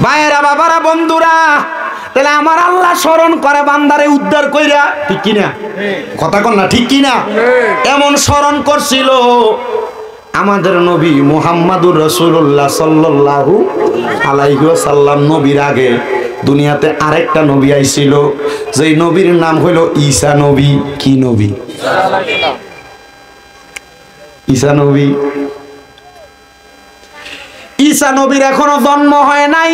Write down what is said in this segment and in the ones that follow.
ভাইয়েরা বাবারা বন্ধুরা, তাহলে আমার আল্লাহ স্মরণ করে বান্দারে উদ্ধার কইরা, ঠিক কিনা কথা কন না, ঠিক কিনা? এমন স্মরণ করছিল আমাদের নবী মুহাম্মাদুর রাসূলুল্লাহ সাল্লাল্লাহু আলাইহি ওয়াসাল্লাম নবীর আগে দুনিয়াতে আরেকটা নবী আইছিল, যেই নবীর নাম হলো ঈসা নবী। কি নবী? ঈসা নবী। ঈসা নবীর এখনো জন্ম হয় নাই।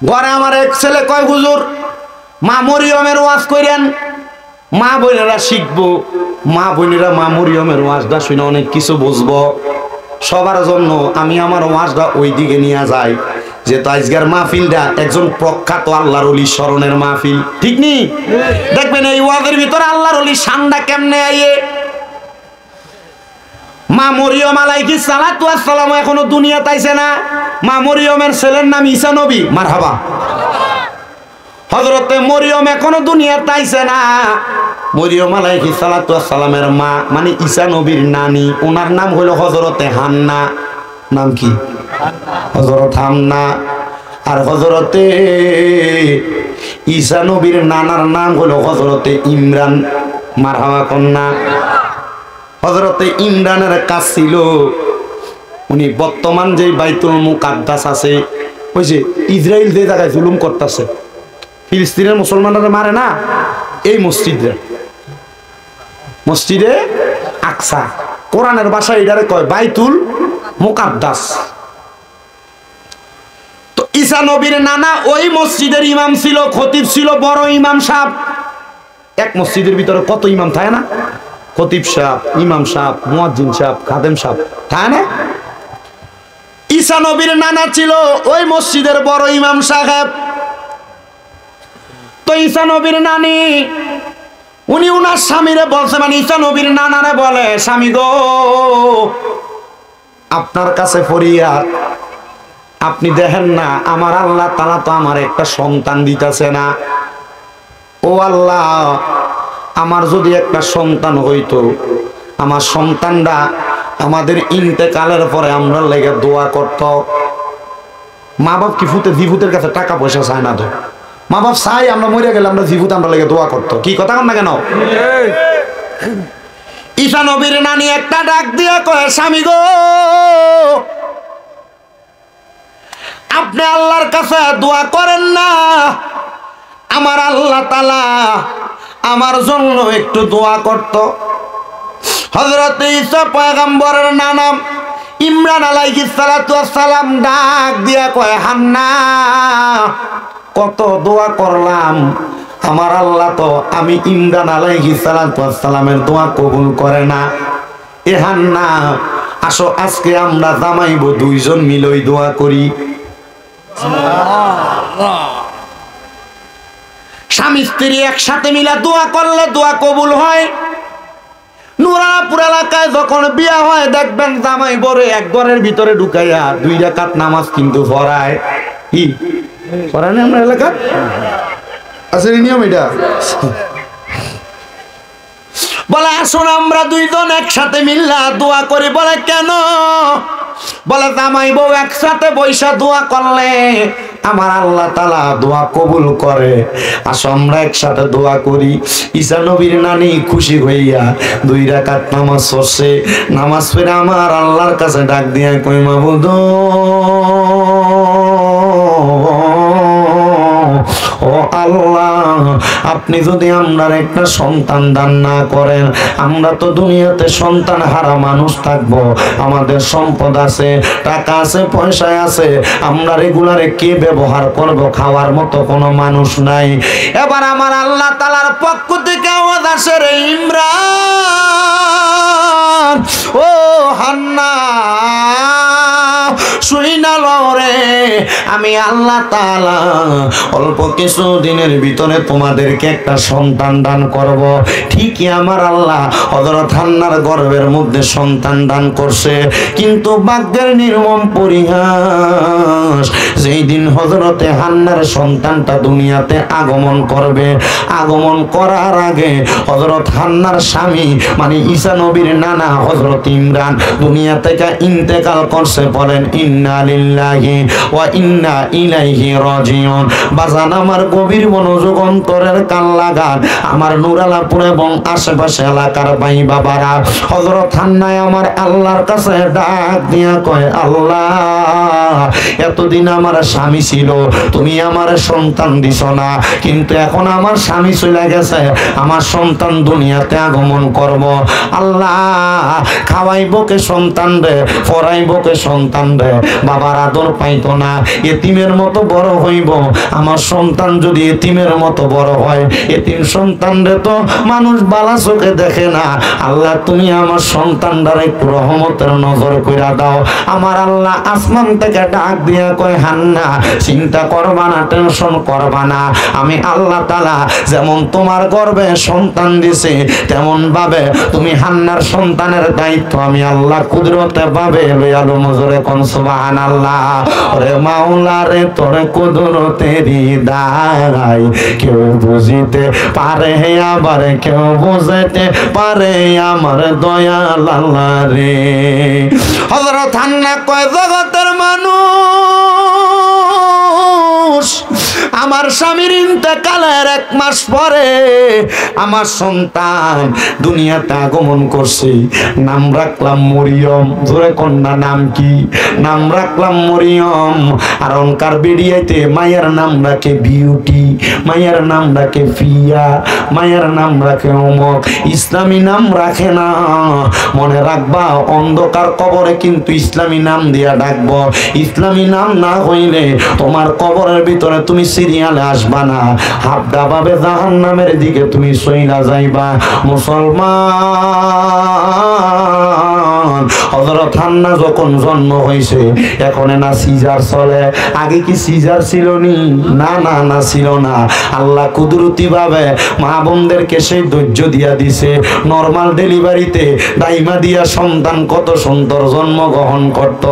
ঘরে আমার এক ছেলে কয়, হুজুর মা মরিয়মের ওয়াজ কইরেন, মা বোনেরা শিখবো, মা বোনেরা মা মরিয়মের ওয়াজটা শুনে অনেক কিছু বুঝবো। সবার জন্য আমি আমার ওয়াজটা ওই দিকে নিয়ে যাই, যেহেতু আজকের মাহফিলটা একজন প্রখ্যাত আল্লাহর ওলি স্মরণের মাহফিল, ঠিক নি? দেখবেন এই ওয়াজের ভিতরে আল্লাহর ওলি শানটা কেমনে আইয়ে। মা মরিয়ম আলাইহিস সালাতু ওয়াস সালাম এখনো দুনিয়াতে আইছে না। মা মরিয়মের ছেলের নাম ঈসা নবী, মারহাবা। হযরতে মরিয়ম এখনো দুনিয়াতে আইছে না। মরিয়ম আলাইহিস সালাতু ওয়াস সালামের মা মানে ঈসা নবীর নানি, ওনার নাম হলো হযরতে হান্না। নাম কি? হযরত হান্না। আর হযরতে ঈসা নবীর নানার নাম হলো হযরতে ইমরান, মারহাবা কন্যা। হযরতে ইমরানের কাজ ছিল, উনি বর্তমান যে বাইতুল মুকাদ্দাস আছে, ওই যে ইসরায়েল যে জায়গায় জুলুম করতেছে, ফিলিস্তিনের মুসলমানরা মারে না, এই মসজিদে আকসা, কোরআনের ভাষায় এটারে কয় বাইতুল মুকাদ্দাস। তো ঈসা নবীর নানা ওই মসজিদের ইমাম ছিল, খতিব ছিল, বড় ইমাম সাহেব। এক মসজিদের ভিতরে কত ইমাম থাকে না? খতিব সাহেব, ইমাম সাহেব, মুয়াজ্জিন সাহেব, খাদেম সাহেব থাকে না? ঈসা নবীর নানা ছিল ওই মসজিদের বড় ইমাম সাহেব। তো ঈসা নবীর নানি উনি উনার স্বামীরে বলছে, মানে ঈসা নবীর নানারে বলে, স্বামী গো, আপনার কাছে ফরিয়াদ, আপনি দেখেন না আমার আল্লাহ তাআলা তো আমার একটা সন্তান দিতেছে না। ও আল্লাহ, আমার যদি একটা সন্তান হইতো, আমার সন্তানটা আমাদের ইন্তেকালের পরে আমরা লেগে দোয়া করত। মা বাপ কি জিভুতের কাছে টাকা পয়সা চায় না তো? মা বাপ চাই আমরা মরে গেলে আমরা জিভুত আমরা লেগে দোয়া করত। কি কথা কন না কেন? ঈসা নবীর নানি একটা ডাক দিয়ে কয়, স্বামী গো, আপনি আল্লাহর কাছে দোয়া করেন না, আমার আল্লাহ তাআলা আমার জন্য একটু দোয়া করত। হযরত ঈসা পয়গম্বরের নানা ইমরান আলাইহিস সালাতু ওয়াস সালাম ডাক দিয়া কয়, হান্না, কত দোয়া করলাম, আমার আল্লাহ তো আমি ইমরান আলাইহিস সালাতু ওয়াস সালামের দোয়া কবুল করে না। এ হান্না, আসো আজকে আমরা জামাইব দুইজন মিলেই দোয়া করি। স্বামী স্ত্রী একসাথে মিলে দোয়া করলে দোয়া কবুল হয়। নুরাপুর এলাকায় যখন বিয়া হয় দেখবেন জামাই বরে এক ঘরের ভিতরে ঢুকাইয়া 2 রাকাত নামাজ কিন্তু পড়ায়। কি পড়ায় না আমরা এলাকা? আছে নিয়ম এটা। বলে আসুন আমরা দুইজন একসাথে মিল্লা দোয়া করি। বলে কেন? বলে জামাই বউ একসাথে বৈশা দোয়া করলে আমার আল্লাহ তাআলা দোয়া কবুল করে। আসো আমরা একসাথে দোয়া করি। ঈসা নবীর নানি খুশি হইয়া 2 রাকাত নামাজ পড়ছে। নামাজ পড়ে আমার আল্লাহর কাছে ডাক দিয়া কই, মাবুদ, ও আল্লাহ, আপনি যদি আমরা একটা সন্তান দান না করেন, আমরা তো দুনিয়াতে সন্তান হারা মানুষ থাকবো। আমাদের সম্পদ আছে, টাকা আছে, পয়সা আছে, আমরা রেগুলারে কে ব্যবহার করব? খাওয়ার মতো কোনো মানুষ নাই। এবার আমার আল্লাহ তাআলার পক্ষ থেকে আওয়াজ আসে, রে ইমরান, ও হান্না, শুই না লরে, আমি আল্লাহ তাআলা অল্প কিছু দিনের ভিতরে তোমাদেরকে একটা সন্তান দান করব। ঠিকই আমার আল্লাহ হযরত হান্নার গর্ভের মধ্যে সন্তান দান করছে, কিন্তু ভাগ্যের নির্মম পরিহাস, যে যেই দিন হযরতে হান্নার সন্তানটা দুনিয়াতে আগমন করবে, আগমন করার আগে হযরত হান্নার স্বামী মানে ঈসা নবীর নানা হযরত ইমরান দুনিয়া থেকে ইন্তেকাল করছে। বলেন ইন্না লিল্লাহি ওয়া ইন্না ইলাইহি রাজিউন। বাজান আমার গভীর মনোযোগ অন্তরের কান লাগান, আমার নুরালাপুর এবং আশেপাশে এলাকার ভাই বাবারা, হযরত হান্নায় আমার আল্লাহর কাছে ডাক দিয়া কয়, আল্লাহ এতদিন আমার স্বামী ছিল, তুমি আমার সন্তান দিছ না, কিন্তু এখন আমার স্বামী চলে গেছে, আমার সন্তান দুনিয়াতে আগমন করব। আল্লাহ খাওয়াইব কে সন্তান রে, পড়াইব কে সন্তান রে, বাবার আদর পাইতো না, এতিমের মতো বড় হইব। আমার সন্তান যদি এতিমের মতো বড় হয়, এতিম সন্তান রে তো মানুষ বালা চোখে দেখে না। আল্লাহ তুমি আমার সন্তানটার একটু রহমতের নজর কইরা দাও। আমার আল্লাহ আসমান থেকে ডাক দিয়া কয়, হান্না চিন্তা করবা না, টেনশন করবা না, আমি আল্লাহ তাআলা যেমন তোমার গর্ভে সন্তান দিছে তেমন ভাবে তুমি হান্নার সন্তানের দায়িত্ব আমি আল্লাহ কুদরতে ভাবে লইয়ালো। মজরে কোন সুবহানাল্লাহ। ওরে মাওলা রে তোর কুদরতেরই দায় কেউ বুঝিতে পারে, আবার কেউ বুঝতে পারে আমার দয়াল আল্লাহ রে। হযরত হান্না কয়, জগতের মানুষ, আমার স্বামীর ইন্তেকালের 1 মাস পরে আমার সন্তান দুনিয়াতে আগমন করছে। নাম রাখলাম মরিয়ম। জোরে কন্যা নাম কি? নাম রাখলাম মরিয়ম। আর অনকার বেরিয়াইতে মায়ের নাম রাখে বিউটি, মায়ের নাম রাখে ফিয়া, মায়ের নাম রাখে অমক, ইসলামী নাম রাখে না। মনে রাখবা অন্ধকার কবরে কিন্তু ইসলামী নাম দিয়া ডাকবো। ইসলামী নাম না হইলে তোমার কবরের ভিতরে তুমি সিরিয়ালে আসবা না, হাবডা ভাবে জাহান্নামের দিকে তুমি সইলা যাইবা। মুসলমান, হযরত হান্না যখন জন্ম হইছে এখন না সিজার চলে, আগে কি সিজার ছিল নি? না না না ছিল না। আল্লাহ কুদরতি ভাবে মা বোনদেরকে সেই ধৈর্য দিয়া দিছে। নরমাল ডেলিভারিতে দাইমা দিয়া সন্তান কত সুন্দর জন্মগ্রহণ করত।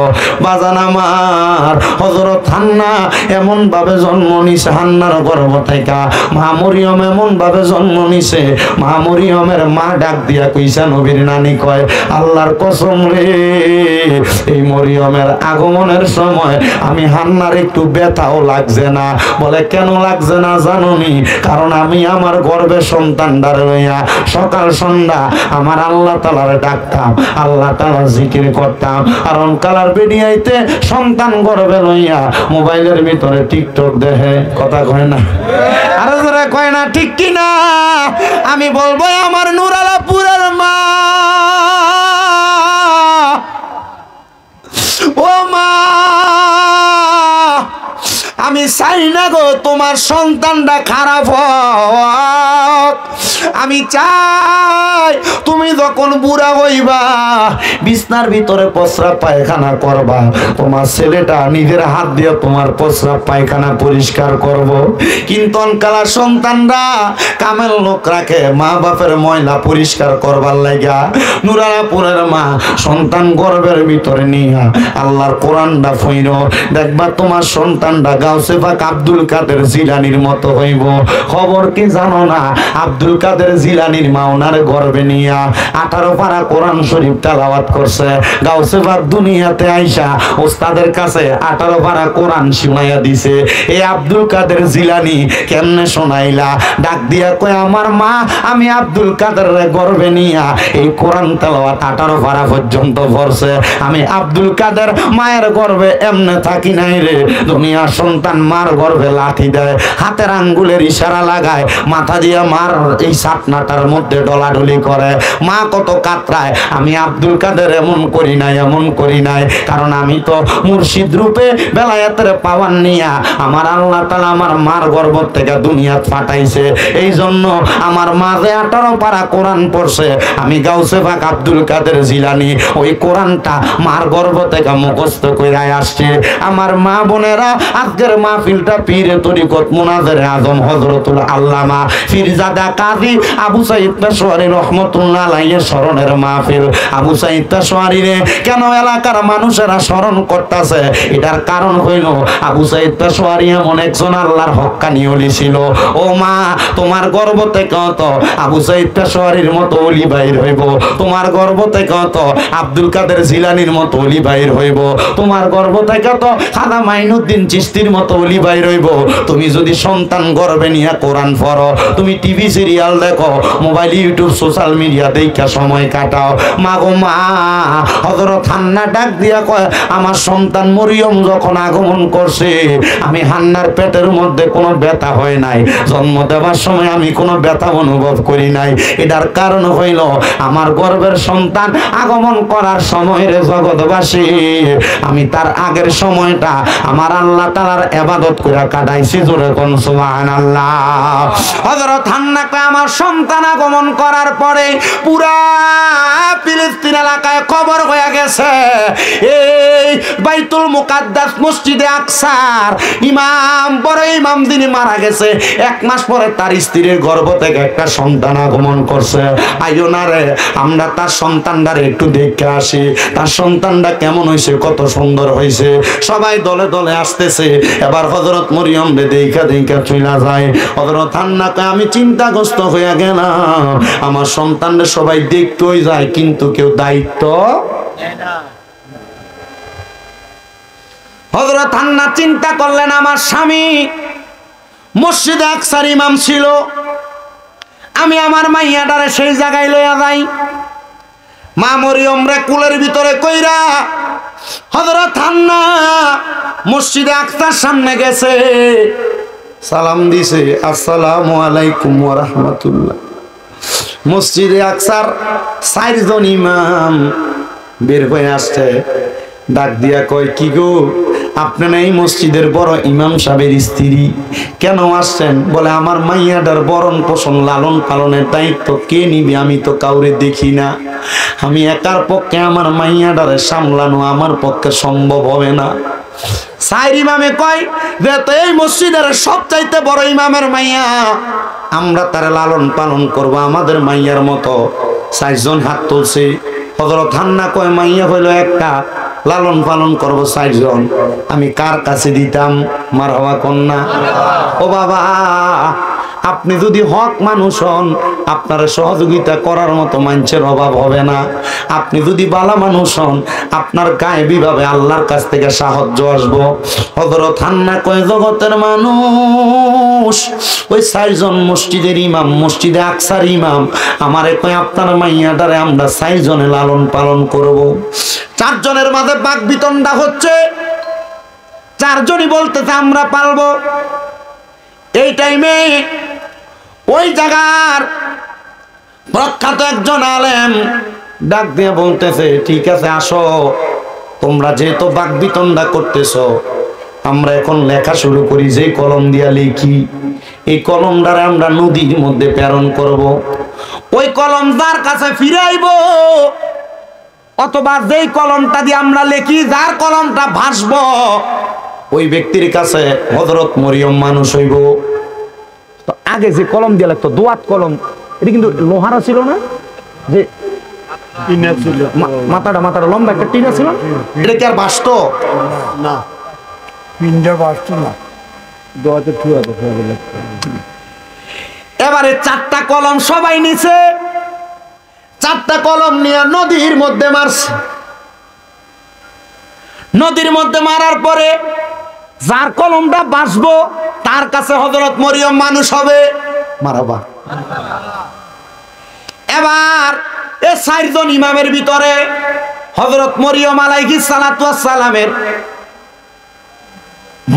বাজান আমার হযরত হান্না এমন ভাবে জন্ম নিছে, হান্নার গর্ভ থেকে মা মরিয়ম এমন ভাবে জন্ম নিছে, মা মরিয়মের মা ডাক দিয়া কইসা নবীর নানি কয়, আল্লাহর কসম রে এই মরিয়মের আগমনের সময় আমি হান্নার একটু ব্যথাও লাগছে না। বলে কেন লাগছে না জানোনি? কারণ আমি আমার গর্ভে সন্তানটার লইয়া সকাল সন্ধ্যা আমার আল্লাহ তাআলার ডাকতাম, আল্লাহ তাআলার জিকির করতাম। আর অনকালার বেডিয়াইতে সন্তান গর্ভে লইয়া মোবাইলের ভিতরে টিকটক দেখে। কথা কয় না? আরো জোরে কয় না? ঠিক কি না? আমি বলবো আমার নুরালাপুরের মা, ও মা, আমি চাই না গো তোমার সন্তানটা খারাপ হোক। আমি চাই তুমি যখন বুড়া হইবা, বিছনার ভিতরে প্রস্রাব পায়খানা করবা, তোমার ছেলেটা নিজের হাত দিয়ে তোমার প্রস্রাব পায়খানা পরিষ্কার করব। কিন্তু অনকালা সন্তানরা কামেল লোক রাখে মা বাপের ময়লা পরিষ্কার করবার লাগা। নুরালাপুরের মা সন্তান গর্ভের ভিতরে নিয়া আল্লাহর কোরআনটা ফইর, দেখবা তোমার সন্তানটা গাউসে পাক আব্দুল কাদের জিলানির মতো হইব। খবর কি জানো না? আব্দুল কাদের জিলানির মা ওনার গর্ভে নিয়া 18 পারা কোরআন শরীফ তেলাওয়াত করছে। গাউসে পাক দুনিয়াতে আইসা ওস্তাদের কাছে 18 পারা কোরআন শুনাইয়া দিছে। এই আব্দুল কাদের জিলানি কেমনে শোনাইলা? ডাক দিয়া কয়, আমার মা আমি আব্দুল কাদের গর্ভে নিয়া এই কোরআন তেলাওয়াত 18 পারা পর্যন্ত পড়ছে। আমি আব্দুল কাদের মায়ের গর্ভে এমনে থাকি নাই রে। দুনিয়ার সন্তান মার গর্ভে লাঠি দেয়, হাতের আঙ্গুলের ইশারা লাগায়, মাথা দিয়া মার এই সাপনাটার মধ্যে ডলাডলি করে, মা কত কাতরায়। আমি আব্দুল কাদের এমন করি নাই, এমন করি নাই, কারণ আমি তো মুর্শিদ রূপে বেলায়েতের পাওয়ার নিয়া আমার আল্লাহ তাআলা আমার মার গর্ভ থেকে দুনিয়াত পাঠাইছে। এই জন্য আমার মা যে 18 পারা কোরআন পড়ছে, আমি গাউসে পাক আব্দুল কাদের জিলানি ওই কোরআনটা মার গর্ভ থেকে মুখস্থ করে আসছে। আমার মা বোনেরা আজকে আজকের মাহফিলটা পীরে তরিকত মুনাজ্জেরে আজম হযরতুল আল্লামা পীরজাদা কাজী আবু সাঈদ পেশোয়ারী রাহমাতুল্লাহ আলাইহির স্মরণের মাহফিল। আবু সাঈদ পেশোয়ারী রে কেন এলাকার মানুষেরা স্মরণ করতেছে? এটার কারণ হইল আবু সাঈদ পেশোয়ারী এমন একজন আল্লাহর হক্কানি ওলি ছিল। ও মা, তোমার গর্ভ থেকে তো আবু সাঈদ পেশোয়ারীর মতো ওলি বাইর হইব, তোমার গর্ভ থেকে তো আব্দুল কাদের জিলানীর মতো ওলি বাইর হইব, তোমার গর্ভ থেকে তো খাজা মাইনুদ্দিন চিশতির মতো ওলি বাইর হইব। তুমি যদি সন্তান গর্ভে নিয়ে কোরআন পড়ো, তুমি টিভি সিরিয়াল দেখো, মোবাইল ইউটিউব সোশ্যাল মিডিয়া দেখা সময় কাটাও, মা গো মা, হযরত হান্না ডাক দিয়া কয় আমার সন্তান মরিয়ম যখন আগমন করছে আমি হান্নার পেটের মধ্যে কোনো ব্যথা হয় নাই, জন্ম দেওয়ার সময় আমি কোনো ব্যথা অনুভব করি নাই। এটার কারণ হইল আমার গর্ভের সন্তান আগমন করার সময় রে জগৎবাসী আমি তার আগের সময়টা আমার আল্লাহ তাআলার ইবাদত করে কাটাইছি। জোরে কোন সুবহানাল্লাহ। হযরত হান্না কয় আমার সন্তান আগমন করার পরে পুরা ফিলিস্তিন এলাকায় খবর হয়ে গেছে এই বাইতুল মুকাদ্দাস মসজিদে আকসার ইমাম, বড় ইমাম যিনি মারা গেছে, 1 মাস পরে তার স্ত্রীর গর্ভ থেকে একটা সন্তান আগমন করছে। আইও না রে, আমরা তার সন্তানটারে একটু দেখে আসি, তার সন্তানটা কেমন হয়েছে, কত সুন্দর হয়েছে। সবাই দলে দলে আসতেছে। এবার হযরত মরিয়ম রে দেখা দেখা চলে যায়। হযরত হান্না কয় আমি চিন্তাগ্রস্ত হয়ে গেলাম, আমার সন্তানরে সবাই দেখতেই যায় কিন্তু কেউ দায়িত্ব নেয় না। হযরত হান্না চিন্তা করলেন আমার স্বামী মসজিদে আকসার ইমাম ছিল, আমি আমার মাইয়াটারে সেই জায়গায় লইয়া যাই। মা মরিয়ম রে কুলের ভিতরে কইরা হযরত হান্না মসজিদে আকসার সামনে গেছে, সালাম দিছে, আসসালামু আলাইকুম ওয়া রাহমাতুল্লাহ। মসজিদে আকসার 4 জন ইমাম বের হয়ে আসছে, ডাক দিয়া কয় কি গো, আপনারা এই মসজিদের বড় ইমাম সাহেবের স্ত্রী, কেন আসছেন? বলে আমার মাইয়াটার বরণ পোষণ লালন পালনের দায়িত্ব কে নিবে? আমি তো কাউরে দেখি না, আমি একার পক্ষে আমার মাইয়াটারে সামলানো আমার পক্ষে সম্ভব হবে না। 4 ইমামে কয় যে তো এই মসজিদের সবচাইতে বড় ইমামের মাইয়া, আমরা তারে লালন পালন করব আমাদের মাইয়ার মতো। 4 জন হাত তুলছে। হযরত হান্না কয় মাইয়া হইল একটা, লালন পালন করব 4 জন, আমি কার কাছে দিতাম? মারহাবা কন্যা। ও বাবা, আপনি যদি হক মানুষ হন আপনার সহযোগিতা করার মতো মানুষের অভাব হবে না। আপনি যদি ভালো মানুষ হন আপনার গায়েবী ভাবে আল্লাহর কাছ থেকে সাহায্য আসবো। হযরত হান্না কয় জগতের মানুষ, ওই 4 জন মসজিদের ইমাম, মসজিদে আকসার ইমাম আমারে কয় আপনার মাইয়াটারে আমরা 4 জনে লালন পালন করব। 4 জনের মাঝে বাক বিতণ্ডা হচ্ছে, 4 জনই বলতেছে আমরা পালবো। এই টাইমে ওই জায়গার প্রখ্যাত একজন আলেম ডাক দিয়ে বলতেছে ঠিক আছে আসো, তোমরা যেহেতু বাক বিতণ্ডা করতেছো আমরা এখন লেখা শুরু করি। যে কলম দিয়া লিখি এই কলমটারে আমরা নদীর মধ্যে প্রেরণ করব। ওই কলম যার কাছে ফিরে আইব অথবা যেই কলমটা দিয়ে আমরা লিখি যার কলমটা ভাসবো ওই ব্যক্তির কাছে হযরত মরিয়ম মানুষ হইব। তো আগে যে কলম দিয়ে লাগতো দোয়াত কলম, এটা কিন্তু লোহারা ছিল না, যে মাথাটা লম্বা একটা টিনা ছিল, এটা কি আর ভাসতো না? পিনটা ভাসতো না, দোয়াতে ঠুয়াতে লাগতো। এবারে 4টা কলম সবাই নিছে, 4টা কলম নিয়ে নদীর মধ্যে মারছে। নদীর মধ্যে মারার পরে যার কলমটা ভাসবো তার কাছে হযরত মরিয়ম মানুষ হবে। মারহাবা। এবার এই 4 জন ইমামের ভিতরে হযরত মরিয়ম আলাইহিস সালাতু ওয়াস সালামের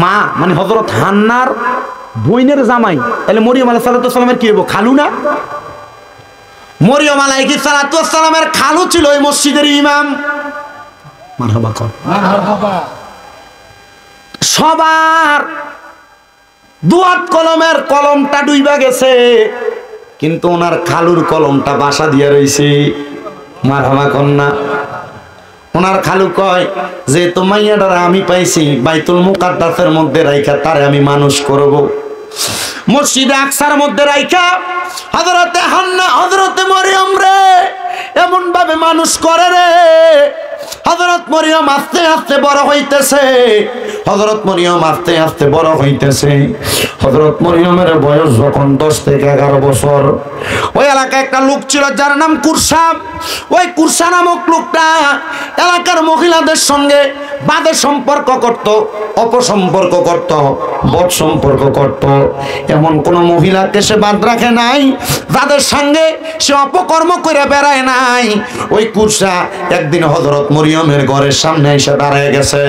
মা মানে হযরত হান্নার বোনের জামাই, তাহলে মরিয়ম আলাইহিস সালাতু ওয়াস সালামের কি হইব? খালু না? মরিয়ম আলাইহিস সালাতু ওয়াস সালামের খালু ছিল ওই মসজিদের ইমাম। মারহাবা কর। মারহাবা। সবার দুয়াত কলমের কলমটা ডুইবা গেছে, কিন্তু ওনার খালুর কলমটা বাসা দিয়া রইছে। মারহাবা কন্যা। ওনার খালু কয় যে তো মাইয়াটারে আমি পাইছি বাইতুল মুকাদ্দাসের মধ্যে রাইখা তারে আমি মানুষ করব। মসজিদে আকসার মধ্যে রাইখা হযরতে হান্না হযরতে মরিয়ম রে এমন ভাবে মানুষ করে রে। হযরত মরিয়ম আস্তে আস্তে বড় হইতেছে, হযরত মরিয়ম আস্তে আস্তে বড় হইতেছে। হযরত মরিয়মের বয়স যখন 10 থেকে 11 বছর, ওই এলাকায় একটা লোক ছিল যার নাম কুরসা। ওই কুরসা নামক লোকটা এলাকার মহিলাদের সঙ্গে বাদে সম্পর্ক করত, অপসম্পর্ক করত, বদ সম্পর্ক করত। এমন কোন মহিলাকে সে বাদ রাখে নাই যাদের সঙ্গে সে অপকর্ম করে বেড়ায় নাই। ওই কুরসা একদিন হযরত মরিয়মের ঘরের সামনে এসে দাঁড়ায় গেছে।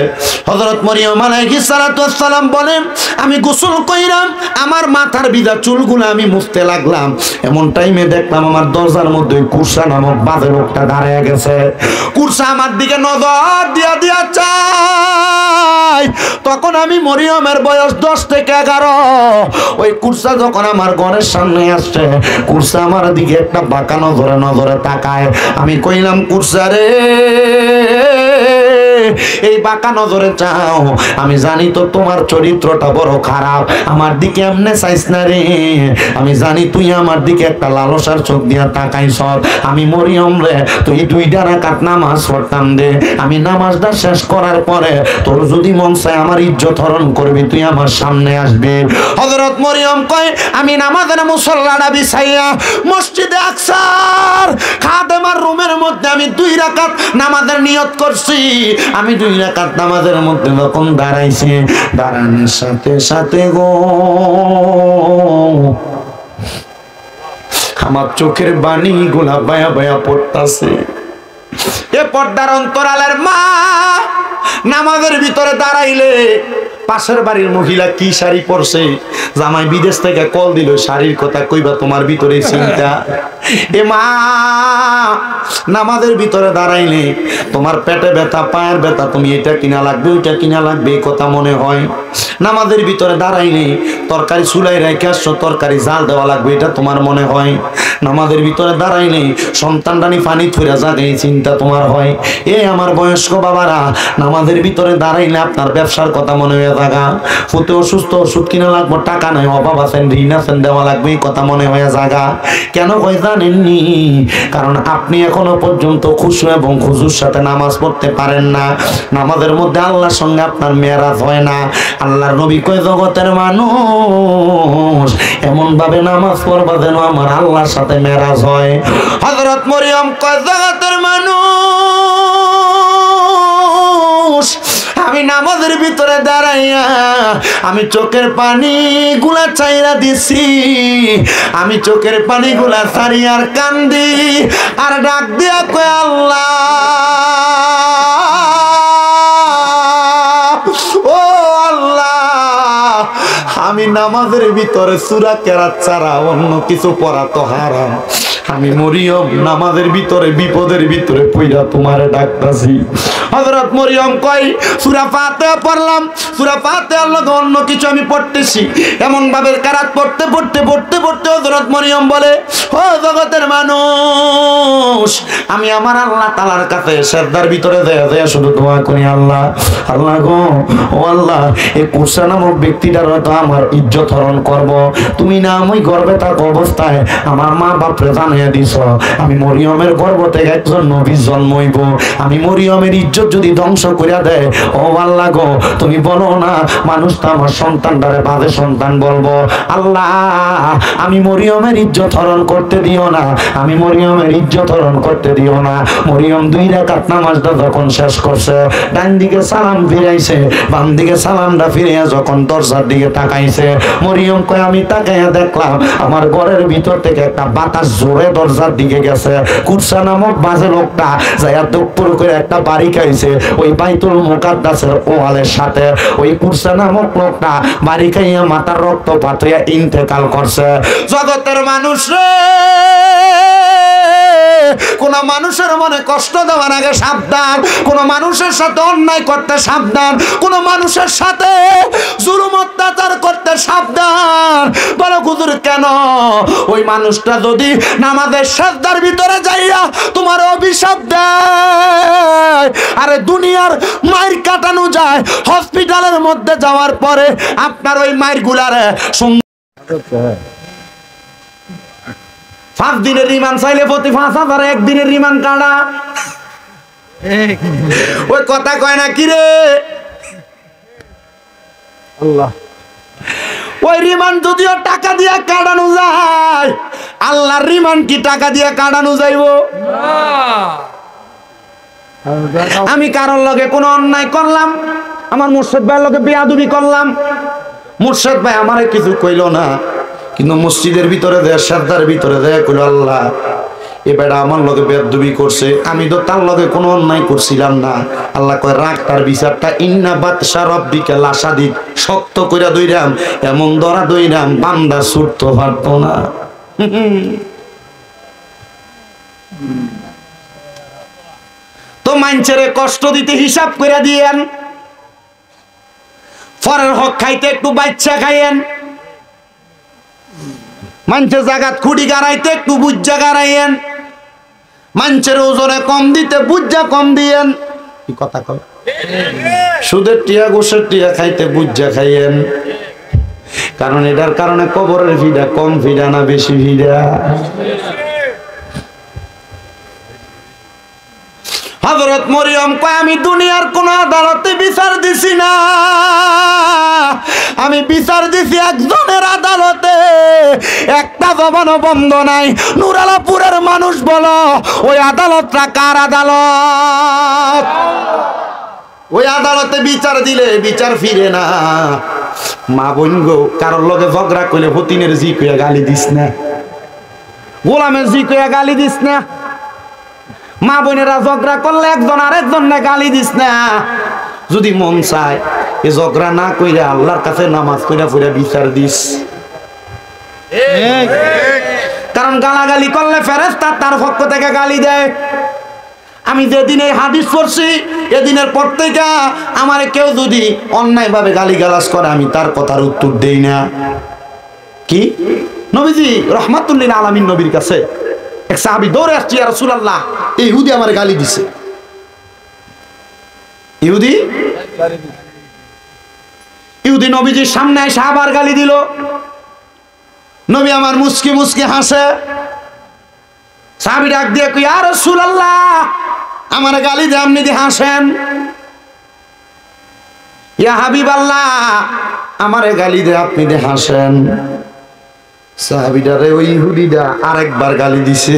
হযরত মরিয়ম আলাইহিস সালাতু ওয়াস সালাম বলেন, আমি গোসল কইরাম, আমার মাথার বিদা চুলগুলো আমি মুছতে লাগলাম, এমন টাইমে দেখলাম আমার দরজার মধ্যে কুরসা নামক বাজে লোকটা দাঁড়ায় গেছে। কুরসা আমার দিকে নজর দিয়া দিয়া চাই। তখন আমি মরিয়মের বয়স 10 থেকে 11। ওই কুরসা যখন আমার ঘরের সামনে আসছে, কুরসা আমার দিকে একটা বাঁকা নজরে তাকায়। আমি কইলাম, কুরসা রে এই বাঁকা নজরে চাও, আমি জানি তো তোমার চরিত্রটা বড় খারাপ, আমার দিকে এমনে চাইস না রে, আমি জানি তুই আমার দিকে একটা লালসার চোখ দিয়া তাকাইছ। আমি মরিয়ম রে, তুই 2 রাকাত নামাজ পড়তাম দে, আমি নামাজটা শেষ করার পরে তোর যদি মন চায় আমার ইজ্জত হরণ করবি, তুই আমার সামনে আসবি। হযরত মরিয়ম কয়, আমি নামাজের মুসল্লাটা বিছাইয়া মসজিদে আকসার খাদেমার রুমের মধ্যে আমি 2 রাকাত নামাজের নিয়ত করছি। আমি 2 রাকাত নামাজের মধ্যে যখন দাঁড়াইছি, দাঁড়ানোর সাথে সাথে গো আমার চোখের বাণী গুলা বায়া বায়া পড়তাছে। এ পর্দার অন্তরালের মা নামাজের ভিতরে দাঁড়াইলে পাশের বাড়ির মহিলা কি শাড়ি পরছে, জামাই বিদেশ থেকে কল দিল, শাড়ির কথা কইবা তোমার ভিতরে চিন্তা। এ মা নামাজের ভিতরে দাঁড়াইলে তোমার পেটে ব্যথা, পায়ের ব্যথা, তুমি এটা কিনা লাগবে ওইটা কিনা লাগবে এই কথা মনে হয়। নামাজের ভিতরে দাঁড়াইলে তরকারি চুলাই রেখে আসছো, তরকারি জাল দেওয়া লাগবে এটা তোমার মনে হয়। নামাজের ভিতরে দাঁড়াইলে সন্তানটানি পানি থুইরা যাবে এই চিন্তা তোমার হয়। এ আমার বয়স্ক বাবারা, নামাজের ভিতরে দাঁড়াইলে আপনার ব্যবসার কথা মনে হয়ে থাকা, ফুতে অসুস্থ, ওষুধ কিনা লাগবো, টাকা নাই, অভাব আছেন, ঋণ আছেন, দেওয়া লাগবে এই কথা মনে হয়ে জাগা। কেন হয় জানেননি? কারণ আপনি এখনো পর্যন্ত খুশু এবং খুশুর সাথে নামাজ পড়তে পারেন না। নামাজের মধ্যে আল্লাহর সঙ্গে আপনার মেরাজ হয় না। আল্লাহর নবী কয়, জগতের মানুষ এমন ভাবে নামাজ পড়বা যেন আমার আল্লাহর সাথে মেরাজ হয়। হযরত মরিয়ম কয়, জগতের মানুষ আমি নামাজের ভিতরে দাঁড়াইয়া আমি চোখের পানি গুলা চাইরা দিছি, আমি চোখের পানি গুলা ছাড়ি আর কান্দি আর ডাক দিয়া কয়, আল্লাহ ও আল্লাহ, আমি নামাজের ভিতরে সূরা কেরাত ছাড়া অন্য কিছু পড়া তো হারাম। আমি মরিয়ম নামাজের ভিতরে বিপদের ভিতরে পইরা তোমারে ডাকতাছি। হযরত মরিয়ম কয়, সূরা ফাতিহা পড়লাম, সূরা ফাতিহার লগে অন্য কিছু আমি পড়তেছি। এমন ভাবে কেরাত পড়তে পড়তে পড়তে পড়তে হযরত মরিয়ম বলে, ও জগতের মানুষ, আমি আমার আল্লাহ তাআলার কাছে সিজদার ভিতরে যায় শুধু দোয়া করি, আল্লাহ আল্লাহ গো, ও আল্লাহ, এই কুরসা নামক ব্যক্তিটার হয়তো আমার ইজ্জত হরণ করব। তুমি না আমি গর্ভে থাকা অবস্থায় আমার মা বাপরে জানিয়ে দিছ আমি মরিয়মের গর্ভ থেকে একজন নবী জন্ম হইব। আমি মরিয়মের ইজ্জত যদি ধ্বংস করিয়া দেয়, ও আল্লাহ গো, তুমি বলো না মানুষ তো আমার সন্তানটারে বাজে সন্তান বলবো। আল্লাহ, আমি মরিয়মের ইজ্জত হরণ করতে দিও না, আমি মরিয়মের ইজ্জত হরণ করতে দিও না। মরিয়ম 2 রাকাত নামাজটা যখন শেষ করছে, ডান দিকে সালাম ফিরাইছে, বাম দিকে সালামটা ফিরিয়া যখন দরজার দিকে তাকাইছে, মরিয়ম কয়, আমি তাকাইয়া দেখলাম আমার ঘরের ভিতর থেকে একটা বাতাস জোরে দরজার দিকে গেছে। কুরসা নামক বাজে লোকটা যাইয়া দুপুর করে একটা বাড়ি খাইছে ওই বাইতুল মুকাদ্দাসের ওয়ালের সাথে। ওই কুরসা নামক লোকটা বাড়ি খাইয়া মাথার রক্তপাত হইয়া ইন্তেকাল করছে। জগতের মানুষ রে, কোন মানুষের মনে কষ্ট দেওয়ার আগে সাবধান, কোন মানুষের সাথে অন্যায় করতে সাবধান, কোন মানুষের সাথে জুলুম অত্যাচার করতে সাবধান। বলো হুজুর কেন? ওই মানুষটা যদি নামাজের সাজদার ভিতরে যাইয়া তোমার অভিশাপ দেয়, আরে দুনিয়ার মায়ের কাটানো যায়, হসপিটালের মধ্যে যাওয়ার পরে আপনার ওই মায়ের গুলারে 5 দিনের রিমান্ড চাইলে প্রতি 5,000, একদিনের রিমান্ড কাটা। ওই কথা কয় না কি রে? আল্লাহ, ওই রিমান্ড যদিও টাকা দিয়ে কাটানো যায়, আল্লাহর রিমান্ড কি টাকা দিয়ে কাটানো যাইব? আমি কারোর লগে কোনো অন্যায় করলাম, আমার মুর্শিদ ভাইয়ের লগে বেয়াদবি করলাম, মুর্শিদ ভাই আমারে কিছু কইল না, কিন্তু মসজিদের ভিতরে দেয়, সাজদার ভিতরে দেয়, কইল আল্লাহ এ বেটা আমার লগে বেয়াদবি করছে, আমি তো তার লগে কোনো অন্যায় করছিলাম না। আল্লাহ কয় রাখ তার বিচারটা, ইন্না বাতশা রাব্বিকা লাশাদীদ, শক্ত কইরা দইরাম, এমন ধরা দইরাম বান্দা ছুটতে পারতো না। তো মানুষের কষ্ট দিতে হিসাব করে দিয়েন, পরের হক খাইতে একটু বাচ্চা খাইয়েন, মানুষের জায়গাত খুঁড়ি গাড়াইতে একটু বুজ্জা গাড়াইয়েন, মানুষের ওজনে কম দিতে বুজ্জা কম দিয়েন। কি কথা কয়? সুদের টিয়া গোসের টিয়া খাইতে বুজ্জা খাইয়েন, কারণ এটার কারণে কবরের ভিড়া কম ভিড়া না বেশি ভিড়া? হযরত মরিয়ম কয় আমি দুনিয়ার কোন আদালতে বিচার দিছি না, আমি বিচার দিছি একজনের আদালতে, একটা জবানও বন্ধ নাই। নুরালাপুরের মানুষ বলো ওই আদালতটা কার আদালত? ওই আদালতে বিচার দিলে বিচার ফিরে না। মা বোন গো, কারোর লগে ঝগড়া করলে ফতিনের জি কইয়া গালি দিস না, গোলামের জি কইয়া গালি দিস না। মা বোনেরা ঝগড়া করলে একজন আরেকজন না গালি দিস না। যদি মন চায় এ ঝগড়া না কইরা আল্লাহর কাছে নামাজ কইরা পড়া বিচার দিস, কারণ গালাগালি করলে ফেরেশতা তার পক্ষ থেকে গালি দেয়। আমি যেদিন এই হাদিস পড়ছি এদিনের পর থেকে আমার কেউ যদি অন্যায় ভাবে গালিগালাজ করে আমি তার কথার উত্তর দেই না। কি নবীজি রাহমাতুল লিল আলামিন নবীর কাছে এক সাহাবী দৌড়ে আসছে, ইয়া রাসূলুল্লাহ ইহুদি আমার গালি দিছে। ইহুদি নবীজির সামনে এসে আবার গালি দিল। নবী আমার মুস্কি মুস্কি হাসে। সাহাবী ডাক দিয়ে কই, ইয়া রাসূলুল্লাহ আমার গালি দিয়ে আপনি দিয়ে হাসেন। ইয়া হাবিবাল্লাহ আমার গালি দিয়ে আপনি দিয়ে হাসেন। সাহাবীটারে ওই ইহুদিটা আরেকবার গালি দিছে।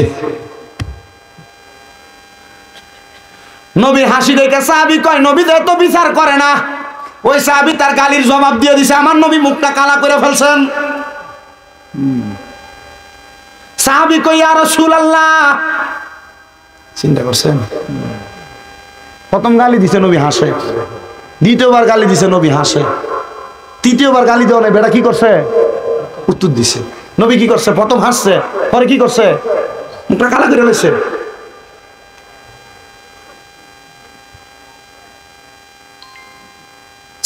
নবীর হাসি দেখে সাহাবী কয় নবী তো বিচার করে না। ওই সাহাবী তার গালির জবাব দিয়ে দিছে, আমার নবী মুখটা কালা করে ফেলছেন। সাহাবী কই, ইয়া রাসূলুল্লাহ, চিন্তা করছেন, প্রথম গালি দিছে নবী হাসে, দ্বিতীয়বার গালি দিছে নবী হাসে, তৃতীয়বার গালি দেওয়া নাই, বেটা কি করছে? উত্তর দিছে। নবী কি করছে? প্রথম হাসছে, পরে কি করছে? মুখটা কালা করে ফেলছে।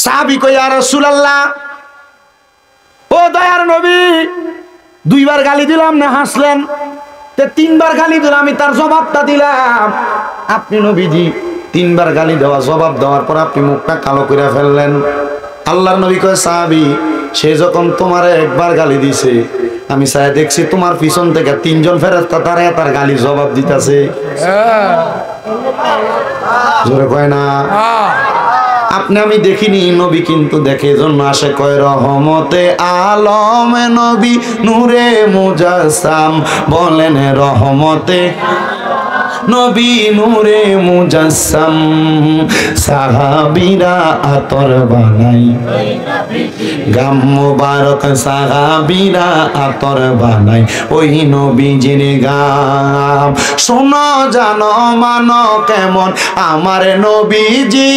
সাহাবী কই, ইয়া রাসূলুল্লাহ, ও দয়ার নবী, দুইবার গালি দিলাম না হাসলেন, তে তিনবার গালি দিলাম, আমি তার জবাবটা দিলাম। আপনি নবীজি তিনবার গালি দেওয়া জবাব দেওয়ার পর আপনি মুখটা কালো করে ফেললেন। আল্লাহর নবী কয়, সাহাবী সে যখন তোমারে একবার গালি দিছে আমি চাই দেখছি তোমার পিছন থেকে তিনজন ফেরেশতা তার গালির জবাব দিতেছে। জোরে কয় না? আপনি আমি দেখিনি, নবী কিন্তু দেখে, জন্য আসে কয় রহমতে আলম নবী নূরে মুজাসসাম, বলেন রহমতে নবী নূরে মুজাসসাম, সাহাবীরা আতর বানাই গাম মুবারক, সাহাবীরা আতর বানাই ওই নবীজির গাম। শোনো জানো মানো কেমন আমার নবীজি,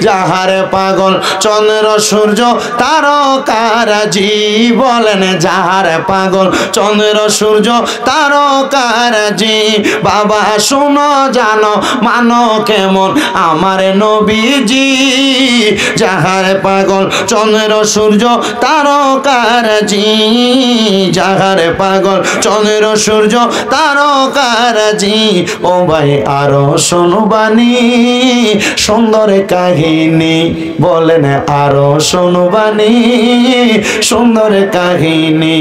যাহারে পাগল চন্দ্র সূর্য তারকারাজি, বলেন যাহারে পাগল চন্দ্র সূর্য তারকারাজি, বাবা বাবা শোনো জানো মানো কেমন আমার নবীজি, যাহার পাগল চন্দ্র সূর্য তারকারাজি, যাহার পাগল চন্দ্র সূর্য তারকারাজি। ও ভাই আরো শুনবানি সুন্দর কাহিনী, বলেন আরো শুনবানি সুন্দর কাহিনী।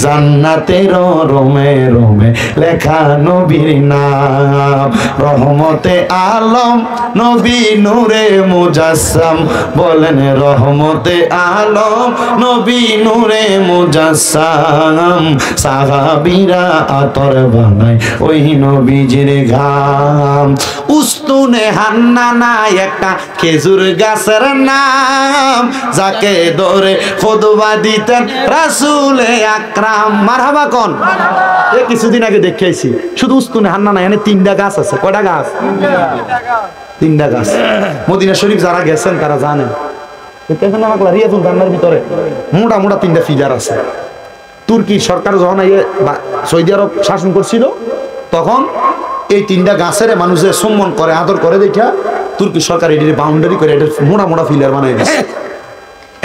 জান্নাতের রোমে রোমে লেখা নবীর নাম, রহমতে আলম নবী নূরে মুজাসসাম, বলেন রহমতে আলম নবী নূরে মুজাসসাম। সাহাবীরা আতর বানায় ওই নবীজির ঘাম। উস্তুনে হান্নানা একটা খেজুর গাছের নাম, যাকে ধরে খুতবা দিতেন রাসূলে আকরাম। মারহাবা কোন? এ কিছুদিন আগে দেখাইছি, শুধু উস্তুনে হান্নানা এখানে 3টা গাছ আছে। কয়টা গাছ? 3টা গাছ। মদিনা শরীফ যারা গেছেন তারা জানেন রিয়াজুল জান্নার ভিতরে মোটা মোটা 3টা ফিগার আছে। তুর্কি সরকার যখন সৌদি আরব শাসন করছিল তখন এই 3টা গাছের মানুষের সম্মান করে আদর করে দেখা তুর্কি সরকার এটির বাউন্ডারি করে এটা মোটা মোটা ফিলার বানাই দিচ্ছে।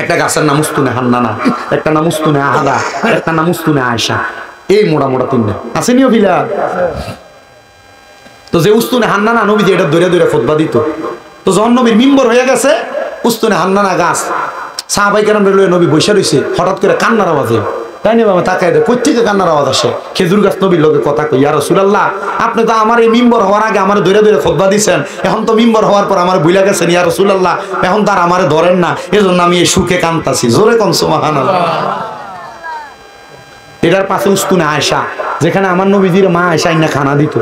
একটা গাছের নাম উস্তুনে হান্নানা, একটা নাম উস্তুনে আহাদা, একটা নাম উস্তুনে আয়েশা। এই মোটা মোটা 3টা আসেনিও ফিলার। তো যে উস্তুনে হান্নানা নবী যে এটা দৌড়ে দৌড়ে খুতবা দিত, তো যখন নবীর মিম্বর হয়ে গেছে উস্তুনে হান্নানা গাছ, সাহাবায়ে কেরাম নবী বসে রয়েছে, হঠাৎ করে কান্নার আওয়াজে তাই না বাবা তাকায় দেয়, কোথেকে কান্নার আওয়াজ আসে? খেজুর গাছ নবীর লোকে কথা কই, ইয়া রাসূলুল্লাহ আপনি তো আমার এই মিম্বর হওয়ার আগে আমার দৌড়ে দৌড়ে খুতবা দিচ্ছেন, এখন তো মিম্বর হওয়ার পর আমার ভুলে গেছেন ইয়া রাসূলুল্লাহ, এখন তার আমারে ধরেন না, এজন্য আমি এই সুখে কান্তাছি। জোরে কোন সুবহানাল্লাহ। এটার পাশে উস্তুনে আয়েশা, যেখানে আমার নবীজির মা আয়েশা ইন্না খানা দিত।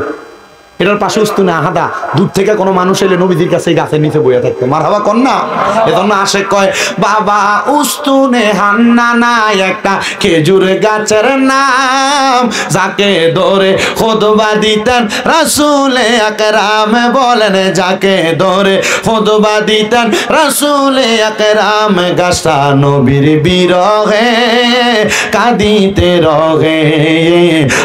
এটার পাশে উস্তুনে আহাদা, দূর থেকে কোনো মানুষ এলে নবীজির কাছে গাছের নিচে বইয়া থাকতো। মারহাবা কন্যা। এজন্য আশেক কয় বাবা উস্তুনে হান্নানা একটা খেজুর গাছের নাম, যাকে ধরে খুতবা দিতেন রাসূলে আকরাম, বলেন যাকে ধরে খুতবা দিতেন রাসূলে আকরাম। গাছটা নবীর বিরহে কাঁদিতে রহে,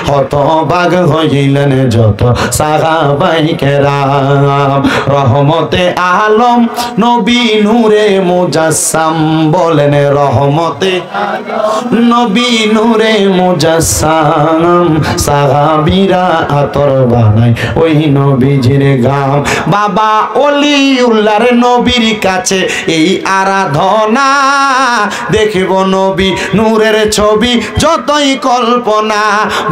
হতবাগ হইলেন যত সাহাবায়ে কেরাম। রহমতে আলম নবী নূরে মুজাসসাম, বলেন রহমতে নবী নূরে মুজাসসাম। সাহাবীরা আতর বানায় ওই নবীজির ঘাম। বাবা ওলিউল্লাহর নবীর কাছে এই আরাধনা, দেখব নবী নূরের ছবি যতই কল্পনা,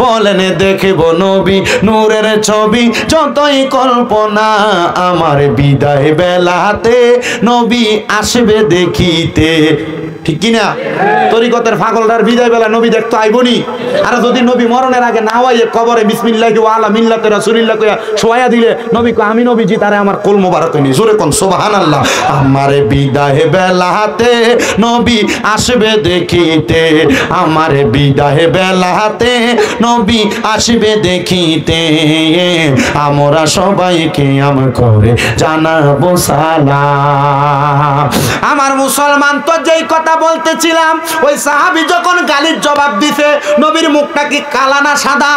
বলেন দেখব নবী নূরের ছবি যতই কল্পনা। আমার বিদায় বেলাতে নবী আসবে দেখিতে, ঠিক কিনা? তরিকতের পাগলটার বিদায় বেলা নবী দেখতো আইবনি। আর যদি নবী মরণের আগে না হইয়ে কবরে বিসমিল্লাহি ওয়া আলা মিল্লাতি রাসূলিল্লাহ কইয়া শোয়া দিলে নবী কয় আমি নবীজি তারে আমার কোল মোবারক নি। জোরে কোন সুবহানাল্লাহ। আমার বিদায় বেলাতে নবী আসবে দেখিতে, আমার বিদায় বেলাতে নবী আসবে দেখিতে। আমরা সবাইকে আম করে জানাবো সালাম। আমার মুসলমান তো যেই কথা বলতেছিলাম, ওই সাহাবী যখন গালির জবাব দিছে, নবীর মুখটা কি কালা না সাদা?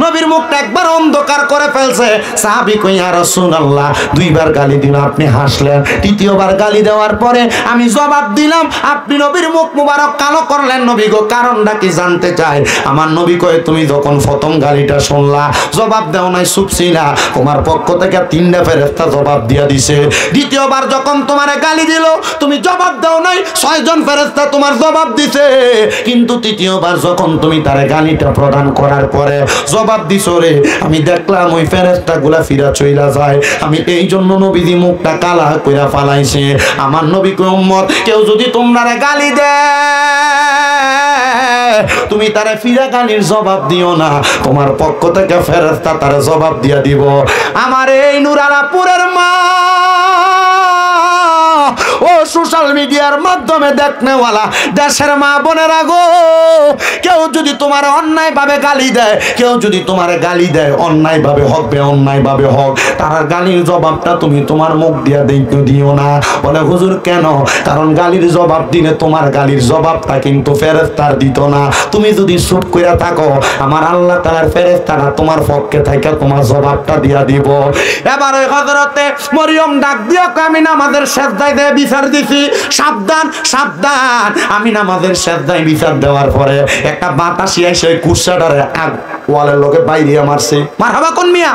নবীর মুখটা একবার অন্ধকার করে ফেলছে। সাহাবী কই ইয়া রাসূলুল্লাহ 2বার গালি দিল, আপনি হাসলেন, 3য়বার গালি দেওয়ার পরে আমি জবাব দিলাম, আপনি নবীর মুখ মুবারক কালো করলেন। নবী গো কারণটা কি জানতে চাই? আমার নবী কয় তুমি যখন প্রথম গালিটা শুনলা জবাব দাও নাই, চুপ ছিলা, তোমার পক্ষ থেকে 3টা ফেরেশতা জবাব দিয়া দিছে। 2য়বার যখন তোমারে গালি দিল তুমি জবাব দাও নাই, 6 জন ফেরেশতা তোমার জবাব দিছে। কিন্তু 3য়বার যখন তুমি তারে গালিটা প্রদান করার পরে জবাব দিছো রে, আমি দেখলাম ওই ফেরেশতাগুলা ফিরা চইলা যায়। আমি এই জন্য নবীজি মুখটা কালা কইরা ফালাইছে। আমার নবী কই উম্মত কেউ যদি তোমরা গালি দেয় তুমি তারে ফিরা গালির জবাব দিও না, তোমার পক্ষ থেকে ফেরেশতা তারে জবাব দিয়া দিব। আমার এই নূর আলাপুরের মা ও সোশ্যাল মিডিয়ার মাধ্যমে দেখনেওয়ালা দেশের মা বোনেরা গো, কেউ যদি তোমার অন্যায় ভাবে গালি দেয়, কেউ যদি তোমার গালি দেয় অন্যায় ভাবে হোক অন্যায় ভাবে হোক, তার গালির জবাবটা তুমি তোমার মুখ দিয়া দিও না। বলে হুজুর কেন? কারণ গালির জবাব দিলে তোমার গালির জবাবটা কিন্তু ফেরেশতার দিত না। তুমি যদি চুপ করে থাকো, আমার আল্লাহ তাআলার ফেরেশতারা তোমার পক্ষে থেকে তোমার জবাবটা দিয়া দিব। এবার ওই হযরতে মরিয়ম ডাক দিয়া কয়, আমি নামাজের সেজদায় দিয়ে বিচার দিছি। সাবধান সাবধান। আমি নামাজের সেজদায় বিচার দেওয়ার পরে একটা বাতাসি এসে ওই কুরসাটারে ওয়ালের লোকে বাইরে মারছে। মারহাবা কোন মিয়া?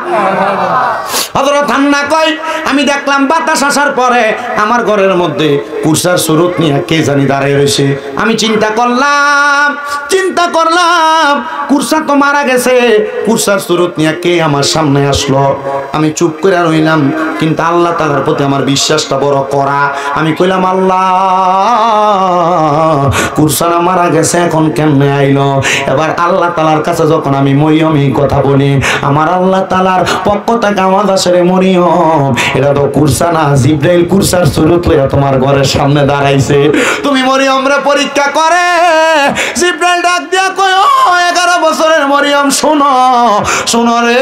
হযরত হান্না কয়, আমি দেখলাম বাতাস আসার পরে আমার ঘরের মধ্যে কুরসার সুরত নিয়ে কে জানি দাঁড়িয়ে রয়েছে। আমি চিন্তা করলাম কুরসা তো মারা গেছে, কুরসার সুরত নিয়ে কে আমার সামনে আসলো? আমি চুপ করে রইলাম, কিন্তু আল্লাহ তাআলার প্রতি আমার বিশ্বাসটা বড় কড়া। আমি কইলাম, আল্লাহ কুরসানা মারা গেছে, এখন কেমনে আইলো? এবার আল্লাহ তাআলার কাছে যখন আমি মরিয়ম এই কথা বলি, আমার আল্লাহ তাআলার পক্ষ থেকে আওয়াজ আসে, রে মরিয়ম, এটা তো কুরসা না, জিবরাইল কুরসার সুরত লইয়া তোমার ঘরের সামনে দাঁড়াইছে। তুমি মরিয়ম রে পরীক্ষা করে। জিবরাইল ডাক দিয়া কয়, ও 11 বছরের মরিয়ম, শোনো রে,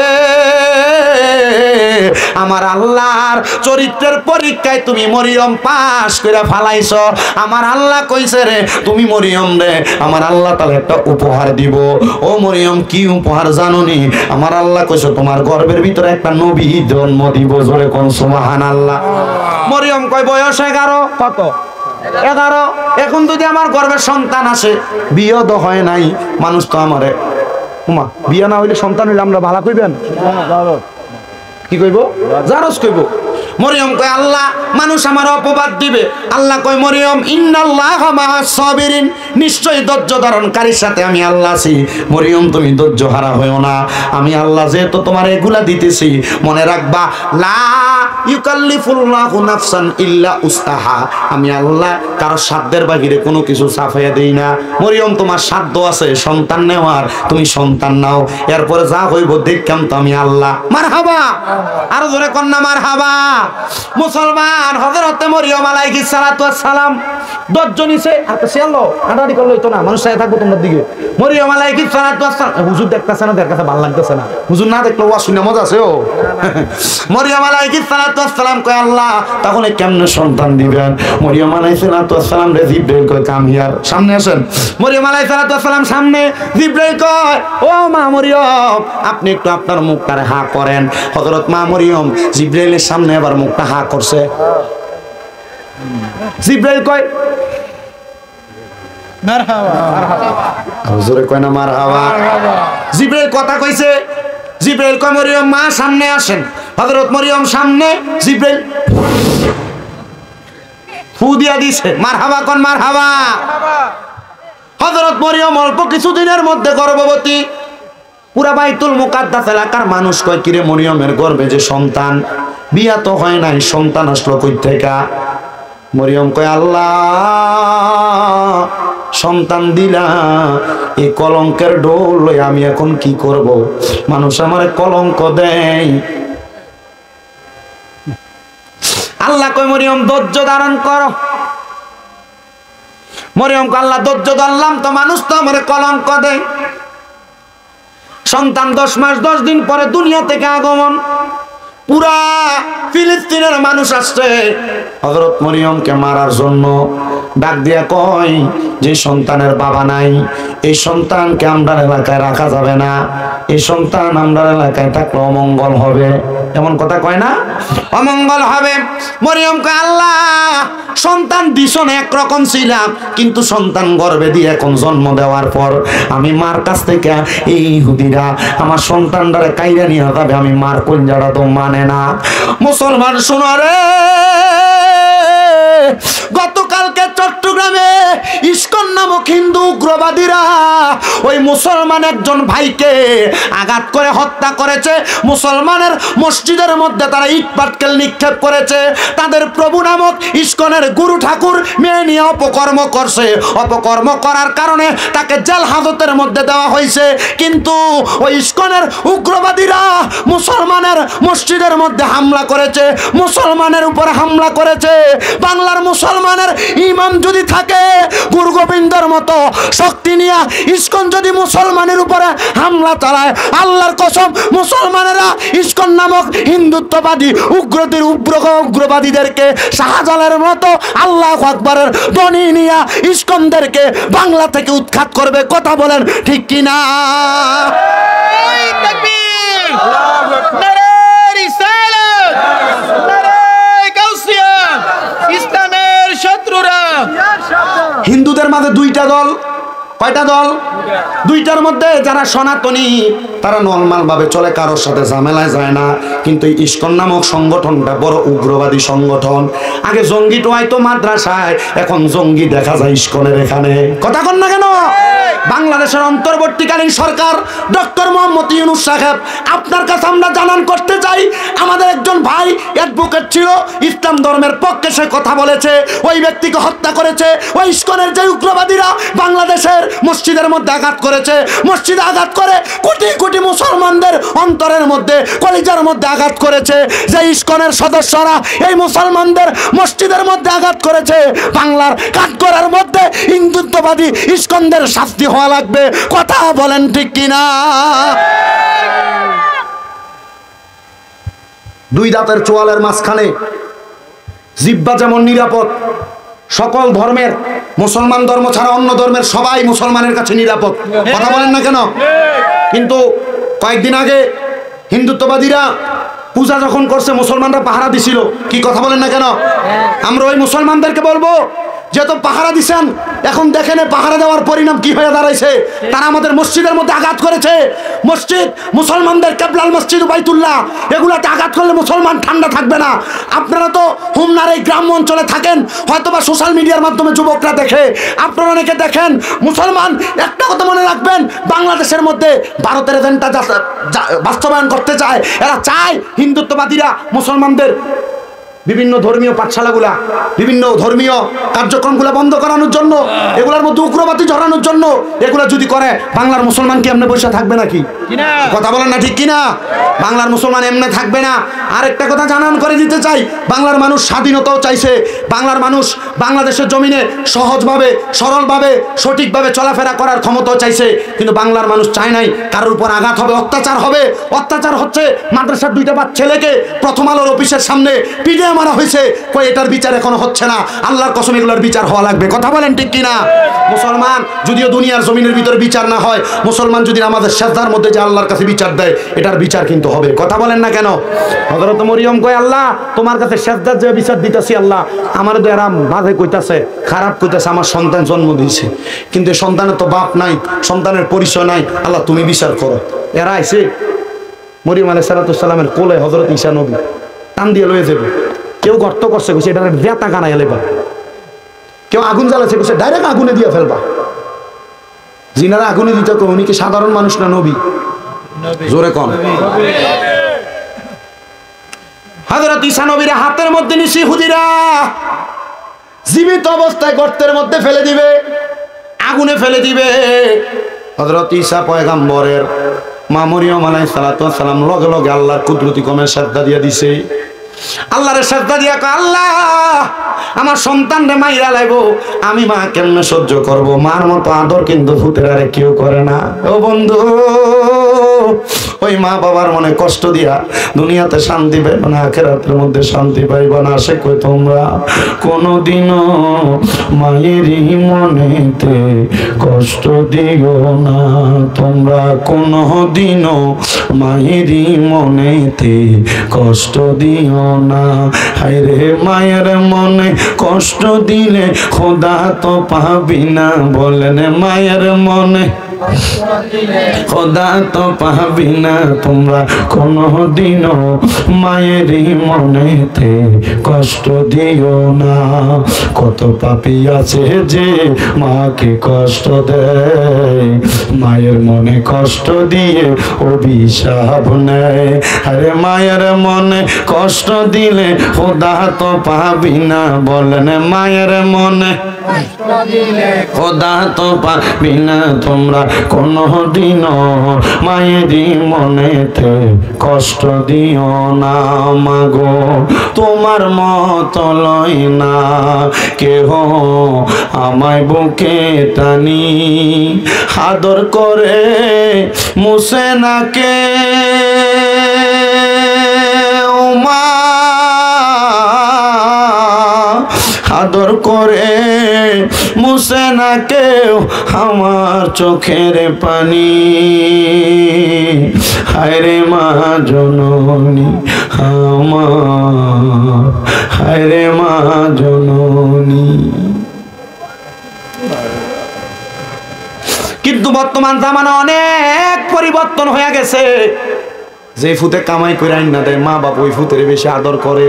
আমার আল্লাহর চরিত্রের পরীক্ষায় তুমি মরিয়ম পাস করে ফালাইছো। আমার আল্লাহ কইছে রে, তুমি মরিয়ম রে আমার আল্লাহ তাআলা একটা উপহার দিব। ও মরিয়ম, কি উপহার জানোনি? আমার আল্লাহ কইছে তোমার গর্ভের ভিতরে একটা নবী জন্ম দিব। জোরে কোন সুবহানাল্লাহ। মরিয়ম কয় বয়স 11। কত? 11। এখন যদি আমার গর্ভে সন্তান আসে, বিয়ে তো হয় নাই, মানুষ তো আমারে বিয়ে না হইলে সন্তান হইলে আমরা ভালো কইবেন? কি কইব? জারজ কইব। মরিয়ম কয়, আল্লাহ মানুষ আমার অপবাদ দিবে। আল্লাহ কয়, মরিয়ম, ইন্নাল্লাহা মাআস সাবিরিন, নিশ্চয়ই ধৈর্য ধারণকারীর সাথে আমি আল্লাহ আছি। মরিয়ম তুমি ধৈর্য হারা হইও না। আমি আল্লাহ যেহেতু তোমার এগুলা দিতেছি, মনে রাখবা, লা ইউকাল্লিফুল্লাহু নাফসান ইল্লা উসআহা। আমি আল্লাহ কারো সাধ্যের বাহিরে কোনো কিছু চাপাইয়া দেই না। মরিয়ম তোমার সাধ্য আছে সন্তান নেওয়ার, তুমি সন্তান নাও, এরপরে যা হইব দেখতাম তো আমি আল্লাহ। মারহাবা। আরো জোরে কন্যা মারহাবা। মুসলমান, হযরতে মরিয়ম আলাইহিস সালাতু ওয়াস সালাম দশজন নিছে, আচ্ছা সেলো আড়াড়ি করলে হইতো না, মানুষ চাই থাকবো তোমার দিকে। মরিয়ম আলাইহিস সালাতু ওয়াস সালাম, হুজুর দেখতেছে না, তার কাছে ভালো লাগতেছে না, হুজুর না দেখলে ওয়া শুনে মজা আছে। ও মরিয়ম আলাইহিস সালাতু ওয়াস সালাম কয়, আল্লাহ তাহলে কেমনে সন্তান দিবেন? মরিয়ম আলাইহিস সালাতু ওয়াস সালাম রে জিবরাইল কয়, কাম হিয়ার, সামনে আসেন। মরিয়ম আলাইহিস সালাতু ওয়াস সালাম সামনে, জিবরাইল কয়, ও মা মরিয়ম, আপনি একটু আপনার মুখটারে হা করেন। হযরত মা মরিয়ম জিবরাইলের সামনে আবার মুখটা হা করছে। জিবরাইল কয়, মারহাবা। হুজুরে কয় না মারহাবা। জিবরাইল কথা কইছে। জিবরাইল কয়, মরিয়ম মা সামনে আসেন। হযরত মরিয়ম সামনে, জিবরাইল ফু দিয়া দিছে। মারহাবা কোন মারহাবা। হযরত মরিয়ম অল্প কিছুদিনের মধ্যে গর্ভবতী। পুরা বাইতুল মুকাদ্দাস এলাকার মানুষ কয়, কিরে মরিয়মের গর্ভে যে সন্তান, বিয়া তো হয় নাই, সন্তান আসলো কই থেকে? মরিয়ম কয়, আল্লাহ সন্তান দিলা, এই কলঙ্কের ডোল লই আমি এখন কি করব? মানুষ আমারে কলঙ্ক দেয়। আল্লাহ কয়, মরিয়ম ধৈর্য ধারণ করো। মরিয়ম কয়, আল্লাহ ধৈর্য ধরলাম তো, মানুষ তো আমারে কলঙ্ক দেয়। সন্তান 10 মাস 10 দিন পরে দুনিয়া থেকে আগমন। পুরা ফিলিস্তিনের মানুষ আসছে হযরত মরিয়মকে মারার জন্য। ডাক দিয়া কয়, যে সন্তানের বাবা নাই, এই সন্তানকে আমরা এলাকায় রাখা যাবে না, এই সন্তান আমরা এলাকায় থাকলে অমঙ্গল হবে। এমন কথা কয় না? অমঙ্গল হবে। মরিয়ম কয়, আল্লাহ সন্তান দিশন একরকম ছিলাম, কিন্তু সন্তান গর্ভে দিয়ে এখন জন্ম দেওয়ার পর আমি মার কাছ থেকে এই ইহুদিরা আমার সন্তানটারে কাইরা নিয়ে যাবে, আমি মার কঞ্জাটা তো মানে না। মুসলমান শোনো রে, গতকালকে চট্টগ্রামে ইস্কন নামক হিন্দু উগ্রবাদীরা ওই মুসলমান একজন ভাইকে আঘাত করে হত্যা করেছে, মুসলমানের মসজিদের মধ্যে তারা ইট পাটকেল নিক্ষেপ করেছে, তাদের প্রভু নামক ইস্কনের গুরু ঠাকুর মেয়ে নিয়ে অপকর্ম করছে, অপকর্ম করার কারণে তাকে জেল হাজতের মধ্যে দেওয়া হয়েছে। কিন্তু ওই ইস্কনের উগ্রবাদীরা মুসলমানের মসজিদের মধ্যে হামলা করেছে, মুসলমানের উপর হামলা করেছে। বাংলার মুসলমানের ইমাম যদি থাকে গুরু গোবিন্দর মতো শক্তি নিয়ে ইস্কন যদি মুসলমানের উপরে হামলা চালায়, আল্লাহর কসম মুসলমানেরা ইস্কন নামক হিন্দুত্ববাদী উগ্রবাদীদেরকে শাহজালালের মতো আল্লাহু আকবারের ধ্বনি নিয়ে ইস্কনদেরকে বাংলা থেকে উৎখাত করবে। কথা বলেন ঠিক কিনা? হিন্দুদের মাঝে দুইটা দল, কয়টা দল? দুইটার মধ্যে যারা সনাতনী তারা নরমাল ভাবে চলে, কারোর সাথে ঝামেলায় যায় না। কিন্তু ইস্কন নামক সংগঠনটা বড় উগ্রবাদী সংগঠন। আগে জঙ্গি টোয়াইতো মাদ্রাসায়, এখন জঙ্গি দেখা যায় ইস্কনের এখানে। কথা কন না কেন? বাংলাদেশের অন্তর্বর্তীকালীন সরকার ডক্টর মোহাম্মদ ইউনূস সাহেব, আপনার কাছে আমরা জানান করতে চাই, আমাদের একজন ভাই অ্যাডভোকেট ছিল, ইসলাম ধর্মের পক্ষে সে কথা বলেছে, ওই ব্যক্তিকে হত্যা করেছে ওই ইস্কনের যে উগ্রবাদীরা বাংলাদেশের মসজিদের মধ্যে আঘাত করেছে, মসজিদে আঘাত করে কোটি কোটি মুসলমানদের অন্তরের মধ্যে কলিজার মধ্যে আঘাত করেছে। যে ইস্কনের সদস্যরা এই মুসলমানদের মসজিদের মধ্যে আঘাত করেছে, বাংলার কাঠগড়ার মধ্যে হিন্দুত্ববাদী ইস্কনদের শাস্তি হওয়া লাগবে। কথা বলেন ঠিক কিনা? দুই দাঁতের চোয়ালের মাঝখানে জিহ্বা যেমন নিরাপদ, সকল ধর্মের, মুসলমান ধর্ম ছাড়া অন্য ধর্মের সবাই মুসলমানের কাছে নিরাপদ। কথা বলেন না কেন? কিন্তু কয়েকদিন আগে হিন্দুত্ববাদীরা পূজা যখন করছে মুসলমানরা পাহারা দিছিল। কি কথা বলেন না কেন? আমরা ওই মুসলমানদেরকে বলবো, যেহেতু পাহারা দিছেন, এখন দেখেন পাহারা দেওয়ার পরিণাম কি হয়ে দাঁড়াইছে। তারা আমাদের মসজিদের মধ্যে আঘাত করেছে। মসজিদ, মুসলমানদের কেবলাল মসজিদ বাইতুল্লাহ, এগুলাতে আঘাত করলে মুসলমান ঠান্ডা থাকবে না। আপনারা তো হুমনার এই গ্রাম অঞ্চলে থাকেন, হয়তোবা সোশ্যাল মিডিয়ার মাধ্যমে যুবকরা দেখে, আপনারা অনেকে দেখেন। মুসলমান একটা কথা মনে রাখবেন, বাংলাদেশের মধ্যে ভারতের এজেন্ডা বাস্তবায়ন করতে চায়। এরা চায় হিন্দুত্ববাদীরা মুসলমানদের বিভিন্ন ধর্মীয় পাঠশালাগুলা, বিভিন্ন ধর্মীয় কার্যক্রমগুলা বন্ধ করানোর জন্য, এগুলোর মধ্যে উগ্রবাদী ঝরানোর জন্য। এগুলা যদি করে বাংলার মুসলমান কি এমনি বসে থাকবে নাকি? কথা বলেন না ঠিক কিনা? বাংলার মুসলমান এমনি থাকবে না। আরেকটা কথা জানান করে দিতে চাই, বাংলার মানুষ স্বাধীনতাও চাইছে। বাংলার মানুষ বাংলাদেশের জমিনে সহজভাবে, সরলভাবে, সঠিকভাবে চলাফেরা করার ক্ষমতাও চাইছে। কিন্তু বাংলার মানুষ চায় নাই কারোর উপর আঘাত হবে, অত্যাচার হবে। অত্যাচার হচ্ছে, মাদ্রাসার দুইটা ছেলেকে প্রথম আলোর অফিসের সামনে পিটিয়ে মারা হয়েছে, কই এটার বিচার এখনো হচ্ছে না। আল্লাহর কসম এগুলোর বিচার হওয়া লাগবে। কথা বলেন ঠিক কিনা? মুসলমান যদিও দুনিয়ার জমিনের ভিতরে বিচার না হয়, মুসলমান যদি আমাদের সেজদার মধ্যে যে আল্লাহর কাছে বিচার দেয়, এটার বিচার কিন্তু হবে। কথা বলেন না কেন? হযরত মরিয়ম কয়, আল্লাহ তোমার কাছে সেজদার যে বিচার দিতেছি, আল্লাহ আমার তো এরা মাঝে কইতাছে, খারাপ কইতাছে, আমার সন্তান জন্ম দিয়েছে, কিন্তু সন্তানের তো বাপ নাই, সন্তানের পরিচয় নাই, আল্লাহ তুমি বিচার করো। এরা আইছে মরিয়ম আলাইহিস সালামের কোলে হযরত ঈসা নবী টান দিয়ে লয়ে যাবে। কেউ গর্ত করছে, কইছে এটা বেতা কানা এলেবা, কেউ আগুন জ্বালাচ্ছে, কইছে ডাইরেক্ট আগুনে দিয়ে ফেলবা। জিনারা আগুনে দিতে কো, উনি কি সাধারণ মানুষ না নবী? জোরে কম। হযরত ঈসা নবীর হাতের মধ্যে নিছি ইহুদিরা জীবিত অবস্থায় গর্তের মধ্যে ফেলে দিবে, আগুনে ফেলে দিবে। হযরত ঈসা পয়গম্বরের মা মরিয়ম আলাইহিস সালাম লগে লগে আল্লাহর কুদরতি কমে সাজদা দিয়া দিছে। আল্লাহরে সাজদা দিয়া কয়, আল্লাহ আমার সন্তানরে মাইরা লাইবো, আমি মা কেমনে সহ্য করব? মার মতো আদর কিন্তু ভূতেরারে কেউ করে না। ও বন্ধু, ওই মা বাবার মনে কষ্ট দিয়া দুনিয়াতে শান্তি পাইব না, আখিরাতের মধ্যে শান্তি পাইব না। সে কই তোমরা কোনোদিনও মায়েরই মনেতে কষ্ট দিও না, তোমরা কোনোদিনও মায়েরই মনেতে কষ্ট দিও না। হায়রে মায়ের মনে কষ্ট দিলে খোদা তো পাবি না। বলেন মায়ের মনে খোদা তো পাবি না তোমরা কোনদিনও, মায়েরই মনেতে কষ্ট দিও না। কত পাপী আছে যে মাকে কষ্ট দেয়, মায়ের মনে কষ্ট দিয়ে অভিশাপ নেয়। আরে মায়ের মনে কষ্ট দিলে খোদা তো পাবি না, বলেন মায়ের মনে খোদা তো পাবি না তোমরা কোনদিনও, মায়েরই মনেতে কষ্ট দিও না। মাগো তোমার মত লয় না কেহ আমায় বুকে টানি, আদর করে মুছে না কে ও মা, আদর করে মুছে না কেউ আমার চোখের পানি। হায়রে মা জননী আমার, হায়রে মা জননী। কিন্তু বর্তমান জামানা অনেক পরিবর্তন হয়ে গেছে। যে ফুতে কামাই করে আইন না দেয়, মা বাপ ওই ফুতের বেশি আদর করে।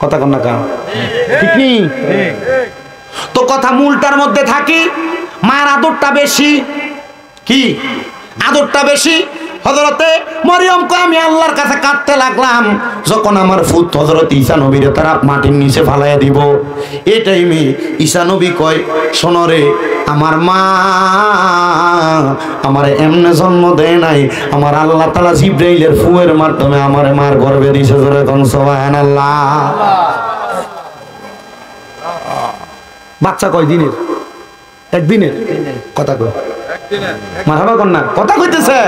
কথা কন না কান, ঠিক নেই তো? কথা মূলটার মধ্যে থাকি, মায়ের আদরটা বেশি। কি আদরটা বেশি? হযরতে মরিয়মকে আমি আল্লাহর কাছে কাঁদতে লাগলাম, যখন আমার ফুত হযরত ঈসা নবীরে তারা মাটির নিচে ফালাইয়া দিব। এই টাইমে ঈসা নবী কয়, শোনো রে, আমার মা আমার এমনে জন্ম দেয় নাই, আমার আল্লাহ তাআলা জিবরাইলের ফুয়ের মাধ্যমে আমার মার গর্ভে দিয়েছে। জোরে কোন সুবহানাল্লাহ। বাচ্চা কয় দিনের? একদিনের? কথা কয় মারহাবা কোন না, কথা কইতেছে।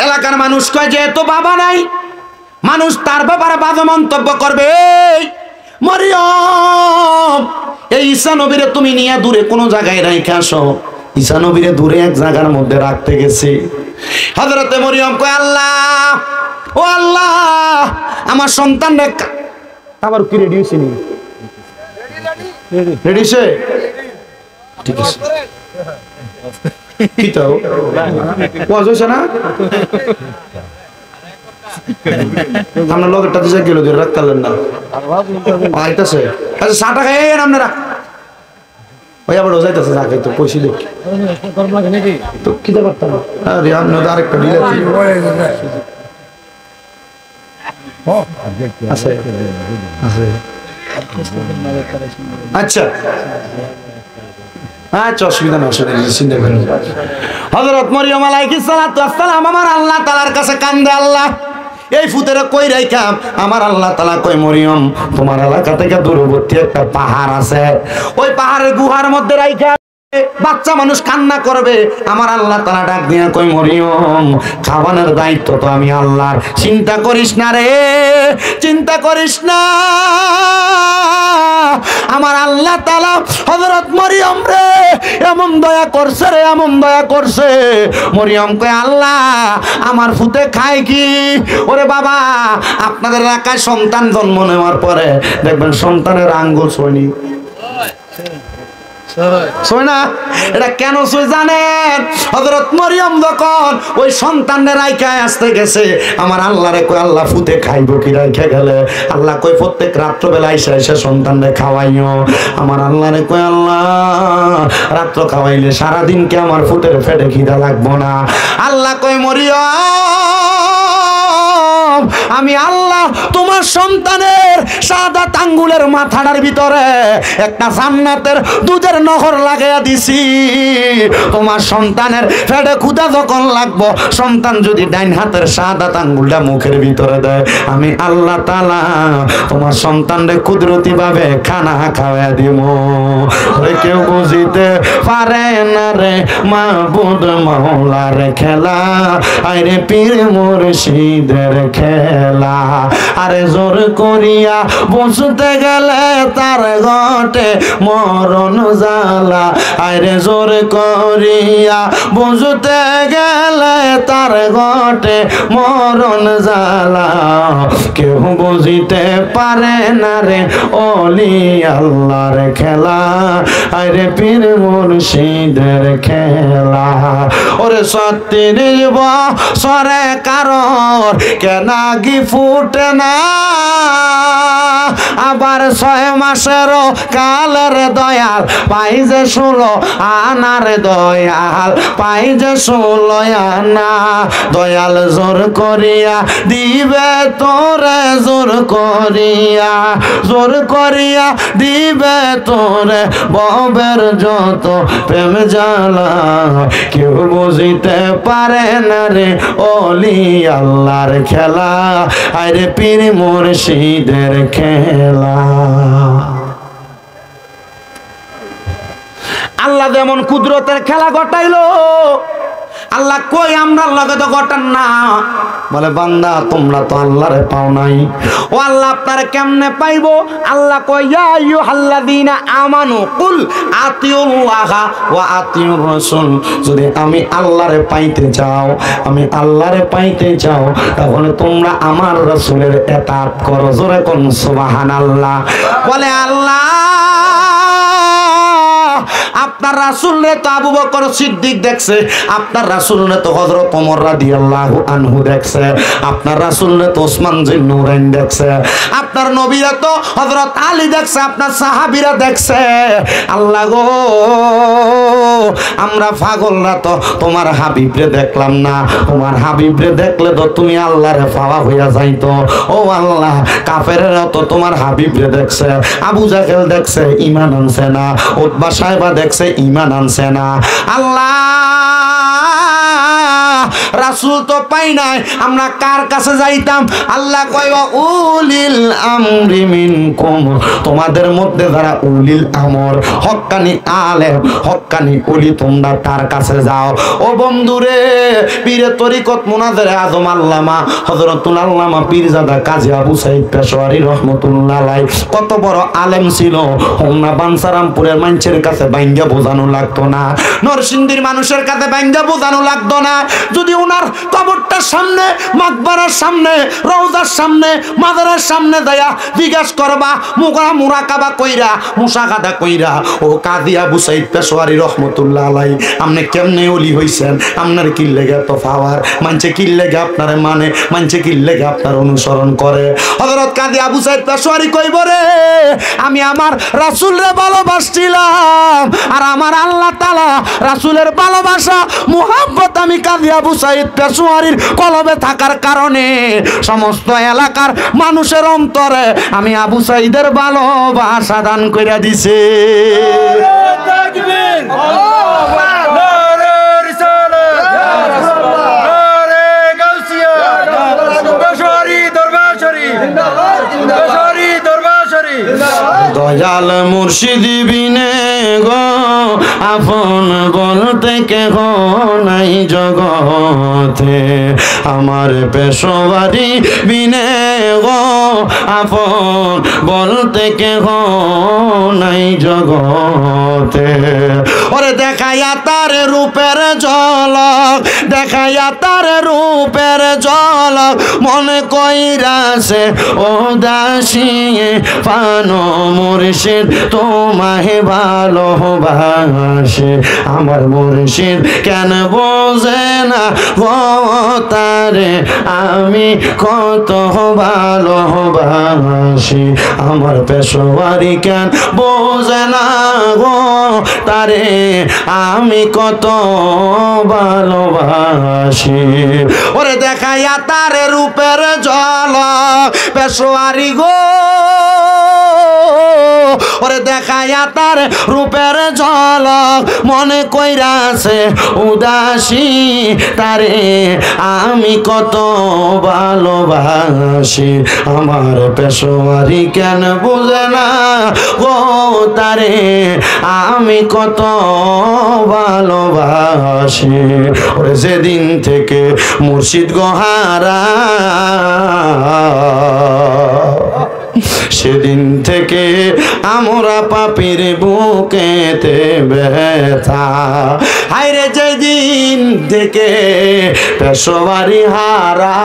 এলাকার মানুষ কয় যে তো বাবা নাই, মানুষ তার ব্যাপারে বাজে মন্তব্য করবে। মরিয়ম, এই ঈসা নবীরে তুমি নিয়ে দূরে কোন জায়গায় রাইখে আসো। ঈসা নবীরে দূরে এক জায়গার মধ্যে রাখতে গেছে। হযরতে মরিয়ম কয়, আল্লাহ ও আল্লাহ, আমার সন্তান আবার কি রেডি হয়েছে নি? রেডি হয়েছে? ঠিক আছে। কি তাও ওয়াজ হইছে না? আমরা লগেরটা দিছে গেল ধরে রাখতালেন না। আইতাছে। আচ্ছা সাটা খাইয়েন আপনারা। ওই আবার যাইতাছে না খাইতো পয়সা দেখ। তো কি দা করতাম? আরে আপনি তো আরেকটা দিলে। আছে আছে। আচ্ছা আচ্ছা, অসুবিধা না, চিন্তা করেন। হযরত মরিয়ম আলাইহিস সালাতু ওয়াস সালাম আমার আল্লাহ তাআলার কাছে কান্দে, আল্লাহ এই ফুতেরা কই রাইখাম? আমার আল্লাহ তাআলা কই, মরিয়ম তোমার এলাকা থেকে দূরবর্তী একটা পাহাড় আছে, ওই পাহাড়ের গুহার মধ্যে রাইখা বাচ্চা মানুষ কান্না করবে। আমার আল্লাহ তাআলা ডাক দিয়া কই, মরিয়ম খাওয়ানোর দায়িত্ব তো আমি আল্লাহর, চিন্তা করিস না রে, চিন্তা করিস না। আমার আল্লাহ তাআলা হযরত মরিয়ম রে এমন দয়া করছে রে, এমন দয়া করছে। মরিয়ম কয়, আল্লাহ আমার ফুতে খায় কি? ওরে বাবা, আপনাদের এলাকায় সন্তান জন্ম নেওয়ার পরে দেখবেন সন্তানের আঙ্গুল ছোঁয়নি, না? এটা কেন জানেন? হযরত মরিয়ম যখন ওই সন্তানের রাইখায় আসতে গেছে, আমার আল্লাহরে কই, আল্লাহ ফুতে খাইবো কি রাইখা গেলে? আল্লাহ কই, প্রত্যেক রাত্রবেলা এসে এসে সন্তানরে খাওয়াইও। আমার আল্লাহরে কই, আল্লাহ রাত্র খাওয়াইলে সারাদিন কি আমার ফুতের পেটে খিদা লাগবো না? আল্লাহ কই, মরিয়ম আমি আল্লাহ তোমার সন্তানের শাহাদাত আঙ্গুলের মাথাটার ভিতরে একটা জান্নাতের দুধের নহর লাগাইয়া দিছি। তোমার সন্তানের পেটে ক্ষুধা যখন লাগবো, সন্তান যদি ডাইন হাতের শাহাদাত আঙ্গুলটা মুখের ভিতরে দেয়, আমি আল্লাহ তাআলা তোমার সন্তানরে কুদরতি ভাবে খানা খাওয়াইয়া দিব। কেউ বুঝিতে পারে না রে মাবুদ মাওলার খেলা, আরে পীর মুর্শিদের খেলা। আরে জোর করিয়া বুঝতে গেলে তার ঘটে মরণ জ্বালা। আরে জোর করিয়া বুঝতে গেলে তার ঘটে মরণ জ্বালা। কেউ বুঝিতে পারে না রে ওলি আল্লাহর খেলা, আরে পীর মুর্শিদের খেলা। ওরে 36 বছরে কারোর কেনাগি ফুটে না, আবার 6 মাসেরও কালের দয়াল পাই যে 16 আনার দয়াল পাই যে 16 আনা। দয়াল জোর করিয়া দিবে তোরে জোর করিয়া, জোর করিয়া দিবে তোরে ববের যত প্রেম জ্বালা। কেউ বুঝিতে পারে না রে ওলি আল্লাহর খেলা, আরে পীর মুর্শিদের খেলা। আল্লাহ যেমন কুদরতের খেলা ঘটাইলো, আল্লাহ কই আমরার লগে তো ঘটান না। বলে বান্দা তোমরা তো আল্লাহরে পাও নাই, ও আল্লাহ আপনারে কেমনে পাইবো? আল্লাহ কই ইয়া আইয়ুহাল্লাযীনা আমানু কুল আতিউল্লাহা ওয়া আতিউর রাসূল। যদি আমি আল্লাহরে পাইতে চাও, আমি আল্লাহরে পাইতে চাও, তাহলে তোমরা আমার রাসূলের ইতাআত করো। জোরে কোন সুবহানাল্লাহ। বলে আল্লাহ আপনার রাসূলরে তো আবু বকর সিদ্দিক দেখছে, আপনার রাসূলরে তো হযরত ওমর রাদিয়াল্লাহু আনহু দেখছে, আপনার রাসূলরে তো ওসমান জিন নূরাইন দেখছে, আপনার নবীরা তো হযরত আলী দেখছে, আপনার সাহাবীরা দেখছে। আল্লাহ গো আমরা পাগলরা তো তোমার হাবিবরে দেখলাম না, তোমার হাবিবরে দেখলে তো তুমি আল্লাহরে পাওয়া হইয়া যাইতো। ও আল্লাহ কাফেররা তো তোমার হাবিবরে দেখছে, আবু জাহেল দেখছে ঈমান আনছে না, উতবা সাহেবা দেখছে ঈমান আনছে না। আল্লাহ রাসূল তো পাই নাই, আমরা কার কাছে যাইতাম? আল্লাহ কয় উলিল আমরি মিনকুম, তোমাদের মধ্যে যারা উলিল আমর হক্কানি আলেম হক্কানি ওলি তোমরা তার কাছে যাও। ও বন্ধুরে পীরে তরিকত মুনাজিরে আজম আল্লামা হযরতুল আল্লামা পীরজাদা কাজী আবু সাঈদ পেশোয়ারি রাহমাতুল্লাহ আলাইহি কত বড় আলেম ছিল। হোমনা বানসারামপুরের মানুষের কাছে বাইঙ্গা বোঝানো লাগতো না, নরসিংদীর মানুষের কাছে বাইঙ্গা বোঝানো লাগতো না। যদি ওনার কবরটার সামনে, মাকবারার সামনে, রওজার সামনে, মাজারের সামনে যায়া জিজ্ঞাসা করবা মুরাকাবা কইরা মুশাহাদা কইরা, ও কাজী আবু সাঈদ পেশোয়ারি রাহমাতুল্লাহ আলাইহি আপনি কেমনে ওলি হইছেন, আপনার কি লেগে তো পাওয়ার, মানছে কি লেগে আপনার মানে, মানছে কি লেগে আপনার অনুসরণ করে। হযরত কাজী আবু সাঈদ পেশোয়ারি কইব রে আমি আমার রাসূলরে ভালোবাসছিলাম, আর আমার আল্লাহ তাআলা রাসূলের ভালোবাসা মুহাব্বত আমি কাজী আবু সাঈদ পেশোয়ারির কলবে থাকার কারণে সমস্ত এলাকার মানুষের অন্তরে আমি আবু সাঈদের ভালোবাসা দান কইরা দিছে। দয়াল মুর্শিদি বিনে গো আপন বলতে কেহ নাই জগতে, আমার পেশোয়ারি বিনে গো আপন বলতে কেহ নাই জগতে। ওরে দেখাইয়া তার রূপের ঝলক, দেখাইয়া তার রূপের ঝলক মনে কইরাছে ও দাসী পানো মুর্শিদ তোমায় ভালোবাসে। আমার মুর্শিদ কেন বোঝে না গো তারে আমি কত ভালোবাসি, আমার পেশোয়ারি কেন বোঝে না গো তারে আমি কত ভালোবাসি। ওরে দেখাইয়া তার রূপের ঝলক পেশোয়ারি গো ওরে দেখায়া তার রূপের ঝলক মনে কইরাছে উদাসী তারে আমি কত ভালোবাসি আমার পেশোয়ারি কেন বুঝে না গো তারে আমি কত ভালোবাসি ওরে যেদিন থেকে মুর্শিদ গোহারা সেদিন থেকে আমরা পাপীর বুকেতে ব্যথা হায়রে যেদিন থেকে পেশোয়ারি হারা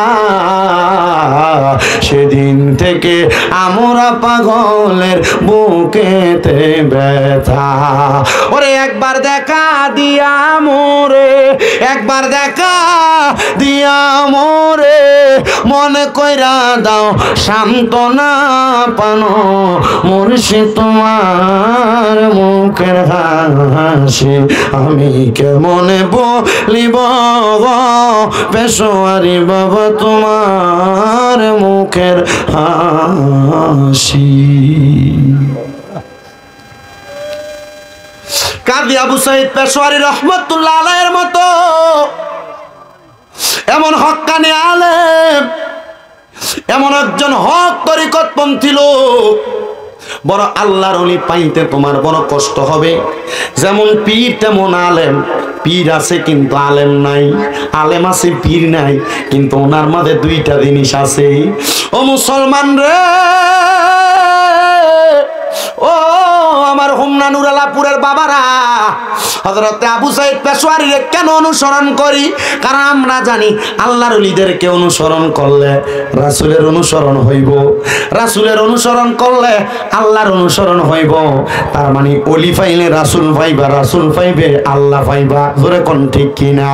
সেদিন থেকে আমরা পাগলের বুকেতে ব্যথা ওরে একবার দেখা দিয়া মোরে একবার দেখা দিয়া মোরে মনে কইরা দাও সান্ত্বনা পানো মুর্শিদ তোমার মুখের হাসি আমি কেমনে বলিব পেশোয়ারি বাবা তোমার মুখের হাসি কাজী আবু সাইদ পেশোয়ারি রহমতুল্লাহ আলাইহির মতো এমন হক্কানি আলেম এমন একজন হক তরিকতপন্থী লোক বড় আল্লাহর ওলি পাইতে তোমার বড় কষ্ট হবে যেমন পীর তেমন আলেম পীর আছে কিন্তু আলেম নাই আলেম আছে পীর নাই কিন্তু ওনার মাঝে দুইটা জিনিস আছে ও মুসলমান রে ও আমার হোমনা নুরালাপুরের বাবারা হযরত আবু সাইদ পেশোয়ারিরে কেন অনুসরণ করি কারণ আমরা জানি আল্লাহর ওলিদেরকে অনুসরণ করলে রাসূলের অনুসরণ হইব রাসূলের অনুসরণ করলে আল্লাহর অনুসরণ হইব তার মানে ওলি পাইলে রাসূল পাইবা রাসূল পাইবে আল্লাহ পাইবা জোরে কোন ঠিক কিনা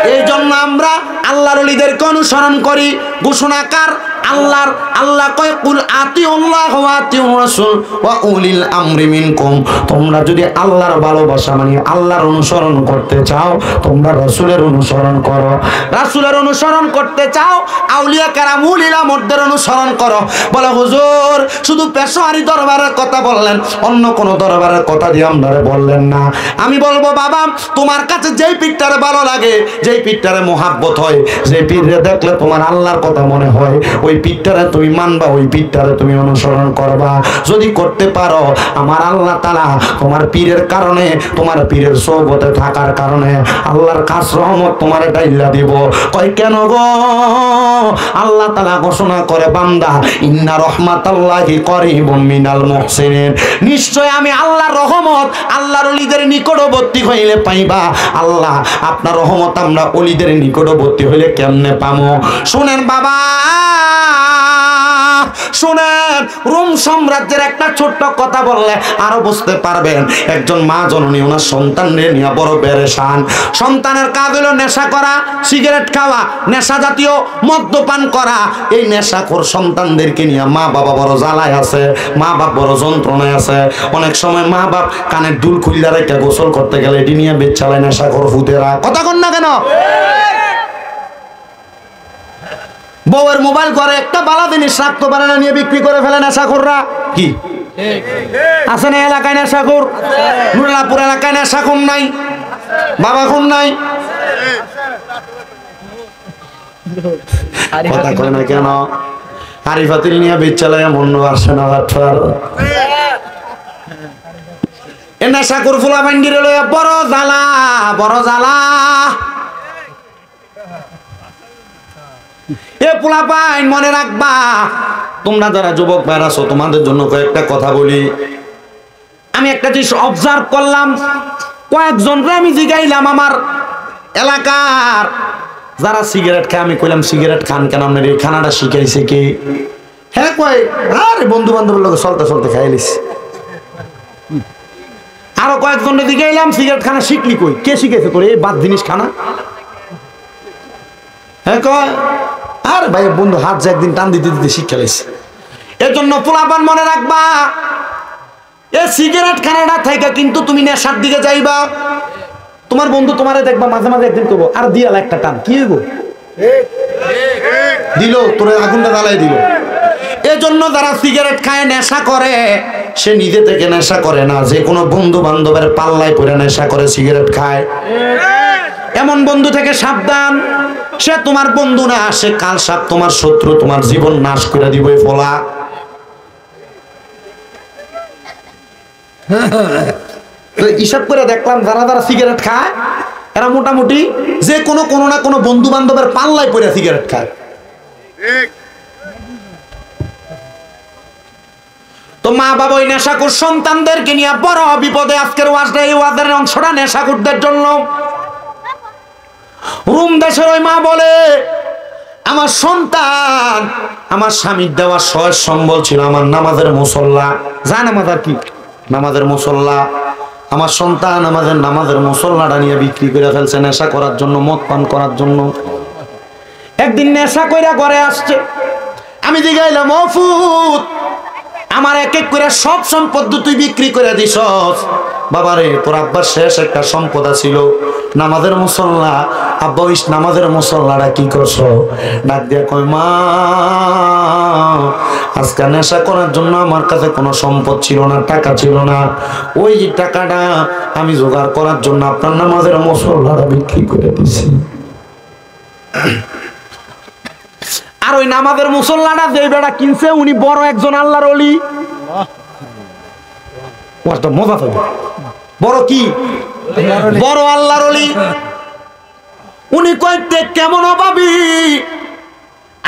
এই জন্য আমরা আল্লাহর ওলিদেরকে অনুসরণ করি ঘোষণাকার আল্লাহ কয় কুল আতিউল্লাহ ওয়া আতিউর রাসূল ওয়া উলিল আমরি মিনকুম তোমরা যদি আল্লাহর ভালোবাসা মানে আল্লাহর অনুসরণ করতে চাও তোমরা রাসূলের অনুসরণ করো রাসূলের অনুসরণ করতে চাও আউলিয়া কেরাম উলিল আমরদের অনুসরণ করো বলে হুজুর শুধু পেশোয়ারি দরবারের কথা বললেন অন্য কোন দরবারের কথা দিয়ে আপনারা বললেন না আমি বলবো বাবা তোমার কাছে যেই পীরটারে ভালো লাগে যেই পীরটারে মোহাব্বত হয় যেই পীররে দেখলে তোমার আল্লাহর কথা মনে হয় ওই পীরটারে তুমি মানবা ওই পীরটারে তুমি অনুসরণ করবা যদি করতে পারো আমার আল্লাহ তাআলা তোমার পীরের কারণে তোমার পীরের সোহবতে থাকার কারণে আল্লাহর খাস রহমত তোমার ডাইলা দিব কয় কেন গো আল্লাহ তাআলা ঘোষণা করে বান্দা ইন্না রাহমাতাল্লাহি করিবুম মিনাল মুহসিনিন নিশ্চয় আমি আল্লাহর রহমত আল্লাহর ওলিদের নিকটবর্তী হইলে পাইবা আল্লাহ আপনার রহমত আমরা ওলিদের নিকটবর্তী হইলে কেমনে পামো শুনেন বাবা শুনেন রোম সাম্রাজ্যের একটা ছোট্ট কথা বললে আরো বুঝতে পারবেন একজন মা জননী ওনার সন্তানদের নিয়ে বড় পেরেশান সন্তানের কাজ হলো নেশা করা সিগারেট খাওয়া নেশা জাতীয় মদ্যপান করা এই নেশাখোর সন্তানদেরকে নিয়ে মা বাবা বড় জ্বালায় আছে মা বাপ বড় যন্ত্রণায় আছে অনেক সময় মা বাপ কানের দুল খুললে রেখে গোসল করতে গেলে এটি নিয়ে বেচালায় নেশাখোর ফুতেরা কথা কন না কেন বউয়ের মোবাইল করে একটা বালা জিনিস রাখতে পারে না নিয়ে বিক্রি করে ফেলে নেশাখোররা কি আছে না এলাকায় নেশাখোর নুরালাপুর এলাকায় নেশাখোর নাই বাবা খুন নাই কথা কয় না কেন হারিফাতিল নিয়ে বেচালায় মন আসে না বাটফার এ নেশাখোর ফুলা বান্ডিরে লইয়া বড় জ্বালা বড় জ্বালা এ পোলা পাইন মনে রাখবা তোমরা যারা যুবক ভাইরা আছো তোমাদের জন্য কয়েকটা কথা বলি আমি একটা জিনিস অবজার্ভ করলাম কয়েকজনরে আমি জিগাইলাম আমার এলাকার যারা সিগারেট খায় আমি কইলাম সিগারেট খান কেন আপনার এই খানাটা শিখাইছে কে হ্যাঁ কয় আরে বন্ধু বান্ধবের লোক চলতে চলতে খাইলিস আরো কয়েকজনরে জিগাইলাম সিগারেট খানা শিখলি কই কে শিখাইছে তোর এই বাদ জিনিস খানা হ্যাঁ কয় আর ভাই বন্ধু হাত যে একদিন টান দিতে দিতে শিক্ষা লাইছে এর জন্য পোলাপান মনে রাখবা এ সিগারেট খানাটা থেকে কিন্তু তুমি নেশার দিকে যাইবা তোমার বন্ধু তোমারে দেখবা মাঝে মাঝে একদিন করবো আর দিয়াল একটা টান কি হইব দিল তোর আগুনটা জ্বালাই দিল এজন্য যারা সিগারেট খায় নেশা করে সে নিজে থেকে নেশা করে না, যে কোনো বন্ধু বান্ধবের পাল্লায় পড়ে নেশা করে, সিগারেট খায়। এমন বন্ধু থেকে সাবধান। সে তোমার বন্ধু না, সে কাল সাপ তোমার শত্রু, তোমার জীবন নাশ করে দিবে ফলা। তো হিসাব করে দেখলাম যারা যারা সিগারেট খায় এরা মোটামুটি যে কোনো না কোনো বন্ধু বান্ধবের পাল্লায় পড়ে সিগারেট খায়। তো মা বাবা ওই নেশাখোর সন্তানদেরকে নিয়ে বড় বিপদে। আজকের ওয়াজটা, এই ওয়াজের অংশটা নেশাখোরদের জন্য। রুম দেশের ওই মা বলে, আমার সন্তান আমার স্বামীর দেওয়া সয় সম্বল ছিল আমার নামাজের মুসল্লা। যা নামাজ আর কি, নামাজের মুসল্লা। আমার সন্তান আমাদের নামাজের মুসল্লাটা নিয়ে বিক্রি করে ফেলছে নেশা করার জন্য, মদ পান করার জন্য। একদিন নেশা কইরা ঘরে আসছে, আমি জিগাইলাম, ও ফুত, আমার এক এক করে সব সম্পদ তুই বিক্রি করে দিছস। বাবারে, তোর আব্বার শেষ একটা সম্পদ ছিল নামাজের মুসল্লা। আব্বা ওই নামাজের মুসল্লাটা কি করছো? ডাক দিয়ে কয়, মা, আজকে নেশা করার জন্য আমার কাছে কোনো সম্পদ ছিল না, টাকা ছিল না। ওই টাকাটা আমি জোগাড় করার জন্য আপনার নামাজের মুসল্লাটা বিক্রি করে দিছি। আর ওই নামাজের মুসল্লাটা যে বেটা কিনছে উনি বড় একজন আল্লাহর ওলি। মজা পাবে। বড় কি? বড় আল্লাহর ওলি। উনি কইতে কেমন অভাবী,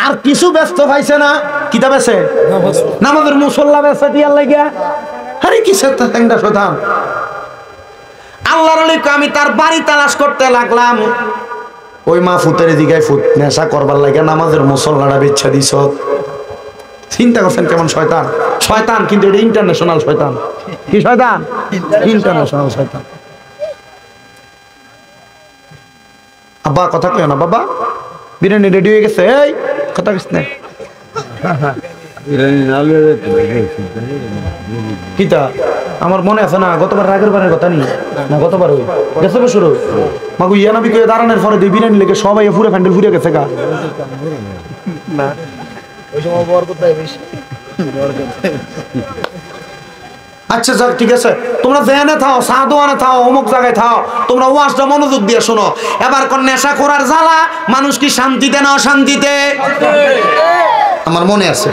আর কিছু ব্যস্ত পাইছে না। কিতা বেছে? নামাজের মুসল্লা বেছে দিয়ার লাগিয়া। আরে কিসের ঠ্যাংটা শোধাম। আল্লাহর ওলি আমি তার বাড়ি তালাশ করতে লাগলাম। ওই মা ফুতের দিঘায় ফুট নেশা করবার লাগে নামাজের মুসল্লাটা বেচ্ছা দিছ। চিন্তা করছেন কেমন শয়তান? শয়তান, কিন্তু এটা ইন্টারন্যাশনাল শয়তান। কি শয়তান? ইন্টারন্যাশনাল শয়তান। আব্বা কথা কয় না, বাবা বিরিয়ানি রেডি হয়ে গেছে। এই কথা কইস না। কিতা আমার মনে আছে না, গতবার রাগের বারের কথা নেই না, গতবার ওই গেছে বছর মাগু ইয়ানা বিকে দাঁড়ানোর পরে দুই বিরিয়ানি লেগে সবাই পুরো ফ্যান্ডেল ফুরে গেছে গা। না ওই সময় বরকত দেয় বেশি। আচ্ছা যাক, ঠিক আছে, তোমরা জেনে থাও, সাদওয়ানে থাও, অমুক জায়গায় থাও, তোমরা ওয়াজটা মনোযোগ দিয়ে শোনো। এবার কোন নেশা করার জ্বালা মানুষ কি শান্তিতে না অশান্তিতে? আমার মনে আছে।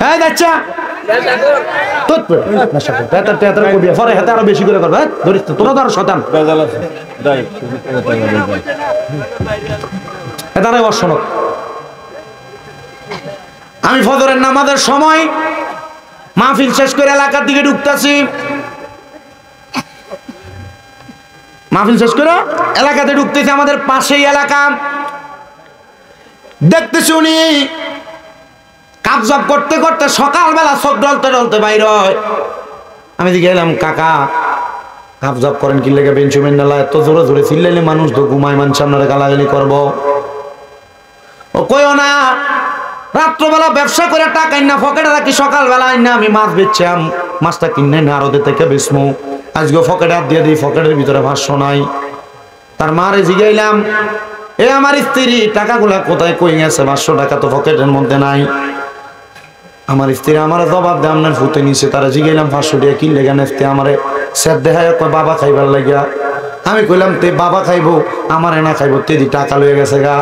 এই বাচ্চা বেশি করে করবে, ধরিস তো তোরা ধর শতান। আমি ফজরের নামাজের সময় মাহফিল শেষ করে এলাকার দিকে ঢুকতেছি। মাহফিল শেষ করে এলাকাতে ঢুকতেছি, আমাদের পাশেই এলাকা। দেখতেছি উনি কাবজাব করতে করতে সকালবেলা চোখ ডলতে ডলতে বাইর হয়। আমি দিকে এলাম, কাকা কাবজাব করেন কি লেগে? বেঞ্চুমেন নালা এত জোরে জোরে চিল্লাইলে মানুষ তো ঘুমায়, মানুষ আপনারা গালাগালি করবো। ও কইও না, রাত্রবেলা ব্যবসা করে টাকা না পকেটে রাখি, সকালবেলা না আমি মাছ বেচছিলাম, মাছটা কিনে না আরো থেকে বেচমু। আজকে পকেটে হাত দিয়ে দিই, পকেটের ভিতরে 500 নাই। তার মারে জিগাইলাম, এ আমার স্ত্রী টাকাগুলা কোথায় কই গেছে? 500 টাকা তো পকেটের মধ্যে নাই। আমার স্ত্রী আমার জবাব দেয়, আপনার ফুটে নিছে। তারা জিগাইলাম 500 টাকা কি লেগে নেস্তে আমারে স্যার দেখায় কয় বাবা খাইবার লাগিয়া। আমি কইলাম তে বাবা খাইবো, আমার এনা খাইবো, তেদি টাকা লয়ে গেছে গা।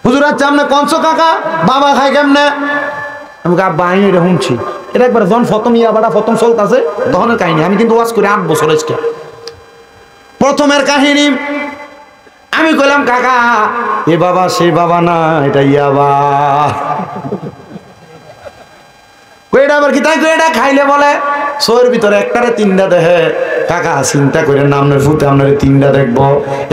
হুজুর আচ্ছা আপনি কনছো কাকা বাবা খাই কেমনে? আমি আব্বা আমি এটা শুনছি, এটা একবার যখন প্রথম ইয়াবাটা প্রথম চলতেছে তখনের কাহিনী। আমি কিন্তু ওয়াজ করে 8 বছর আজকে। প্রথমের কাহিনী আমি কইলাম, কাকা এ বাবা সেই বাবা না, এটা ইয়াবা। কইটা আবার কি তাই? কইটা খাইলে বলে শোয়ের ভিতরে একটারে 3টা দেখে। কাকা চিন্তা করে না, আপনার ফুটে আপনার 3টা দেখবো।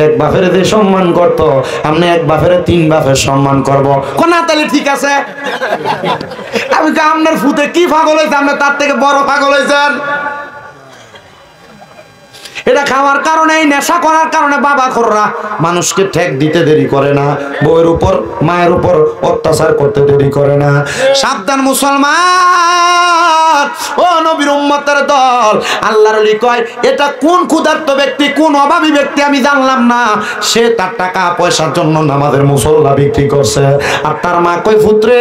এক বাপের যে সম্মান করতো, আপনি এক বাপের 3 বাপের সম্মান করবো। না তাহলে ঠিক আছে। আমি আপনার ফুটে কি পাগল হয়েছে? আপনি তার থেকে বড় পাগল হয়েছেন। এটা খাওয়ার কারণে, নেশা করার কারণে বাবা খোররা মানুষকে ঠেক দিতে দেরি করে না, বউয়ের উপর মায়ের উপর অত্যাচার করতে দেরি করে না। সাবধান মুসলমান, ও নবীর উম্মতের দল, আল্লাহর ওলি কয় এটা কোন ক্ষুধার্ত ব্যক্তি, কোন অভাবী ব্যক্তি আমি জানলাম না, সে তার টাকা পয়সার জন্য নামাজের মুসল্লা বিক্রি করছে। আর তার মা কই পুত্রে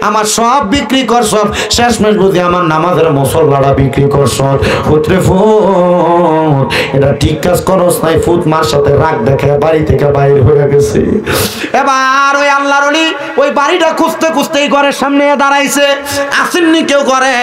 আমার সব বিক্রি করছ, শেষমেশ বুঝি আমার নামাজের মুসল্লাটা বিক্রি করছ। পুত্রে ফুট এটা ঠিক কাজ করস নাই। ফুট মার সাথে রাগ দেখে বাড়ি থেকে বাইরে হয়ে গেছে। এবার ওই আল্লাহর ওলি ওই বাড়িটা খুঁজতে খুঁজতে এই ঘরের সামনে দাঁড়াইছে, আসেননি কেউ ঘরে।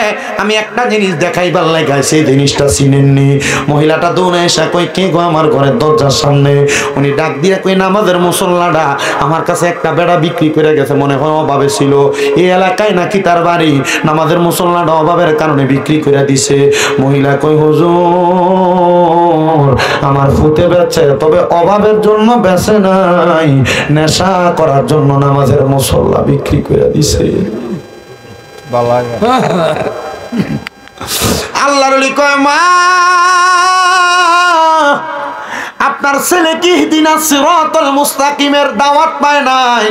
আমি একটা জিনিস দেখাইবার লাগাই, সেই জিনিসটা চিনেননি। মহিলাটা দৌড়ে এসে কই কে গো আমার ঘরের দরজার সামনে? উনি ডাক দিয়ে কই নামাজের মুসল্লাটা আমার কাছে একটা বেড়া বিক্রি করে গেছে, মনে হয় অভাবে ছিল, এই এলাকায় নাকি তার বাড়ি, নামাজের মুসল্লাটা অভাবের কারণে বিক্রি করে দিছে। মহিলা কই হুজুর আমার ফুটে বেচে, তবে অভাবের জন্য বেচে নাই, নেশা করার জন্য নামাজের মুসল্লা বিক্রি করে দিছে। আল্লাহর ওলি কয় মা আপনার ছেলে কি ইহদিনাস সিরাতাল মুস্তাকিমের দাওয়াত পায় নাই?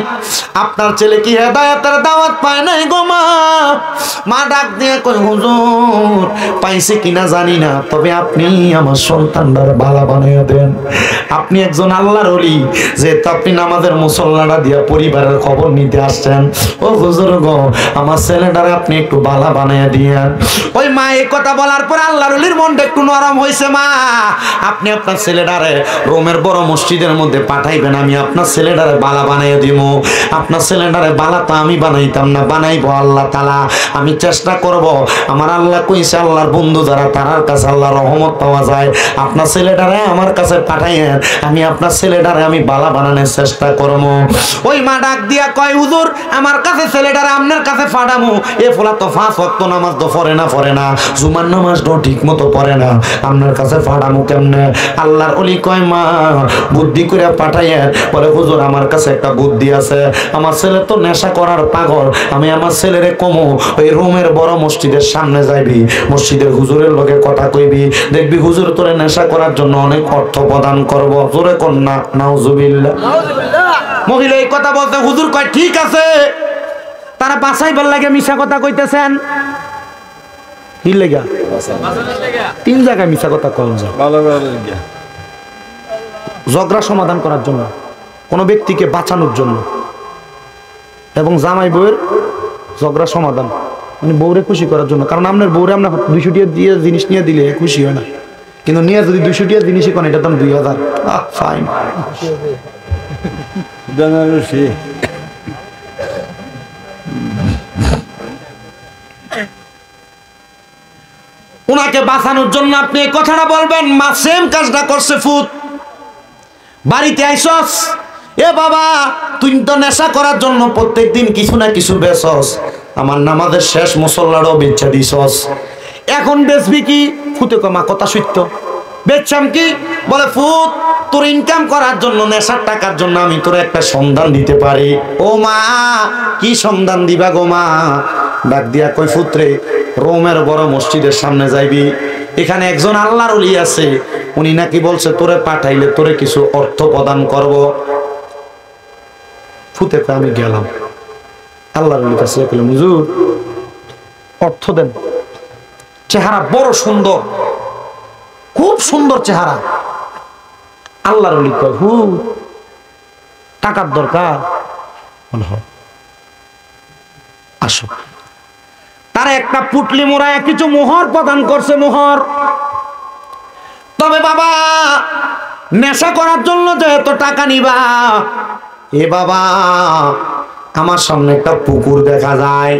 আপনার ছেলে কি হেদায়েতের দাওয়াত পায় নাই গো মা? মা ডাক দিয়ে কই হুজুর পাইছে কিনা জানি না, তবে আপনি আমার সন্তানটার বালা বানাইয়া দেন। আপনি একজন আল্লাহর ওলি, যেহেতু আপনি নামাজের মুসল্লাটা দিয়া পরিবারের খবর নিতে আসছেন, ও হুজুর গো আমার ছেলেটারে আপনি একটু বালা বানাইয়া দিয়েন। ওই মা এই কথা বলার পর আল্লাহর ওলির মনটা একটু নরম হয়েছে। মা আপনি আপনার ছেলেটারে রোমের বড় মসজিদের মধ্যে পাঠাইবেন, আমি আপনার ছেলেটারে বালা বানাইয়া দিব। আপনার ছেলেটারে বালা তো আমি বানাইতাম না, বানাইবো আল্লাহ তাআলা। আমি চেষ্টা করব, আমার আল্লাহ কইছে আল্লাহর বন্ধু যারা তার কাছে আল্লাহর রহমত পাওয়া যায়। আপনার ছেলেটারে আমার কাছে পাঠাইয়েন, আমি আপনার ছেলেটারে আমি বালা বানানোর চেষ্টা করবো। ওই মা ডাক দিয়া কয় হুজুর আমার কাছে ছেলেটারে আপনার কাছে পাঠামু, এ ফলা তো 5 ওয়াক্ত নামাজ তো পড়ে না, জুমার নামাজটাও ঠিক মতো পড়ে না, আপনার কাছে পাঠামু কেমনে? আল্লাহর ওলি কয় মা বুদ্ধি করে পাঠাইয়েন। বলে হুজুর আমার কাছে একটা বুদ্ধি আছে, আমার ছেলে তো নেশা করার পাগল, আমি আমার ছেলেরে কমো ওই রোমের বড় মসজিদের সামনে যাইবি, মসজিদের হুজুরের লগে কথা কইবি, দেখবি হুজুর তোরে নেশা করার জন্য অনেক অর্থ প্রদান করব। জোরে কর না নাউজুবিল্লাহ। মহিলা এই কথা বলতে হুজুর কয় ঠিক আছে, তারা বাঁচাইবার লাগে মিশা কথা কইতেছেন। কি লেগা? 3 জায়গায় মিশা কথা কম যায়, ঝগড়া সমাধান করার জন্য, কোন ব্যক্তিকে বাঁচানোর জন্য, এবং জামাই বউয়ের ঝগড়া সমাধান মানে বউরে খুশি করার জন্য। কারণ আপনার বউরে আপনার 200 টাকা দিয়ে জিনিস নিয়ে দিলে খুশি হয় না, কিন্তু নিয়ে যদি 200 টাকা জিনিসই কোন এটার দাম 2000, ফাইন। উনাকে বাঁচানোর জন্য আপনি এই কথাটা বলবেন। মা সেম কাজটা করছে। ফুট বাড়িতে আইসস, এ বাবা তুই তো নেশা করার জন্য প্রত্যেকদিন কিছু না কিছু বেচস, আমার নামাজের শেষ মুসল্লারও বেচা দিছস, এখন বেচবি কি? ফুটে কমা কথা সত্য, বেচছাম কি? বলে ফুট তোর ইনকাম করার জন্য, নেশার টাকার জন্য আমি তোর একটা সন্ধান দিতে পারি। ও মা কি সন্ধান দিবা গো মা? ডাক দিয়া কই পুত্রে রোমের বড় মসজিদের সামনে যাইবি, এখানে একজন আল্লাহর ওলি আছে, উনি নাকি বলছে তোরে পাঠাইলে তোরে কিছু অর্থ প্রদান করব। ফুতে আমি গেলাম আল্লাহর ওলির কাছে, কইলাম হুজুর অর্থ দেন। চেহারা বড় সুন্দর, খুব সুন্দর চেহারা। আল্লাহর ওলি কয় হু টাকার দরকার, আসো। তারা একটা পুটলি মোড়ায় কিছু মোহর প্রদান করছে, মোহর। তবে বাবা নেশা করার জন্য যেহেতু টাকা নিবা, এ বাবা আমার সামনে একটা পুকুর দেখা যায়,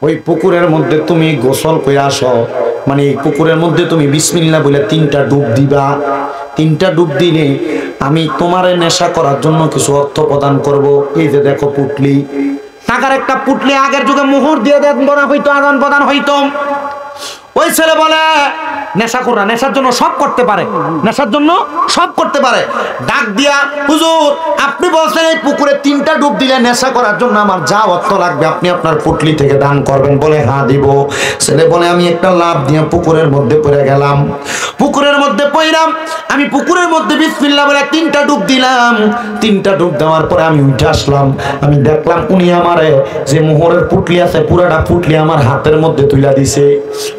ওই পুকুরের মধ্যে তুমি গোসল করে আসো, মানে এই পুকুরের মধ্যে তুমি বিসমিল্লাহ বলে 3টা ডুব দিবা। 3টা ডুব দিলে আমি তোমার নেশা করার জন্য কিছু অর্থ প্রদান করব। এই যে দেখো পুটলি, টাকার একটা পুটলি, আগের যুগে মোহর দিয়ে দেন বলা হইতো, আদান প্রদান হইতো। ওই ছেলে বলে নেশাখোর না, নেশার জন্য সব করতে পারে, নেশার জন্য সব করতে পারে। ডাক দিয়া, হুজুর আপনি বলছেন এই পুকুরে 3টা ডুব দিলে নেশা করার জন্য আমার যা অর্থ লাগবে আপনি আপনার পুটলি থেকে দান করবেন। বলে হ্যাঁ দিব। ছেলে বলে আমি একটা লাফ দিয়ে পুকুরের মধ্যে পড়ে গেলাম। পুকুরের মধ্যে পড়লাম, আমি পুকুরের মধ্যে বিসমিল্লাহ বলে 3টা ডুব দিলাম। 3টা ডুব দেওয়ার পরে আমি উঠে আসলাম। আমি দেখলাম উনি আমারে যে মোহরের পুটলি আছে পুরাটা পুটলি আমার হাতের মধ্যে তুলে দিছে।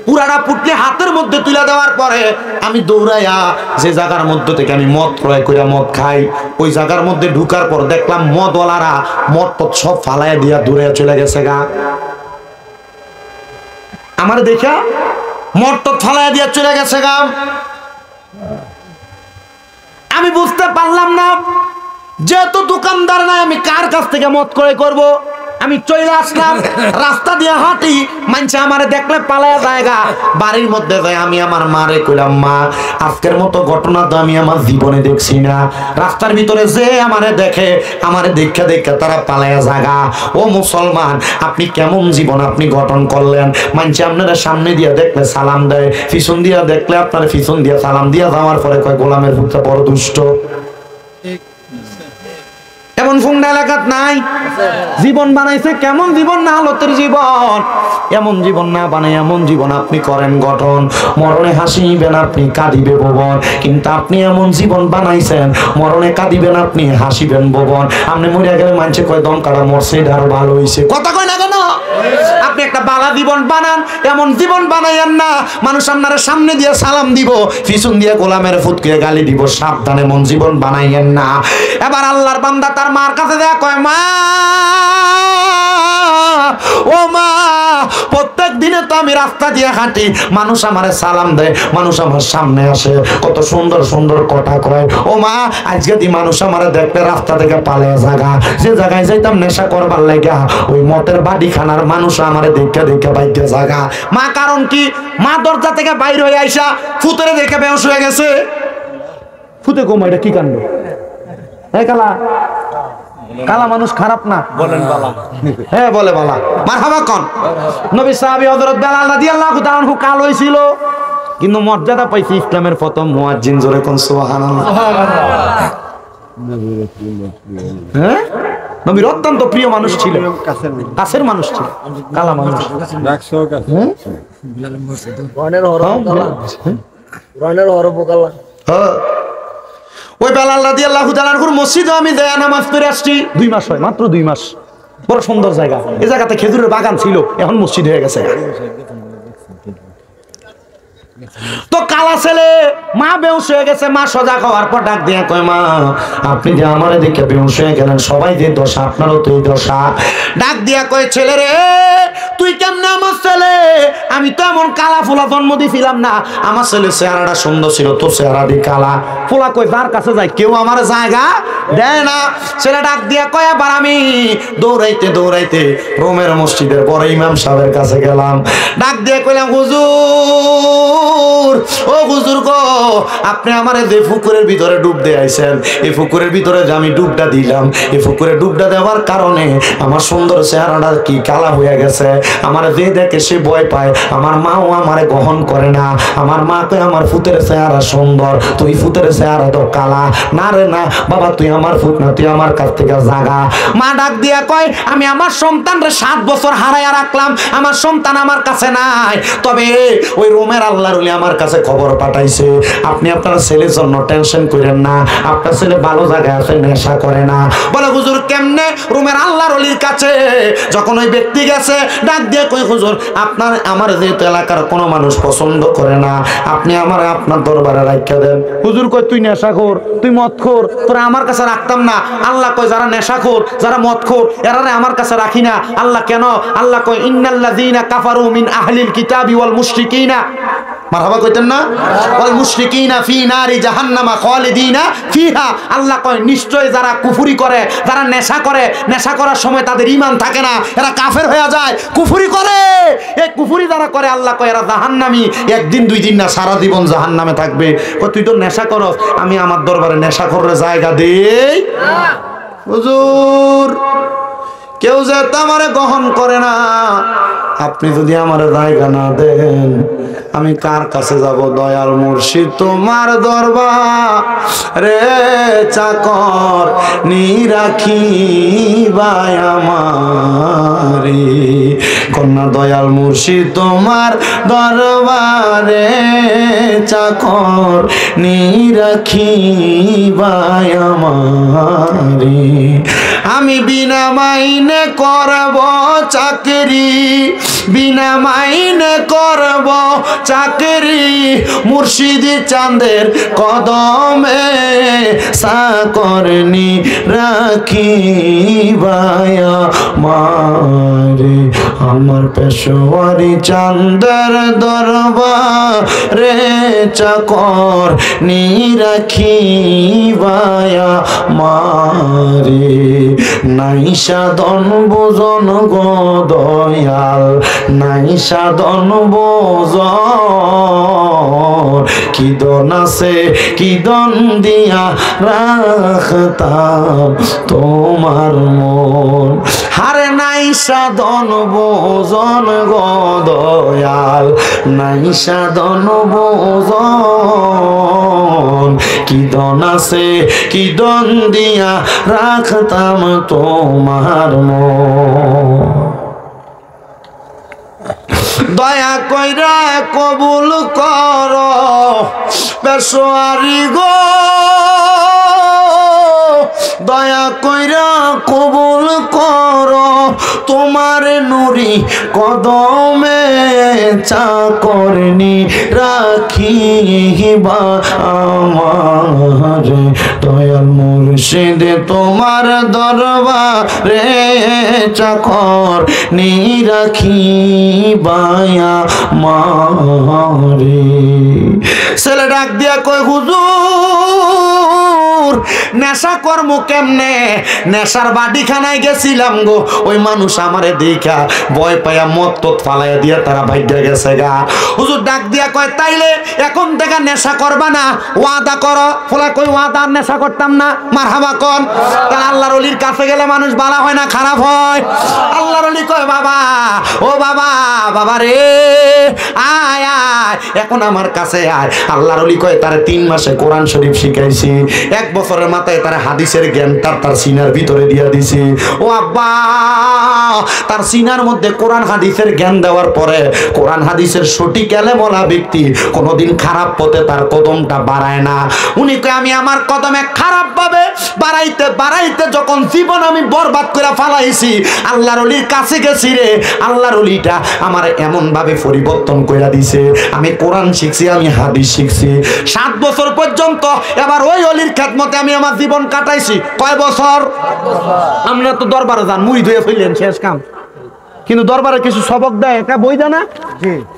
পুরাটা পুটলি হাতের মধ্যে তুলে দেওয়ার পরে আমি দৌড়াইয়া যে জায়গার মধ্যে থেকে আমি মদ ক্রয় করে মদ খাই, ওই জায়গার মধ্যে ঢুকার পর দেখলাম মদওয়ালারা মদ পদ সব ফালাইয়া দিয়া দূরে চলে গেছে গা। আমার দেখা মদ টদ ফালাইয়া দিয়া চলে গেছে গা। আমি বুঝতে পারলাম না, যেহেতু দোকানদার নাই আমি কার কাছ থেকে মদ ক্রয় করব। আমি চলে আসলাম, রাস্তা দিয়ে হাঁটি, মানুষ আমারে দেখলে পালায়া জায়গা। বাড়ির মধ্যে যাই আমি আমার মারে কইলাম, মা আজকের মতো ঘটনা তো আমি আমার জীবনে দেখছি না। রাস্তার ভিতরে যে আমারে দেখে, আমারে দেখা দেখা তারা পালায়া জায়গা। ও মুসলমান, আপনি কেমন জীবন আপনি গঠন করলেন? মানুষ আপনারা সামনে দিয়ে দেখলে সালাম দেয়, পিছন দিয়া দেখলে আপনার পিছন দিয়া সালাম দিয়া যাওয়ার পরে কয় গোলামের পুত্র বড় দুষ্ট। এমন ফুংডা এলাকাত নাই? জীবন বানাইছে কেমন জীবন, না হালতের জীবন। এমন জীবন না বানাই এমন জীবন আপনি করেন গঠন। মরণে হাসিবেন আপনি, কাঁদিবে ভুবন। কিন্তু আপনি এমন জীবন বানাইছেন, মরণে কাঁদিবেন আপনি, হাসিবেন ভুবন। আপনি মরিয়া গেলে মানুষে কয় দম কাটা মরছে, এটা আরো ভালো হয়েছে। কথা কয় না কেন? আপনি একটা বালা জীবন বানান, এমন জীবন বানাইয়েন না মানুষ আপনার সামনে দিয়ে সালাম দিব, পিছন দিয়ে গোলামের ফুটকে গালি দিব। সাবধানে এমন জীবন বানাইয়েন না। এবার আল্লাহর বান্দা তার মার কাছে দেয়া কয়, মা ও মা, প্রত্যেক দিনে তো আমি রাস্তা দিয়ে হাঁটি, মানুষ আমারে সালাম দেয়, মানুষ আমার সামনে আসে, কত সুন্দর সুন্দর কথা কয়। ও মা, আজকে দি মানুষ আমারে দেখলে রাস্তা থেকে পালিয়ে জায়গা, যে জায়গায় যাইতাম নেশা করবার লাগা ওই মতের বাড়ি খানার মানুষ আমারে দেখে দেখে বাইকে জায়গা। মা কারণ কি? মা দরজা থেকে বাইর হয়ে আইসা ফুতরে দেখে বেহুশ হয়ে গেছে। ফুতে কমা, এটা কি কাণ্ড? এই কালা কালা মানুষ খারাপ না, বলেন বালা। হ্যাঁ বলে বালা। মারহাবা কোন নবী সাহাবী হযরত বেলাল রাদিয়াল্লাহু তাআলা আনহু কাল হইছিল, কিন্তু মর্যাদা পাইছে ইসলামের প্রথম মুয়াজ্জিন। জোরে কোন সুবহানাল্লাহ। হ্যাঁ, নবীর অত্যন্ত প্রিয় মানুষ ছিল, কাছের মানুষ ছিল, কালা মানুষ। ওই বেলাল রাদিয়াল্লাহু তাআলা আনহুর মসজিদে আমি দেয়া নামাজ পড়ে আসছি। 2 মাস হয়, মাত্র 2 মাস। বড় সুন্দর জায়গা। এই জায়গাতে খেজুরের বাগান ছিল, এখন মসজিদ হয়ে গেছে। তো কালা ছেলে মা বেহুশ হয়ে গেছে। মা সজাগ হওয়ার পর ডাক দিয়ে কয়, মা আপনি যে আমারে দেখে বেহুশ হয়ে গেলেন, সবাই যে দশা আপনারও তো এই দশা। ডাক দিয়া কয়, ছেলে রে তুই কেমনে আমার ছেলে? আমি তো এমন কালা ফোলা জন্ম দিছিলাম না। আমার ছেলে চেহারাটা সুন্দর ছিল, তোর চেহারাটি কালা। ফোলা কই যার কাছে যায় কেউ আমার জায়গা দেয় না। ছেলে ডাক দিয়া কয়, আবার আমি দৌড়াইতে দৌড়াইতে রোমের মসজিদের বড় ইমাম সাহেবের কাছে গেলাম। ডাক দিয়ে কইলাম, হুজুর ও হুজুর গো, আপনি আমারে যে পুকুরের ভিতরে ডুব দিয়ে আইছেন, এই পুকুরের ভিতরে যে আমি ডুবটা দিলাম, এই পুকুরে ডুবটা দেওয়ার কারণে আমার সুন্দর চেহারাটা কি কালা হয়ে গেছে। আমার যে দেখে সে ভয় পায়। আমার মাও আমারে গ্রহণ করে না। আমার মা কই আমার ফুতের চেহারা সুন্দর, তুই ফুতের চেহারা তো কালা। না রে না বাবা, তুই আমার ফুত না, তুই আমার কাছ থেকে জাগা। মা ডাক দিয়া কয়, আমি আমার সন্তানরে 7 বছর হারাইয়া রাখলাম, আমার সন্তান আমার কাছে নাই। তবে ওই রোমের আল্লাহর ওলি আমার কাছে খবর পাঠাইছে, আপনি আপনার ছেলের জন্য টেনশন করেন না, আপনার ছেলে ভালো জায়গায় আছে, নেশা করে না। বলে, হুজুর কেমনে? রোমের আল্লাহর ওলির কাছে যখন ওই ব্যক্তি গেছে, ডাক দিয়ে কই, হুজুর আপনার আমার যেহেতু এলাকার কোনো মানুষ পছন্দ করে না, আপনি আমার আপনার দরবারে রাখিয়া দেন। হুজুর কই, তুই নেশাখোর, তুই মদখোর, তোরা আমার কাছে রাখতাম না। আল্লাহ কয়, যারা নেশাখোর, যারা মদখোর, এরারে আমার কাছে রাখি না। আল্লাহ কেন? আল্লাহ কয়, ইন্নাল্লাযীনা কাফারু মিন আহলিল কিতাবি ওয়াল মুশরিকিনা, মারহাবা কইতেন না, ওয়াল মুশরিকিনা ফি নারি জাহান্নামা খালিদিনা ফিহা। আল্লাহ কয়, নিশ্চয় যারা কুফরি করে, যারা নেশা করে, নেশা করার সময় তাদের ঈমান থাকে না, এরা কাফের হয়ে যায়, কুফরি করে। এই কুফরি যারা করে, আল্লাহ কয় এরা জাহান্নামী। একদিন 2 দিন না, সারা জীবন জাহান্নামে থাকবে। কয়, তুই তো নেশা করস, আমি আমার দরবারে নেশা করে জায়গা দেই? হুজুর কেউ যে আমারে গ্রহণ করে না, আপনি যদি আমার জায়গা না দেন আমি কার কাছে যাব? দয়াল মুর্শিদ তোমার দরবার রে চাকর নিরাখি ভাই আমারে। কন্যা দয়াল মুর্শিদ তোমার দরবারে চাকর নিরাখি ভাই আমারে। আমি বিনা মাইনে করব চাকরি, বিনা মাইনে করব চাকরি, মুর্শিদি চাঁদের কদমে চাকরনি রাখি ভায়া মারে। আমার পেশোয়ারি চাঁদের দরবারে চাকর নিরাখি ভায়া মারে। নাই সাধন বোজন গো দয়াল, নাই সাধন বোজন, কি দন আছে কি দন দিয়া রাখতাম তোমার মন। হারে নাই সাধন বোজন গো দয়াল, নাই সাধন বোজন, কি দন আছে কি দন দিয়া রাখতাম তোমার মন। দয়া কইরা কবুল কর পেশোয়ারি গো, দয়া কইরা কবুল কর তোমার নুরি কদমে চাকরনি রাখিবা আমার। দয়াল মুর্শিদে তোমার দরবারে চাকর নিরাখিবা মারে। ছেলে ডাক দিয়া কয় হুজুর নেশা কর্ম কেমনে? নেশার বাড়িখানায় গেছিলাম গো, ওই মানুষ আমারে দেখা ভয় পাইয়া মত তত ফালাইয়া দিয়া তারা ভাগ্যা গেছে গা। হুজুর ডাক দিয়া কয় তাইলে এখন থেকে নেশা করবা না, ওয়াদা করো। ফলা কই ওয়াদা নেশা করতাম না, মারহাবা কোন। তাহলে আল্লাহর ওলির কাছে গেলে মানুষ ভালো হয় না খারাপ হয়? আল্লাহর ওলি কয় বাবা ও বাবা, বাবা রে আয় আয় এখন আমার কাছে আয়। আল্লাহর ওলি কয় তারে 3 মাসে কোরআন শরীফ শিখাইছি, 1 বছরের মাথায় তার হাদিসের জ্ঞান তার সিনার ভিতরে দিয়া দিছি। ও আব্বা, তার সিনার মধ্যে কোরআন হাদিসের জ্ঞান দেওয়ার পরে কোরআন হাদিসের সঠিক এলেমওয়ালা ব্যক্তি কোনোদিন খারাপ পথে তার কদমটা বাড়ায় না। উনি কয় আমি আমার কদমে খারাপ ভাবে বাড়াইতে বাড়াইতে যখন জীবন আমি বরবাদ করে ফালাইছি, আল্লাহর ওলির কাছে গেছি রে, আল্লাহর ওলিটা আমার এমন ভাবে পরিবর্তন কইরা দিছে। আমি কোরআন শিখছি, আমি হাদিস শিখছি 7 বছর পর্যন্ত। এবার ওই ওলির খেদমতে আমি আমার জীবন কাটাইছি কয় বছর? আমরা তো দরবারে যান মুই ধুয়ে ফেললেন শেষ কাম, কিন্তু দরবারে কিছু সবক দেয় এটা বই জানা,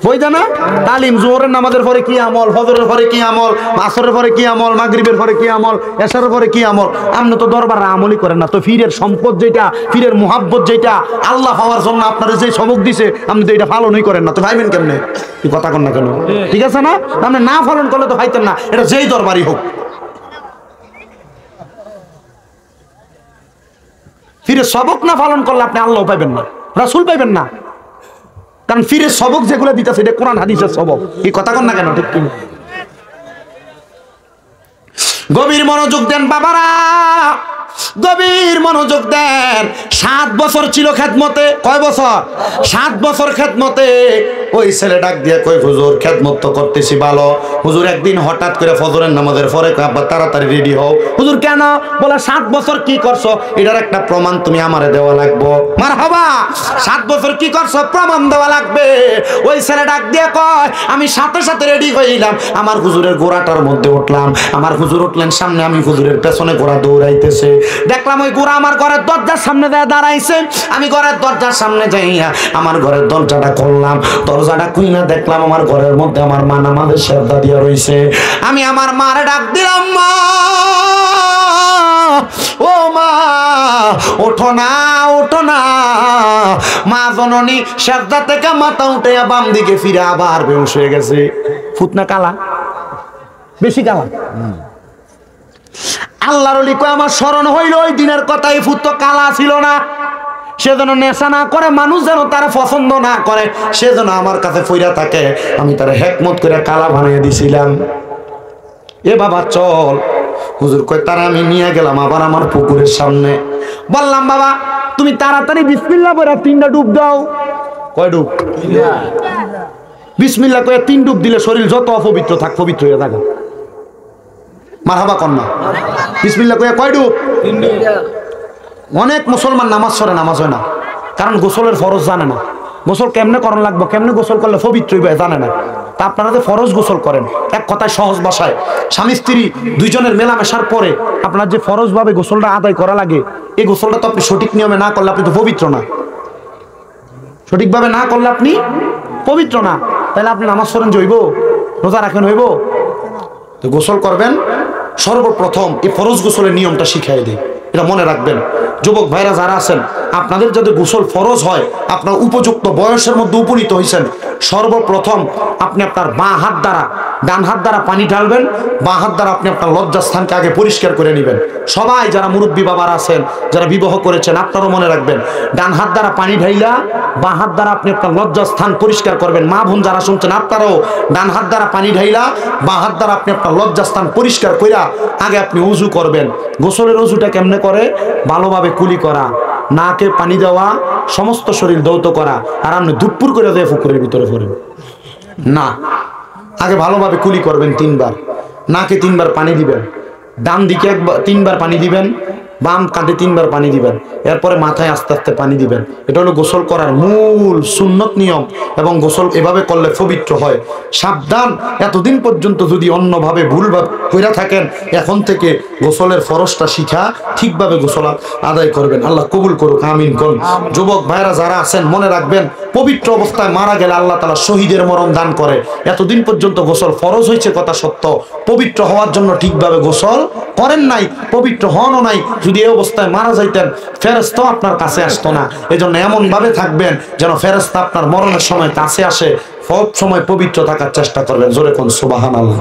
বই জানা তালিম। জোহরের নামাজের পরে কি আমল, ফজরের পরে কি আমল, আসরের পরে কি আমল, মাগরিবের পরে কি আমল, এশারের পরে কি আমল। আপনি তো দরবারে আমলই করেন না। তো ফিরের সম্পদ যেটা, ফিরের মুহাব্বত যেটা আল্লাহ পাওয়ার জন্য আপনারা যে সবক দিছে আপনি তো এটা পালনই করেন না, তো ভাইবেন কেমনে? কি কথা কন না কেন? ঠিক আছে না? আপনি না পালন করলে তো ভাইতেন না, এটা যেই দরবারই হোক। ফিরের সবক না পালন করলে আপনি আল্লাহ পাইবেন না, রাসূল পাইবেন না। কারণ ফিরের সবক যেগুলো দিতেছে এটা কোরআন হাদিসের সবক। এই কথা কন না কেন? ঠিক কি? গভীর মনোযোগ দেন বাবারা, গভীর মনোযোগ দেন। 7 বছর ছিল খেদমতে। কয় বছর? 7 বছর খেদমতে। ওই ছেলে ডাক দিয়ে কই হুজুর খেদমত তো করতেছি ভালো। হুজুর একদিন হঠাৎ করে ফজরের নামাজের পরে আব্বা তাড়াতাড়ি রেডি হও। হুজুর কেন? বলে 7 বছর কি করছো এটার একটা প্রমাণ তুমি আমারে দেওয়া লাগবে। মারহাবা, 7 বছর কি করছো প্রমাণ দেওয়া লাগবে। ওই ছেলে ডাক দিয়ে কয় আমি সাথে সাথে রেডি হইলাম, আমার হুজুরের ঘোড়াটার মধ্যে উঠলাম। আমার হুজুর উঠলেন সামনে, আমি হুজুরের পেছনে ঘোড়া দৌড়াইতেছে। দেখলাম ওই ঘোড়া আমার ঘরের দরজার সামনে দাঁড়াইছে। আমি ঘরের দরজার সামনে যাইয়া আমার ঘরের দরজাটা খুললাম। দরজাটা খুইলা দেখলাম আমার ঘরের মধ্যে আমার মা নামাজের সেজদা দিয়া রইছে। আমি আমার মারে ডাক দিলাম, মা ও মা ওঠো না, ওঠো না। মা জননী সেজদা থেকে মাথা উঠে বাম দিকে ফিরে আবার বেহুশ হয়ে গেছে। ফুতনা কালা, বেশি কালা। আল্লাহর ওলি কয় আমার স্মরণ হইল ওই দিনের কথা, এই ফুত তো কালা ছিল না। সে যেন নেশা না করে, মানুষ যেন তারা পছন্দ না করে, সে যেন আমার কাছে ফইরা থাকে, আমি তারা হেকমত করে কালা বানিয়ে দিছিলাম। এ বাবা চল। হুজুর কয় তারা আমি নিয়ে গেলাম আবার আমার পুকুরের সামনে। বললাম বাবা তুমি তাড়াতাড়ি বিসমিল্লাহ বলে 3টা ডুব দাও। কয় ডুব? বিসমিল্লাহ কয়ে 3 ডুব দিলে শরীর যত অপবিত্র থাক পবিত্র হয়ে থাকে। মারহাবা কন্যা। বিসমিল্লাহ কয়ে কয় ডুব? 3 ডুব। অনেক মুসলমান নামাজ পড়ে, নামাজ হয় না, কারণ গোসলের ফরজ জানে না। গোসল কেমনে করণ লাগবে, কেমনে গোসল করলে পবিত্র হইবে জানে না। তা আপনারা যে ফরজ গোসল করেন, এক কথায় সহজ ভাষায় স্বামী স্ত্রী দুইজনের মেলামেশার পরে আপনার যে ফরজ ভাবে গোসলটা আদায় করা লাগে, এই গোসলটা তো আপনি সঠিক নিয়মে না করলে আপনি তো পবিত্র না। সঠিকভাবে না করলে আপনি পবিত্র না। তাহলে আপনি নামাজ পড়েন যে হইব, রোজা রাখেন হইব? তো গোসল করবেন সর্বপ্রথম এই ফরজ গোসলের নিয়মটা শিখাই দেয়, এটা মনে রাখবেন। যুবক ভাইরা যারা আছেন, আপনাদের যাদের গোসল ফরজ হয়, আপনার উপযুক্ত বয়সের মধ্যে উপনীত হয়েছেন, সর্বপ্রথম আপনি আপনার বাঁ হাত দ্বারা, ডান হাত দ্বারা পানি ঢালবেন, বাঁ হাত দ্বারা আপনি আপনার লজ্জাস্থানকে আগে পরিষ্কার করে নেবেন। সবাই যারা মুরব্বী বাবারা আছেন, যারা বিবাহ করেছেন, আপনারাও মনে রাখবেন, ডান হাত দ্বারা পানি ঢাইলা বাঁ হাত দ্বারা আপনি আপনার লজ্জাস্থান পরিষ্কার করবেন। মা বোন যারা শুনছেন, আপনারাও ডান হাত দ্বারা পানি ঢাইলা বাঁ হাত দ্বারা আপনি আপনার লজ্জাস্থান পরিষ্কার কইরা আগে আপনি উজু করবেন। গোসলের উজুটা কেমনে করে? ভালোভাবে কুলি করা, নাকে পানি দেওয়া, সমস্ত শরীর ধৌত করা, আর আপনি দুপুর করে দেয় পুকুরের ভিতরে পড়েন না। আগে ভালোভাবে কুলি করবেন 3 বার, নাকে 3 বার পানি দিবেন, ডান দিকে 3 বার পানি দিবেন, বাম কাঁধে 3 বার পানি দিবেন, এরপরে মাথায় আস্তে আস্তে পানি দিবেন। এটা হলো গোসল করার মূল সুন্নত নিয়ম, এবং গোসল এভাবে করলে পবিত্র হয়। সাবধান, এতদিন পর্যন্ত যদি অন্যভাবে ভুলভাবে কইরা থাকেন, এখন থেকে গোসলের ফরজটা শিখা ঠিকভাবে গোসল আদায় করবেন। আল্লাহ কবুল করুক, আমিন করুন। যুবক ভাইরা যারা আছেন মনে রাখবেন, পবিত্র অবস্থায় মারা গেলে আল্লাহ তাআলা শহীদের মরণ দান করে। এতদিন পর্যন্ত গোসল ফরজ হয়েছে কথা সত্য, পবিত্র হওয়ার জন্য ঠিকভাবে গোসল করেন নাই, পবিত্র হনও নাই। যদি এই অবস্থায় মারা যাইতেন, ফেরেশতা আপনার কাছে আসতো না। এজন্য এমন ভাবে থাকবেন যেন ফেরেশতা আপনার মরণের সময় কাছে আসে। সব সময় পবিত্র থাকার চেষ্টা করবেন। জোরে কোন সুবহানাল্লাহ।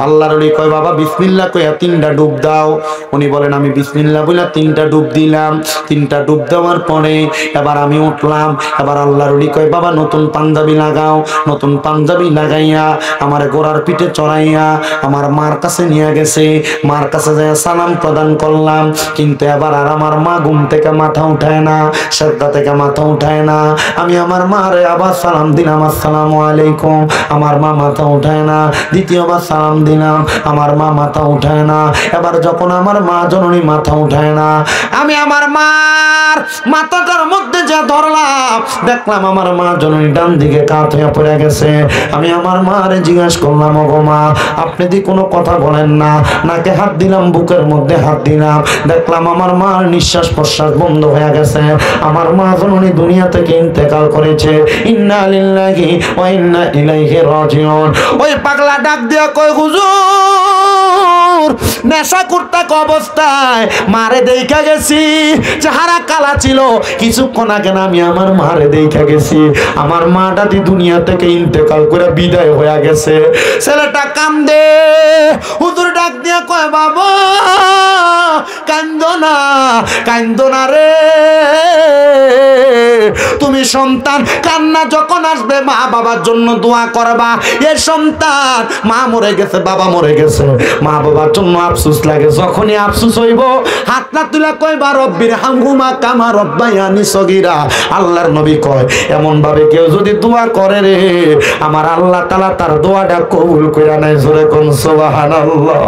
আল্লাহর ওলি কয় বাবা বিসমিল্লাহ কইয়া 3টা ডুব দাও। উনি বলেন আমি বিসমিল্লাহ বলে 3টা ডুব দিলাম। 3টা ডুব দেওয়ার পরে এবার আমি উঠলাম। এবার আল্লাহর ওলি কয় বাবা নতুন পাঞ্জাবি লাগাও। নতুন পাঞ্জাবি লাগাইয়া আমার গোড়ার পিঠে চড়াইয়া আমার মার কাছে নিয়ে গেছে। মার কাছে যায় সালাম প্রদান করলাম, কিন্তু এবার আর আমার মা ঘুম থেকে মাথা উঠায় না, সেজদা থেকে মাথা উঠায় না। আমি আমার মারে আবার সালাম দিলাম, আসসালামু আলাইকুম। আমার মা মাথা উঠায় না। দ্বিতীয়বার সালাম দিলাম, আমার মা মাথা উঠায় না। এবার যখন আমার মা জননী মাথা উঠায় না, আমি আমার মার মাথাটার মধ্যে যা ধরলাম, দেখলাম আমার মা জননী ডান দিকে কাত হয়ে পড়ে গেছে। আমি আমার মারে জিজ্ঞাসা করলাম, ওগো মা আপনি দি কোনো কথা বলেন না? নাকে হাত দিলাম, বুকের মধ্যে হাত দিলাম, দেখলাম আমার মার নিঃশ্বাস প্রশ্বাস বন্ধ হয়ে গেছে। আমার মা জননী দুনিয়া থেকে ইন্তেকাল করেছে। ইন্না লিল্লাহি ওয়া ইন্না ইলাইহি রাজিউন। ওই পাগলা ডাক দিয়া কয়, হুজুর নেশা করতে অবস্থায় মারে দেখা গেছি, চেহারা কালা ছিল, কিছুক্ষণ আগে আমি আমার মারে দেখা গেছি। আমার মাটা দি দুনিয়া থেকে ইন্তেকাল করে বিদায় হয়ে গেছে। ছেলেটা কান্দে। হুজুর ডাক দিয়া কয়, বাবা কান্দো না, কান্দো না রে। তুমি সন্তান কান্না যখন আসবে মা বাবার জন্য দোয়া করবা। এ সন্তান মা মরে গেছে, বাবা মরে গেছে, মা বাবার জন্য আফসোস লাগে। যখনই আফসোস হইব হাত না তুলা কইবা রব্বির হামহুমা কামা রব্বায়ানি সগীরা। আল্লাহর নবী কয় এমন ভাবে কেউ যদি দোয়া করে রে, আমার আল্লাহ তাআলা তার দোয়াটা কবুল কইরা নেয়। জোরে কোন সুবহানাল্লাহ।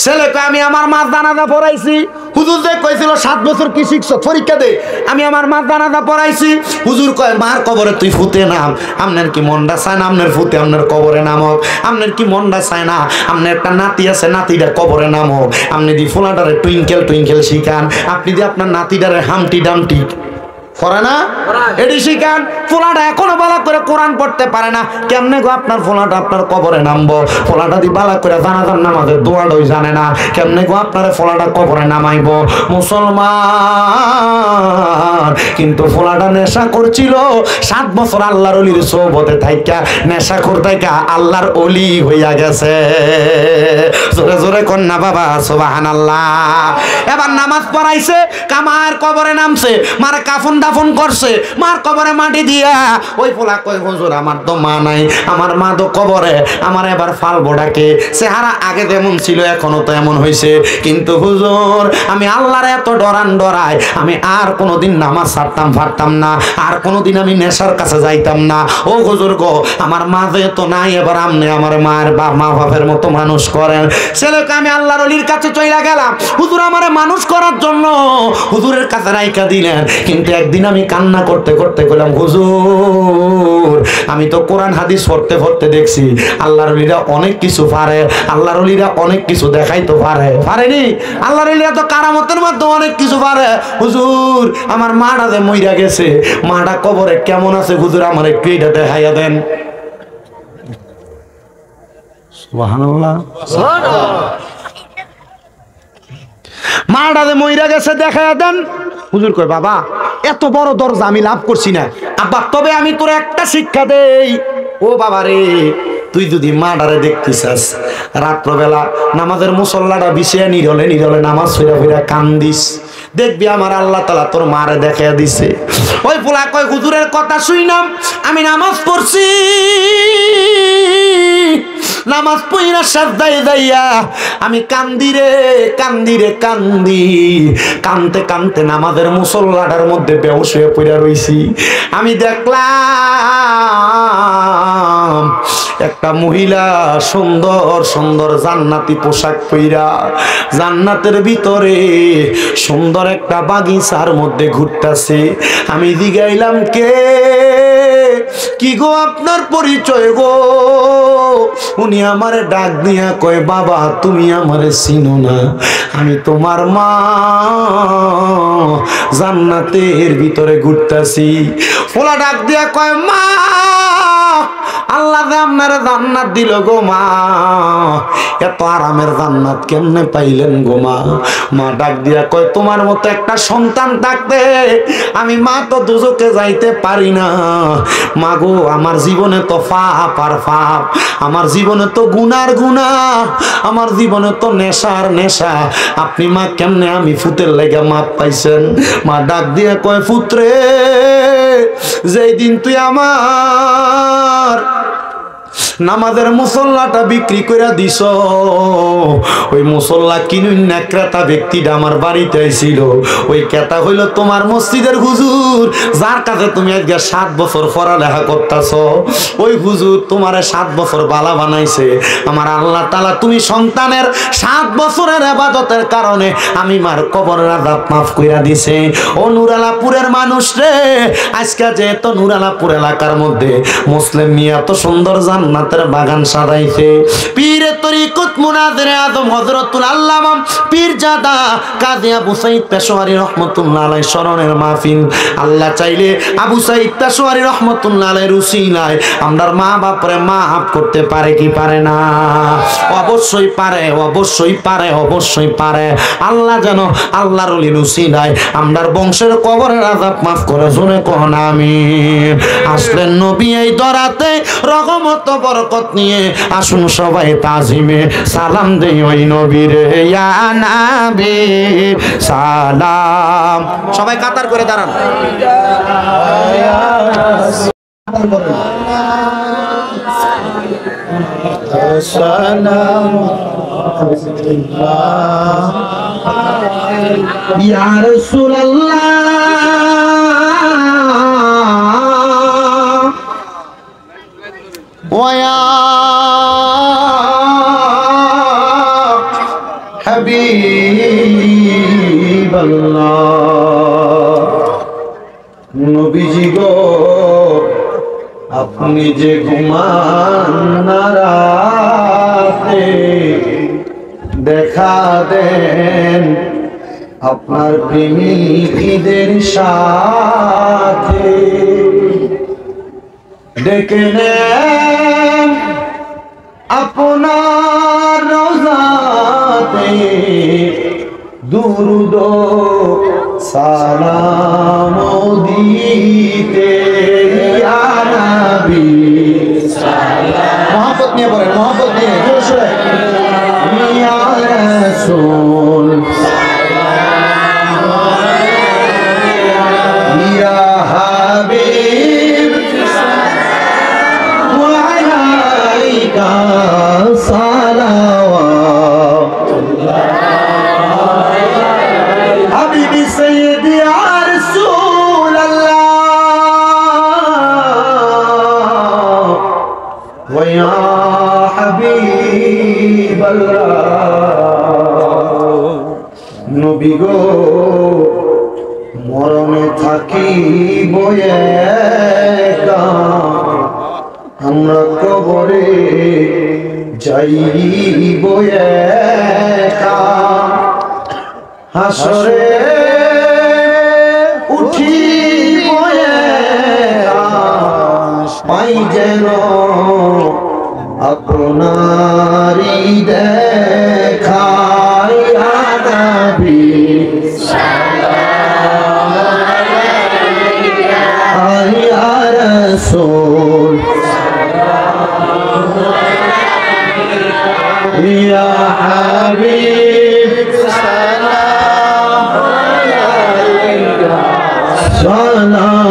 ছেলেকে আমি আমার মা জানাজা পড়াইছি। হুজুর যে কইছিল 7 বছর কি শিখছো পরীক্ষা দে, আমি আমার মা জানাজা পড়াইছি। হুজুর কয় মার কবরে তুই ফুতে নাম। আপনার কি মনটা চায় না আপনার ফুতে আপনার কবরে নামক? আপনার কি মনটা চায় না আপনার একটা নাতি আছে, নাতিটার কবরে নামক? আপনি দি ফোলাটারে টুইঙ্কেল টুইঙ্কেল শিখান, আপনি দি আপনার নাতিটারে হামটি ডামটি করে না এটি শিখান। পোলাটা এখনো বালা করে কোরআন পড়তে পারে না, কেমনে গো আপনার পোলাটা আপনার কবরে নামবো? পোলাটা দি বালা করে জানাজার নামাজের দোয়াটাই জানে না, কেমনে গো আপনার পোলাটা কবরে নামাইব? মুসলমান কিন্তু পোলাটা নেশা করছিল 7 বছর আল্লাহর ওলির সোহবতে থাইকা, নেশা করতাইকা আল্লাহর ওলি হইয়া গেছে। জোরে জোরে কন্যা বাবা সুবহানাল্লাহ। এবার নামাজ পড়াইছে, কামার কবরে নামছে, মার কাফন দাফন করছে, মার কবরে মাটি দিয়া ওই পোলা কই হুজুর আমার তো মা নাই, আমার মা তো কবরে, আমার এবার ফালবো ডাকে। চেহারা আগে যেমন ছিল এখনো তো এমন হয়েছে, কিন্তু হুজুর আমি আল্লাহর এত ডরাই, আমি আর কোনোদিন নামাজ ছাড়তাম পারতাম না, আর কোনোদিন আমি নেশার কাছে যাইতাম না। ও হুজুর গো, আমার মা তো নাই, এবার আপনি আমার মায়ের মা বাপের মতো মানুষ করেন। ছেলেকে আমি আল্লাহর ওলির কাছে চইলা গেলাম, হুজুর আমারে মানুষ করার জন্য হুজুরের কাছে রাইখা দিলেন। কিন্তু একদিন আমি কান্না করতে করতে কইলাম, হুজুর আমি তো কোরআন হাদিস পড়তে পড়তে দেখছি আল্লাহর ওলিরা অনেক কিছু পারে, আল্লাহর ওলিরা অনেক কিছু দেখাইতে পারেনি, আল্লাহর ওলিরা তো কারামতের মাধ্যমে অনেক কিছু পারে। হুজুর আমার মাটা যে মইরা গেছে, মাটা কবরে কেমন আছে হুজুর আমার একটু এটা দেখাইয়া দেন। সুবহানাল্লাহ। মাটা যে মইরা গেছে দেখাইয়া দেন। হুজুর কয় বাবা এত বড় দরজা আমি লাভ করছি না আব্বা, তবে আমি তোর একটা শিক্ষা দেই। ও বাবা রে, তুই যদি মাডারে দেখতিস রাত্রবেলা নামাজের মুসল্লাটা বিছিয়ে নিরলে নামাজ ফিরা ফিরা কান্দিস, দেখবি আমার আল্লাহ তাআলা তোর মারে দেখাইয়া দিছে। ওই পোলা কয় হুজুরের কথা শুইনাম, আমি নামাজ পড়ছি, নামাজ পড়িনা সাজদায় যাইয়া আমি কান্দি কানতে কানতে নামাজের মুসল্লাটার মধ্যে বেহুশ হয়ে পড়ে রইছি। আমি দেখলাম একটা মহিলা সুন্দর সুন্দর জান্নাতি পোশাক পইরা জান্নাতের ভিতরে সুন্দর একটা বাগিচার মধ্যে ঘুরতেছে। আমি জিগাইলাম, কে কি গো আপনার পরিচয় গো? উনি আমারে ডাক দিয়া কয়, বাবা তুমি আমারে চিনো না, আমি তোমার মা, জান্নাতের ভিতরে ঘুরতেছি। পোলা ডাক দিয়া কয়, মা আল্লাহ আপনার জান্নাত দিল গো মা, এত আরামের জান্নাত কেমনে পাইলেন গো মা? মা ডাক দিয়া কয়, তোমার মতো একটা সন্তান থাকতে আমি মা তো দুজকে যাইতে পারি না। মা গো আমার জীবনে তো পাপ আর পাপ, আমার জীবনে তো গুনার গুনাহ, আমার জীবনে তো নেশার নেশা, আপনি মা কেমনে আমি ফুতের লেগে মাপ পাইছেন? মা ডাক দিয়া কয়, পুত্রে যেই দিন তুই আমার নামাজের মুসল্লাটা বিক্রি করে দিস, ওই মুসল্লা কিনুন না ক্রেতা ব্যক্তিটা আমার বাড়িতে আইছিল, ওই ক্রেতা হইল তোমার মসজিদের হুজুর, যার কাছে তুমি আজকে 7 বছর পড়ালেখা করতেছ। ওই হুজুর তোমারে 7 বছর বালা বানাইছে। আমার আল্লাহ তাআলা তুমি সন্তানের 7 বছরের ইবাদতের কারণে আমি মার কবরের আযাব মাফ কইরা দিছে। ও নুরালাপুরের মানুষ রে, আজকে যেহেতু নুরালাপুর এলাকার মধ্যে মুসলিম মিয়া তো সুন্দর জান্নাতের বাগান সাজাইছে, পীর তরিকত মুনাজির আজম হযরতুল আল্লামা পীরজাদা কাজী আবু সাঈদ পেশোয়ারী রাহমাতুল্লাহ আলাইহি স্মরণের মাহফিল। আল্লাহ চাইলে আবু সাঈদ পেশোয়ারী রাহমাতুল্লাহ আলাইহির উসিলায় আমরার মা বাপরে মাফ করতে পারে কি পারে না? অবশ্যই পারে, অবশ্যই পারে, অবশ্যই পারে। আল্লাহ যেন আল্লাহর ওলির উসিলায় আমরার বংশের কবরের আযাব মাফ করে, শুনে কোন আমিন। আসলেন নবী এই দরাতে রহমত বরকত নিয়ে, আসুন সবাই তাজিমে সালাম দেই ওই নবীরে, ইয়া নবী সালাম। সবাই কাতার করে দাঁড়ান। ইয়া রাসূলুল্লাহ ওয়া হাবিবাল্লাহ, নবীজি গো আপনি যে ঘুমান না রাতে, দেখা দেন আপনার প্রেমিকদের সাথে। ডেকে নেন আপনার রোজাতে, দুরুদ সালাম দিতে ইয়া নবী সালাম। মহব্বত নিয়ে বলেন, মহব্বত নিয়ে ইয়া রাসূল ইয়া হাবিব ওয়া আলাইকা সালাওয়াতুল্লাহ হাবিবি সাইয়্যিদি ইয়া রাসূলাল্লাহ ওয়া ইয়া হাবিবাল্লাহ। নবী গো মরণে থাকি বয়ে আমরা কবরে যাই বয়ে হাসরে উঠি বয়ে পাই যেন আপনারি দেখা ইয়া নবী ইয়া রাসূল ইয়া হাবিব সালাম আলাইকা সালাওয়াতুল্লাহ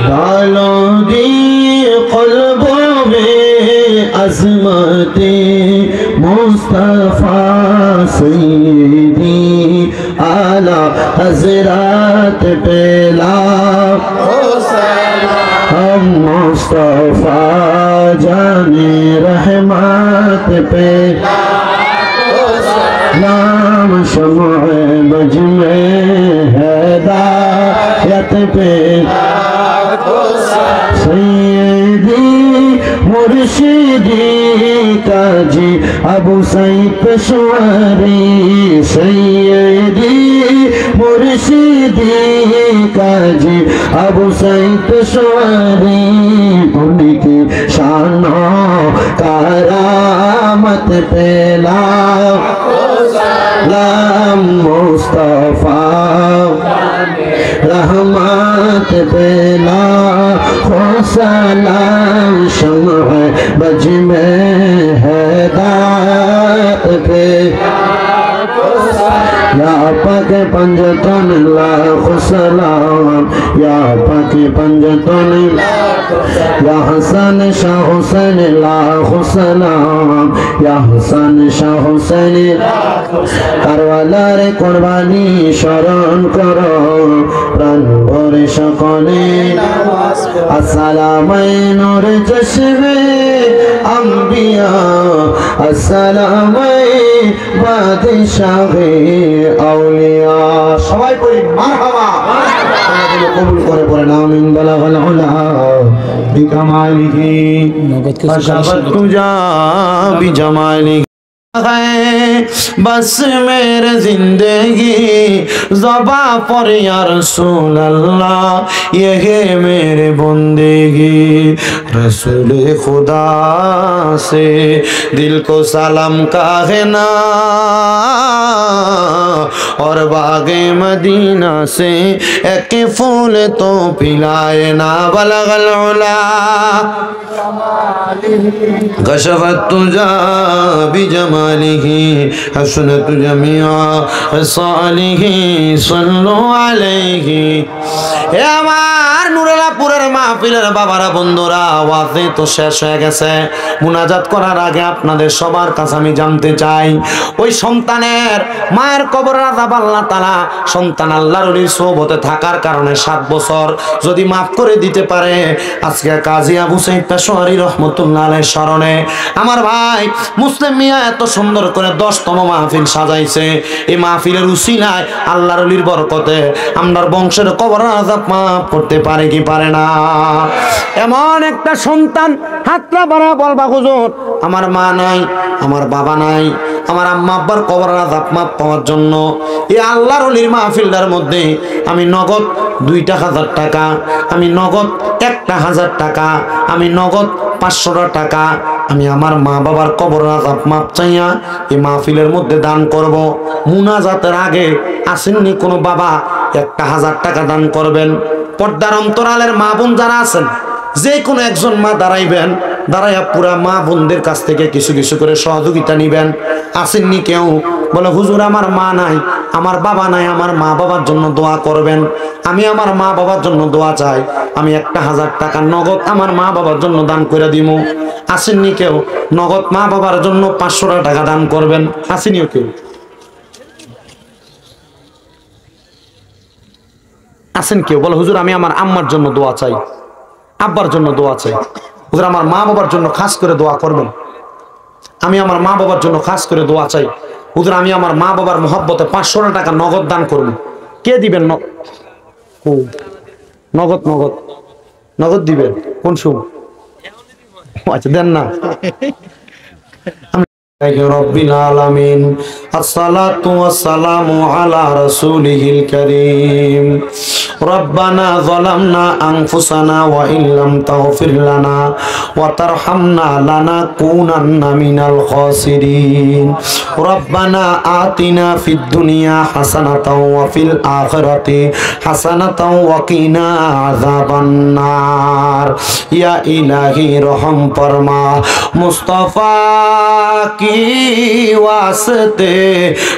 ডালো দি কলবো মে আজমতে মুস্তাফা সৈয়দি आला हजरत पेला हम मुस्तफा जाने रहमत पे नाम शम्अ बज में हिदायत पे सैयदी मुर्शिदी काजी अबू सईद पेशवारी सैयदी मुर्शिदी काजी अबू सईद पेशवारी उनकी शानो करामत पे लाम मुस्तफा रहमत पे लाखो सलाम शम्अ बज में हिदायत पे या पाक पंजतन लाखो सलाम या पाक पंजतन या हसन शाह हुसैन लाखो सलाम या हसन शाह हुसैन करवालार कुर्बानी शरण करो प्राण भरे सकले अस्सलाम नूर चश्मे अंबिया अस्सलाम बादशाहे औलिया সবাই পড়ি মারহাবা কবুল করে পড়েন আমিন বালাগাল উলা বিকামালিহি ফাশাবাতু যা বিজামালিহি बस मेरे जिंदगी ज़बा पर या रसूल अल्लाह ये है मेरे बंदेगी रसूल खुदा से दिल को सलाम कहना और बागे मदीना से एक फूल तो पिलाए ना बलगल उला कशफत तुजा बिजमालिही हसनत जमीआ सालिही सल्लु अलैहि। হে আমার নুরালাপুরের মাহফিলের বাবারা বন্ধুরা, ওয়াজে তো শেষ হয়ে গেছে। মুনাজাত করার আগে আপনাদের সবার কাছে আমি জানতে চাই, ওই সন্তানের মায়ের কবরের আযাব আল্লাহ তাআলা সন্তান আল্লাহর ওলির সোহবতে থাকার কারণে 7 বছর যদি মাফ করে দিতে পারে, আজকে কাজী আবু সাঈদ পেশোয়ারী রহমাতুল্লাহ আলাইহির স্মরণে আমার ভাই মুসলিম মিয়া এত সুন্দর করে 10তম মাহফিল সাজাইছে। এই মাহফিলের উসিলায় আল্লাহর ওলির বরকতে আমরার বংশের কবর আযাব মাফ করতে পারে কি পারে না? এমন একটা সন্তান হাতটা বাড়া বলবা হুজুর আমার মা নাই, আমার বাবা নাই, আমার আম্মা আব্বার কবর আযাব মাফ পাওয়ার জন্য এই আল্লাহর ওলির মাহফিলটার মধ্যে আমি নগদ 2,000 টাকা, আমি নগদ 1,000 টাকা, আমি নগদ 500 টাকা আমি আমার মা বাবার কবর আযাব মাফ চাইয়া এই মাহফিলের মধ্যে দান করব। মুনাজাতের আগে আসেননি কোনো বাবা 1,000 টাকা দান করবেন। পর্দার অন্তরালের মা বোন যারা আছেন যে কোনো একজন মা দাঁড়াইবেন, দাঁড়াইয়া পুরা মা বোনদের কাছ থেকে কিছু কিছু করে সহযোগিতা নিবেন। আসেননি কেউ বলে হুজুর আমার মা নাই, আমার বাবা নাই, আমার মা বাবার জন্য দোয়া করবেন। আমি আমার মা বাবার জন্য দোয়া চাই, আমি 1,000 টাকা নগদ আমার মা বাবার জন্য দান করে দিব। আসেননি কেউ নগদ মা বাবার জন্য 500 টাকা দান করবেন? আসেনিও কেউ? আসেন কেউ বলে হুজুর আমি আমার আম্মার জন্য দোয়া চাই, আব্বার জন্য দোয়া চাই, হুজুর আমার মা বাবার জন্য খাস করে দোয়া করবেন। আমি আমার মা বাবার জন্য খাস করে দোয়া চাই, হুজুর আমি আমার মা বাবার মহব্বতে 500 টাকা নগদ দান করব। কে দিবেন? নগদ নগদ নগদ দিবেন? কোন সময়? আচ্ছা দেন না। রব্বিল আলামিন আসসালাতু ওয়াসসালামু আলা রাসূলিহিল কারীম রব্বানা যালামনা আনফুসানা ওয়া ইল্লাম তাগফির লানা ওয়া তারহামনা লানাকুনান্না মিনাল খাসিরিন রব্বানা আতিনা ফিদ দুনিয়া হাসানাতাও ওয়া ফিল আখিরাতি হাসানাতাও ওয়া কিনা আযাবান নার। ইয়া ইলাহি রহম ফরমা মুস্তাফা কি वास्ते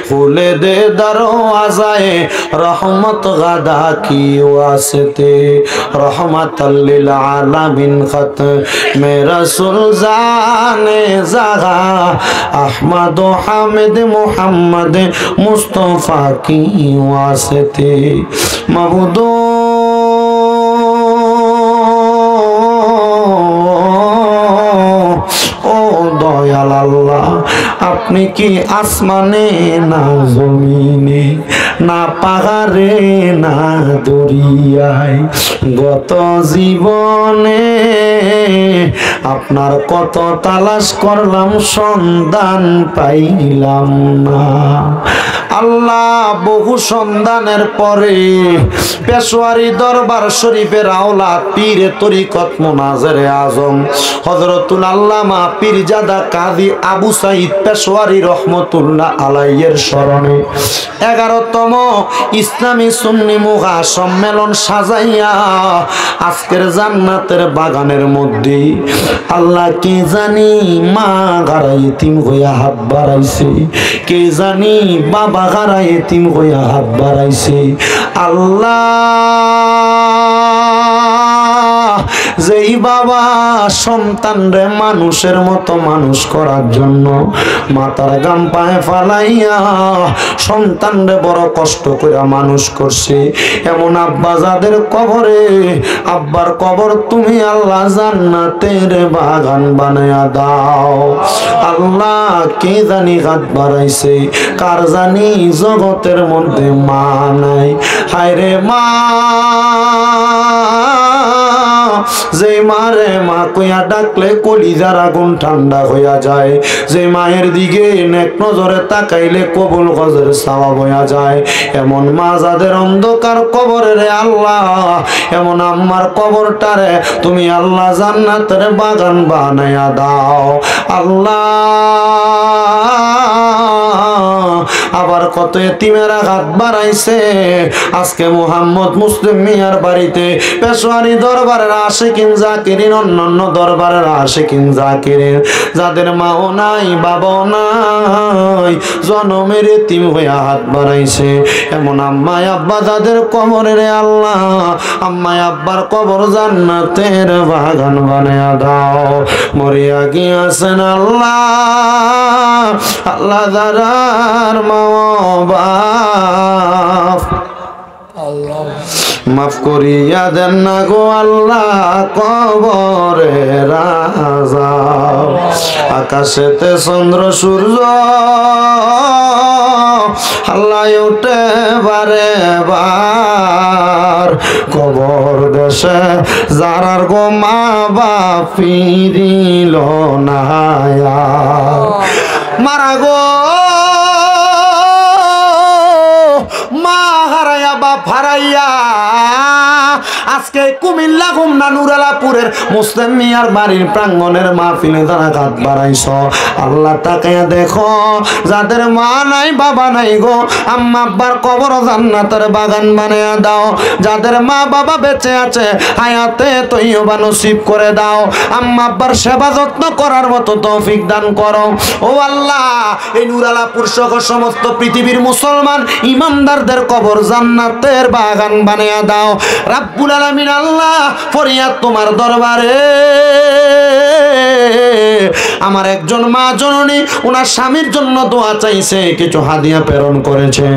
खुले दे दरवाज़ाए रहमत गदा की वास्ते रहमतल लिल आलमीन खत मेरा सुल्ताने ज़हा अहमद हामिद मुहम्मद मुस्तफ़ा की वास्ते मबूदो দয়াল আল্লাহ আপনি কি আসমানে না জমিনে না পাহাড়ে না দরিয়ায় গত জীবনে আপনার কত তালাশ করলাম সন্ধান পাইলাম না। আল্লাহ বহু সন্ধানের পরে পেশোয়ারি দরবার শরীফের আওলাদ পীরে তরিকত মুনাজিরে আজম হযরতুল আল্লামা পীরজাদা কাজী আবু সাঈদ পেশোয়ারি রহমতুল্লাহ আলাইহির স্মরণে 11তম ইসলামী সুন্নি মুগা সম্মেলন সাজাইয়া আজকের জান্নাতের বাগানের মধ্যে আল্লাহ কে জানি মা গারা ইতিম হইয়া হাত বাড়াইছে, কে জানি বাবা গারা ইতিম হইয়া হাত বাড়াইছে। আল্লাহ যেই বাবা সন্তান রে মানুষের মতো মানুষ করার জন্য মাথার গাম পায়ে ফালাইয়া সন্তান রে বড় কষ্ট করে মানুষ করছে, এমন আব্বা যাদের কবরে আব্বার কবর তুমি আল্লাহ জান্নাতের বাগান বানায়া দাও। আল্লাহ কে জানি হাত বাড়াইছে, কার জানি জগতের মধ্যে মা নাই। হায় রে মা, যে মারে মা কইয়া ডাকলে কলিজার আগুন ঠান্ডা হইয়া যায়, যে মায়ের দিকে নেক নজরে তাকাইলে কবুল গজের সওয়াব হইয়া যায়, এমন মা যাদের অন্ধকার কবরে রে আল্লাহ এমন আম্মার কবরটারে তুমি আল্লাহ জান্নাতের বাগান বানায়া দাও। আল্লাহ আবার কত এতিমেরা হাত বাড়াইছে, আজকে মুহাম্মদ মুসলিম মিয়ার বাড়িতে পেশোয়ারি দরবারের আশিকিন জাকিরিন অন্যান্য দরবারের আশিকিন জাকিরিন যাদের মাও নাই বাবাও নাই জনমের এতিম হইয়া হাত বাড়াইছে, এমন আম্মাই আব্বা যাদের কবরে রে আল্লাহ আম্মাই আব্বার কবর জান্নাতের বাগান বানায়া দাও। মরিয়া গিয়াছেন আল্লাহ আল্লাহ দারার মা বাপ আল্লাহ মাফ করিয়া দেন না গো আল্লাহ কবরের আযাব। আকাশেতে চন্দ্র সূর্য আল্লাহ উঠে বারে বার, কবর দেশে যারার গো মা বাপ ফিরিল না মারা গো মা হারাইয়া বাপ হারাইয়া আজকে কুমিল্লা গুমনা নুরালাপুরের মুসলিম মিয়ার বাড়ির প্রাঙ্গণের মাহফিলে যারা হাত বাড়াইছ আল্লাহ তাকায়া দেখো যাদের মা নাই বাবা নাই গো আম্মা আব্বার কবর জান্নাতের বাগান বানিয়ে দাও। যাদের মা বাবা বেঁচে আছে হায়াতে তৈয়বা নসিব করে দাও। আম্মা আব্বার সেবা যত্ন করার মতো তৌফিক দান করো ও আল্লাহ। এই নুরালাপুর সহ সমস্ত পৃথিবীর মুসলমান ইমানদারদের কবর জান্নাতের বাগান বানিয়ে দাও রাব্বুল আলামিন। আল্লাহ ফরিয়াদ তোমার দরবারে, আমার একজন মা জননী ওনার স্বামীর জন্য দোয়া চাইছে, কিছু হাদিয়া প্রেরণ করেছে।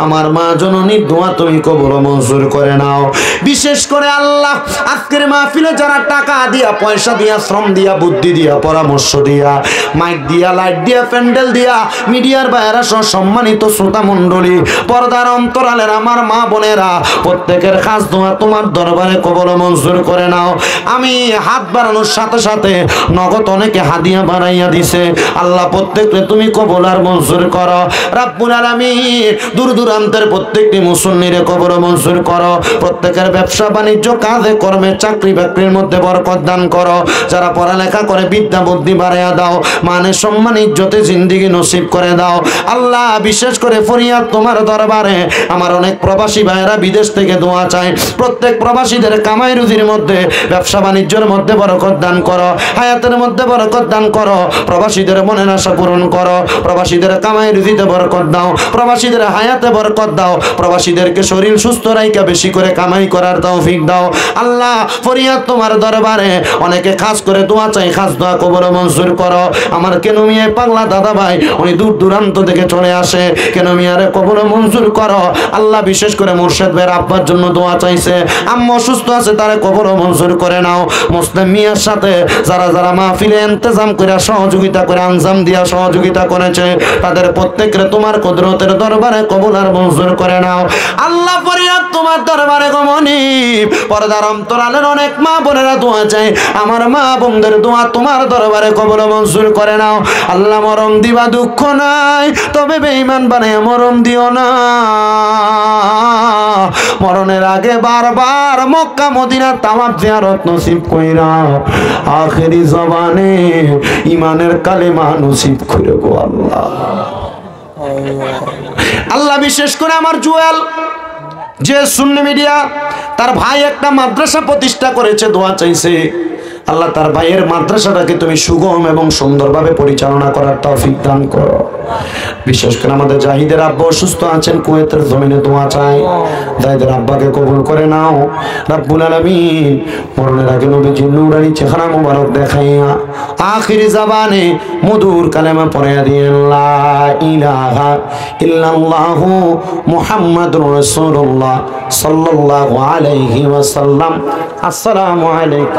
আমার মা জননীর দোয়া তুমি কবুল মঞ্জুর করে নাও। বিশেষ করে আল্লাহ আজকের মাহফিলে যারা টাকা দিয়া, পয়সা দিয়া, শ্রম দিয়া, বুদ্ধি দিয়া, পরামর্শ দিয়া, মাইক দিয়া, লাইট দিয়া, প্যান্ডেল দিয়া, মিডিয়ার বাইরে সহ সম্মানিত শ্রোতা মণ্ডলী, পর্দার অন্তরালের আমার মা বোনেরা, প্রত্যেকের খাস দোয়া তোমার দরবারে কবুল মঞ্জুর করে নাও। আমি হাত বাড়ানোর সাথে সাথে নগদ অনেকে হাদিয়া বাড়াইয়া দিছে। আল্লাহ প্রত্যেককে তুমি কবুল আর মঞ্জুর করো রাব্বুল আলামিন। দূর দূরান্তের প্রত্যেকটি মুসল্লিরে কবুল মঞ্জুর করো। প্রত্যেকের ব্যবসা বাণিজ্য কাজে কর্মে চাকরি বাকরির মধ্যে বরকত দান করো। যারা পড়ালেখা করে বিদ্যা বুদ্ধি বাড়াইয়া দাও। মানে সম্মান ইজ্জতে জিন্দেগি নসিব করে দাও আল্লাহ। বিশেষ করে ফরিয়াদ তোমার দরবারে, আমার অনেক প্রবাসী ভাইয়েরা বিদেশ থেকে দোয়া চায়। প্রত্যেক প্রবাসীদের কামাই রুজির মধ্যে, ব্যবসা বাণিজ্যের মধ্যে বরকত দান করো, হায়াতের মধ্যে বরকত দান করো। প্রবাসীদের মনের আশা পূরণ করো। প্রবাসীদের কামাই রুজিতে বরকত দাও, প্রবাসীদের হায়াতে বরকত দাও। প্রবাসীদেরকে শরীর সুস্থ রাইখা বেশি করে কামাই করার তৌফিক দাও আল্লাহ। ফরিয়াদ তোমার দরবারে, অনেকে খাস করে দোয়া চাই, খাস দোয়া কবুল মঞ্জুর করো। আমার কেন মিয়া পাগলা দাদা ভাই উনি দূর দূরান্ত থেকে চলে আসে, কেন মিয়ারে কবুল মঞ্জুর করো আল্লাহ। বিশেষ করে মুর্শেদ ভাইয়ের আব্বার জন্য দোয়া চাইছে, আম্মা অসুস্থ আছে, তারা কবুল মঞ্জুর করে নাও। মুসলিম মিয়ার সাথে যারা যারা মাহফিলে ইন্তজাম করে সহযোগিতা করে আঞ্জাম দিয়া সহযোগিতা করেছে, তাদের প্রত্যেককে তোমার কুদরতের দরবারে কবুল আর মঞ্জুর করে নাও আল্লাহ। ফরিয়াদ তোমার দরবারে গো মনিব। পর্দার অন্তরালের অনেক মা বোনেরা দোয়া চায়, আমার মা বোনদের দোয়া তোমার দরবারে কবুল মঞ্জুর করে নাও আল্লাহ। মরম দিবা দুঃখ নাই, তবে বেঈমান বানায় মরম দিও না। মরণের আগে বারবার মক্কা মদিনা তাওয়াফ জিয়ারত নসিব কইরা আখেরি জবানে ইমানের কালেমা নসিব করে গো আল্লাহ। আল্লাহ বিশেষ করে আমার জুয়েল যে সুন্নি মিডিয়া, তার ভাই একটা মাদ্রাসা প্রতিষ্ঠা করেছে, দোয়া চাইছে আল্লাহ তার ভাইয়ের মাদ্রাসাটাকে তুমি সুগম এবং সুন্দরভাবে পরিচালনা করার তৌফিক দান করো। বিশেষ করে আমাদের জাহিদের আব্বা অসুস্থ আছেন, কুয়েতের জমিনে দোয়া চাই, জাহিদের আব্বাকে কবুল করে নাও রাব্বুল আলামিন। মরণের আগে নবীজির নূরানি চেহারা মোবারক দেখাইয়া আখিরি জবানে মধুর কালেমা পড়াইয়া দিয়েন লা ইলাহা ইল্লাল্লাহু মুহাম্মাদুর রাসূলুল্লাহ সাল্লাল্লাহু আলাইহি ওয়াসাল্লাম। আসসালামু আলাইকুম।